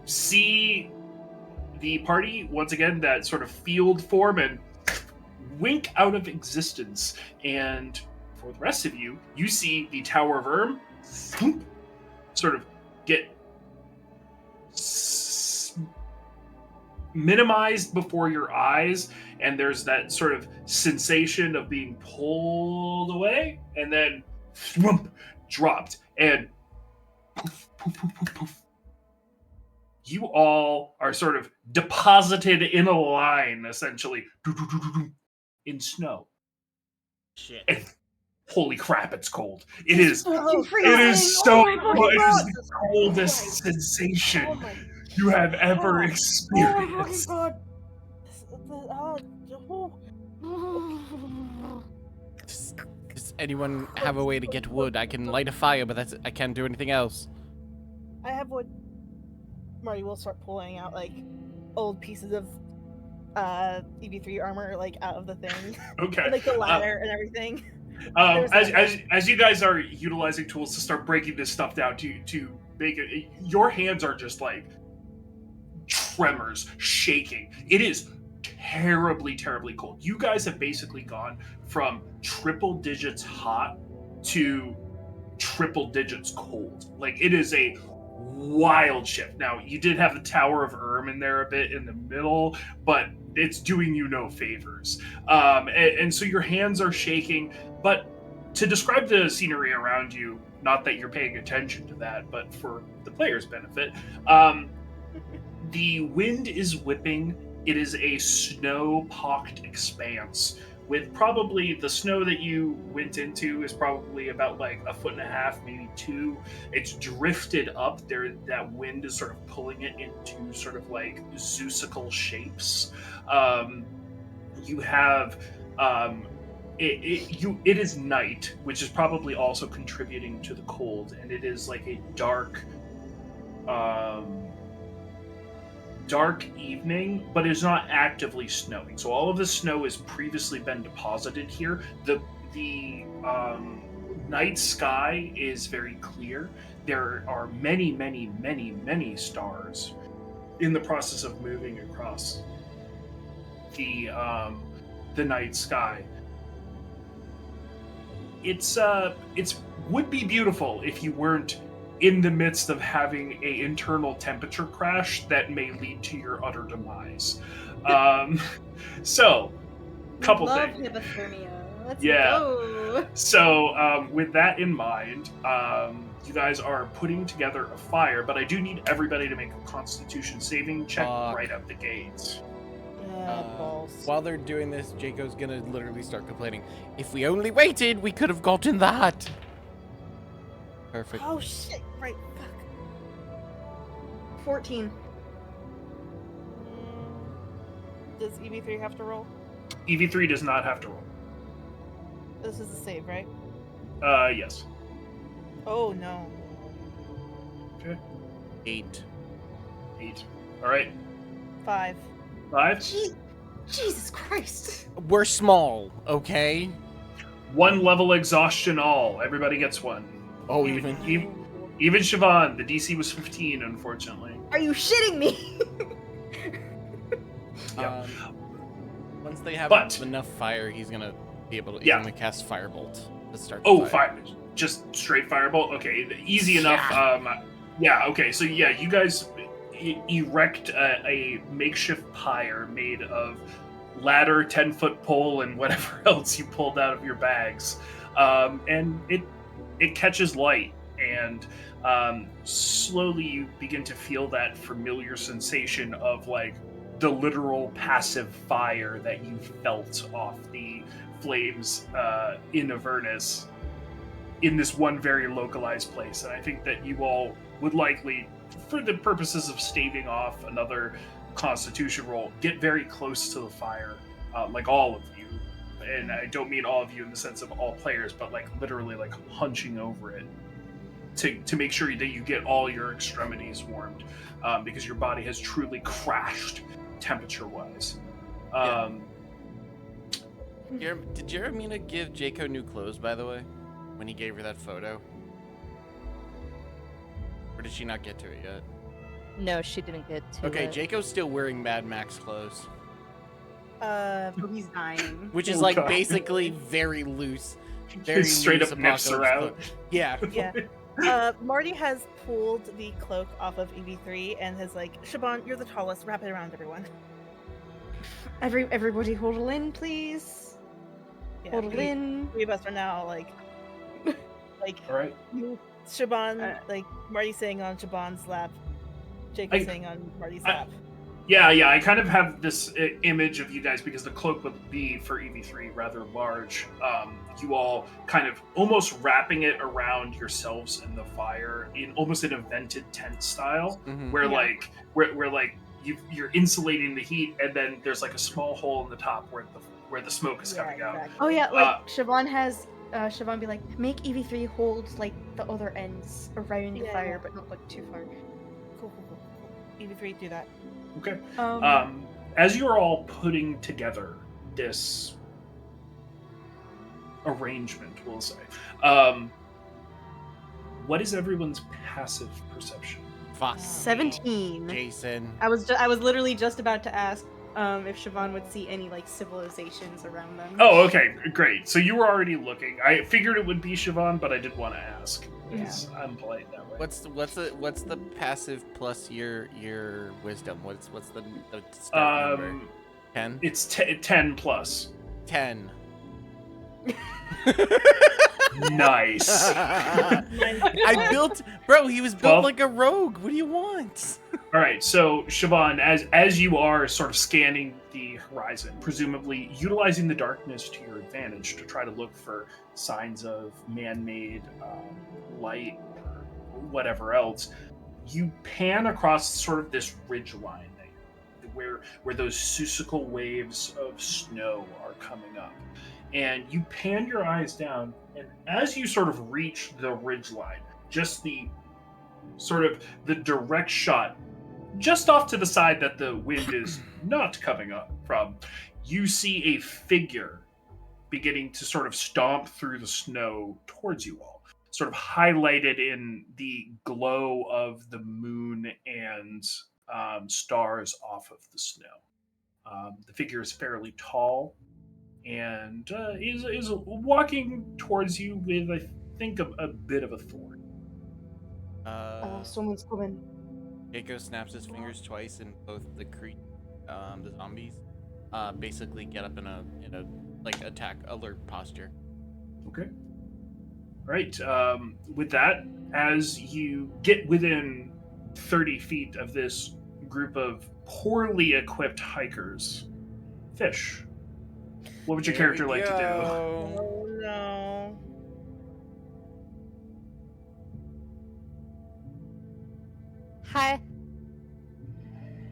see the party once again, that sort of field form and wink out of existence. And for the rest of you, you see the Tower of Erm sort of get minimized before your eyes, and there's that sort of sensation of being pulled away and then dropped, and poof, poof, poof, poof, poof. You all are sort of deposited in a line, essentially, in snow. Shit. And holy crap, it's cold. It is so Oh it is the coldest sensation you have ever experienced. Does anyone have a way to get wood? I can light a fire, but I can't do anything else. I have wood. Marty will start pulling out like old pieces of EV3 armor like out of the thing, Okay. and, like the ladder and everything. As you guys are utilizing tools to start breaking this stuff down to make it, your hands are just like tremors, shaking. It is terribly, terribly cold. You guys have basically gone from triple digits hot to triple digits cold. Like, it is a wild shift. Now, you did have the Tower of Erm in there a bit in the middle, but it's doing you no favors. And so your hands are shaking. But to describe the scenery around you, not that you're paying attention to that, but for the player's benefit, the wind is whipping. It is a snow-pocked expanse with probably the snow that you went into is probably about like 1.5 feet, maybe 2. It's drifted up there. That wind is sort of pulling it into sort of like Zeusical shapes. You have it is night, which is probably also contributing to the cold, and it is like a dark evening, but it's not actively snowing. So all of the snow has previously been deposited here. The night sky is very clear. There are many, many, many, many stars in the process of moving across the night sky. It's would be beautiful if you weren't in the midst of having a internal temperature crash that may lead to your utter demise. So, couple Love things. hypothermia. Let's Yeah. go. So, with that in mind, you guys are putting together a fire, but I do need everybody to make a Constitution saving check right out the gates. Balls. While they're doing this, Jaco's gonna literally start complaining. If we only waited, we could have gotten that. Perfect. Oh shit! Right. Fuck. 14. Does EV3 have to roll? EV3 does not have to roll. This is a save, right? Yes. Oh no. Okay. 8. 8. All right. 5. 5. Jesus Christ. We're small, okay? 1 level exhaustion all. Everybody gets 1. Oh, even Siobhan. The DC was 15, unfortunately. Are you shitting me? Yeah. Once they have enough fire, he's gonna be able to. He's gonna cast Firebolt to start. Oh, fire! Just straight Firebolt. Okay, easy enough. Yeah. Okay. So yeah, you guys erect a makeshift pyre made of ladder, 10-foot pole, and whatever else you pulled out of your bags, and it catches light, and slowly you begin to feel that familiar sensation of like the literal passive fire that you felt off the flames in Avernus in this one very localized place. And I think that you all would likely, for the purposes of staving off another Constitution roll, get very close to the fire, like all of you, and I don't mean all of you in the sense of all players, but like literally like hunching over it to make sure that you get all your extremities warmed, because your body has truly crashed temperature-wise. Did Jeremina give Jaco new clothes, by the way, when he gave her that photo? Or did she not get to it yet? No, she didn't get to Okay, it. Jaco's still wearing Mad Max clothes, He's dying. which is Oh, like God. basically very loose. Very Straight loose up nips apocalypse around. clothes. Yeah. Yeah. Marty has pulled the cloak off of EV3 and has like, Siobhan, you're the tallest. Wrap it around everyone. Everybody hodl in, please. Yeah, Hodl in. three of us are now like, All right. Siobhan, like Marty sitting on Siobhan's lap, Jacob sitting on Marty's lap. Yeah, I kind of have this image of you guys because the cloak would be for EV3 rather large. You all kind of almost wrapping it around yourselves in the fire in almost an vented tent style, Mhm. where Yeah. like where like you're insulating the heat, and then there's like a small hole in the top where the smoke is coming out. Oh yeah, like Siobhan has Siobhan be like, make EV3 hold like the other ends around the Yeah, fire, yeah. but not like too far. Cool. EV3, do that. Okay. As you're all putting together this arrangement, we'll say, what is everyone's passive perception? Fuck. 17. Jason. I was literally just about to ask if Siobhan would see any like civilizations around them. Oh, okay, great. So you were already looking. I figured it would be Siobhan, but I did want to ask because I'm polite that way. What's the passive plus your wisdom? What's the start number? 10? It's 10 plus. 10. Nice. I built, bro. He was built 12? like a rogue. What do you want? All right, so Siobhan, as you are sort of scanning the horizon, presumably utilizing the darkness to your advantage to try to look for signs of man-made light or whatever else, you pan across sort of this ridge line where those Seussical waves of snow are coming up. And you pan your eyes down, and as you sort of reach the ridge line, just the sort of the direct shot, just off to the side that the wind is not coming up from, you see a figure beginning to sort of stomp through the snow towards you all, sort of highlighted in the glow of the moon and stars off of the snow. The figure is fairly tall and is walking towards you with, I think, a bit of a thorn. Someone's coming. Jaco snaps his fingers twice, and both the the zombies, basically get up in a like attack alert posture. Okay. All right. With that, as you get within 30 feet of this group of poorly equipped hikers, Fish, what would your character like to do? Oh no. Hi.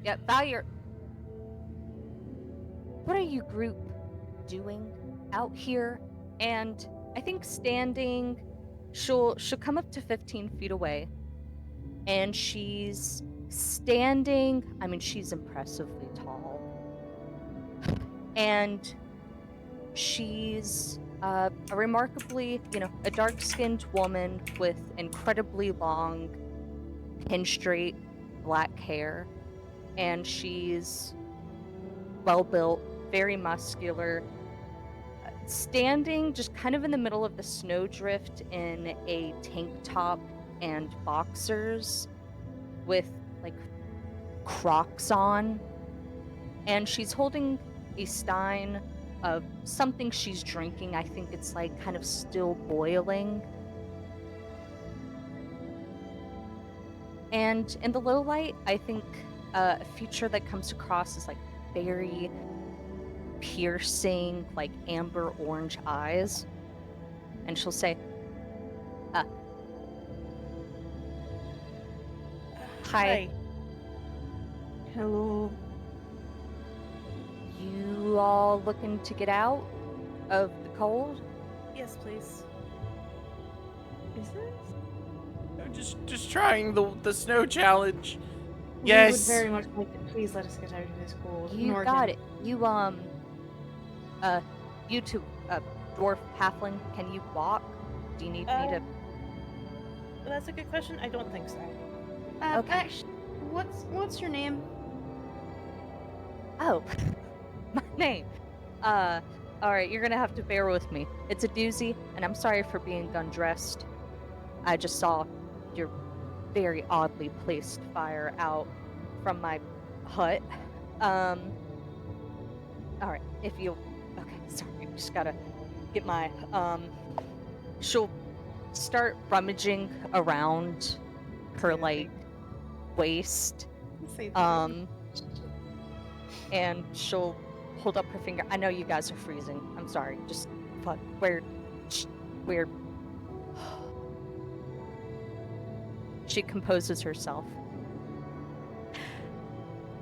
Yeah, Valier. What are you group doing out here? And I think standing, she'll come up to 15 feet away, and she's standing. I mean, she's impressively tall, and she's a remarkably, a dark-skinned woman with incredibly long, pin-straight black hair, and she's well-built, very muscular, standing just kind of in the middle of the snowdrift in a tank top and boxers with like Crocs on, and she's holding a stein of something she's drinking. I think it's like kind of still boiling. And in the low light, I think a feature that comes across is like very piercing, like amber orange eyes. And she'll say, hi. Hello. You all looking to get out? of the cold? Yes, please. Is this? I'm just trying the snow challenge. We Yes. would very much like it. Please let us get out of this cold. You Norgan. got it. You two, dwarf halfling, can you walk? Do you need me to? That's a good question. I don't think so. Okay. Actually, what's your name? Oh, my name. Alright, you're gonna have to bear with me. It's a doozy, and I'm sorry for being undressed. I just saw your very oddly placed fire out from my hut. Alright, if you. Okay, sorry, just gotta get my. She'll start rummaging around her, like, waist. Say that. And she'll hold up her finger. I know you guys are freezing. I'm sorry. Just fuck. Weird. Weird. She composes herself.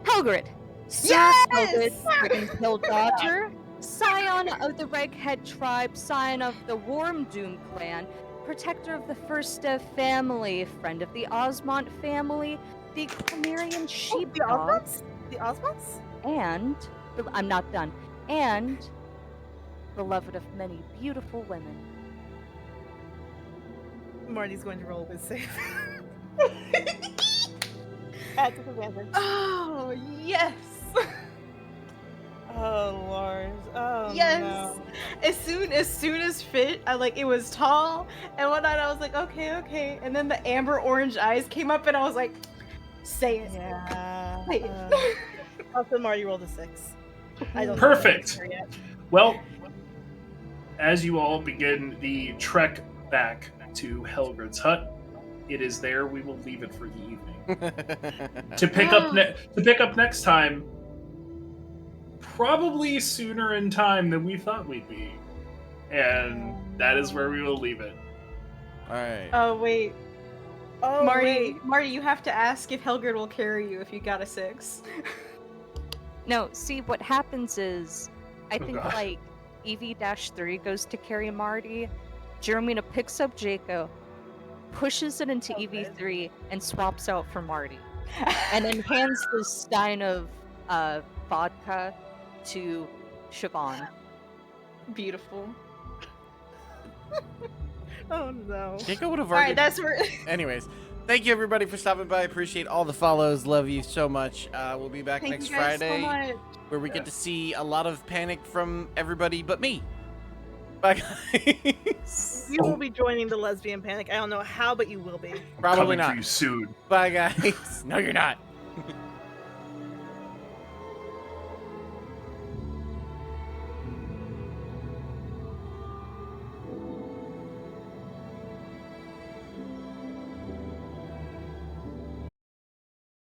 Helgrid! Sir Helgrid, Ravenshill Dodger, scion of the Reghead tribe, scion of the Wormdoom clan, protector of the First family, friend of the Osmont family, the Cormerian sheepdog, The Osmonds? and I'm not done. And beloved of many beautiful women. Marty's going to roll with save. At disadvantage. Oh yes. Oh lord. Oh Yes. no. As soon as fit, it was tall and whatnot. I was like, okay, and then the amber orange eyes came up, and I was like, say it. Yeah. Say it. Also, Marty rolled a 6. I don't Perfect. know if yet. Well, as you all begin the trek back to Helgrid's hut, it is there we will leave it for the evening. To pick up next time, probably sooner in time than we thought we'd be, and that is where we will leave it. All right. Oh wait, Oh, wait. Marty, you have to ask if Helgrid will carry you if you got a 6. No, see, what happens is, I think, God. like, EV-3 goes to carry Marty, Jeremina picks up Jaco, pushes it into Okay. EV3, and swaps out for Marty. And then hands the stein of vodka to Siobhan. Beautiful. Oh no. Jacob would have All already. right, that's where. Anyways, thank you everybody for stopping by. Appreciate all the follows. Love you so much. We'll be back Thank next you guys Friday, so much. where we get to see a lot of panic from everybody but me. Bye, guys. You will be joining the lesbian panic. I don't know how, but you will be. Probably Coming not. for you soon. Bye, guys. No, you're not.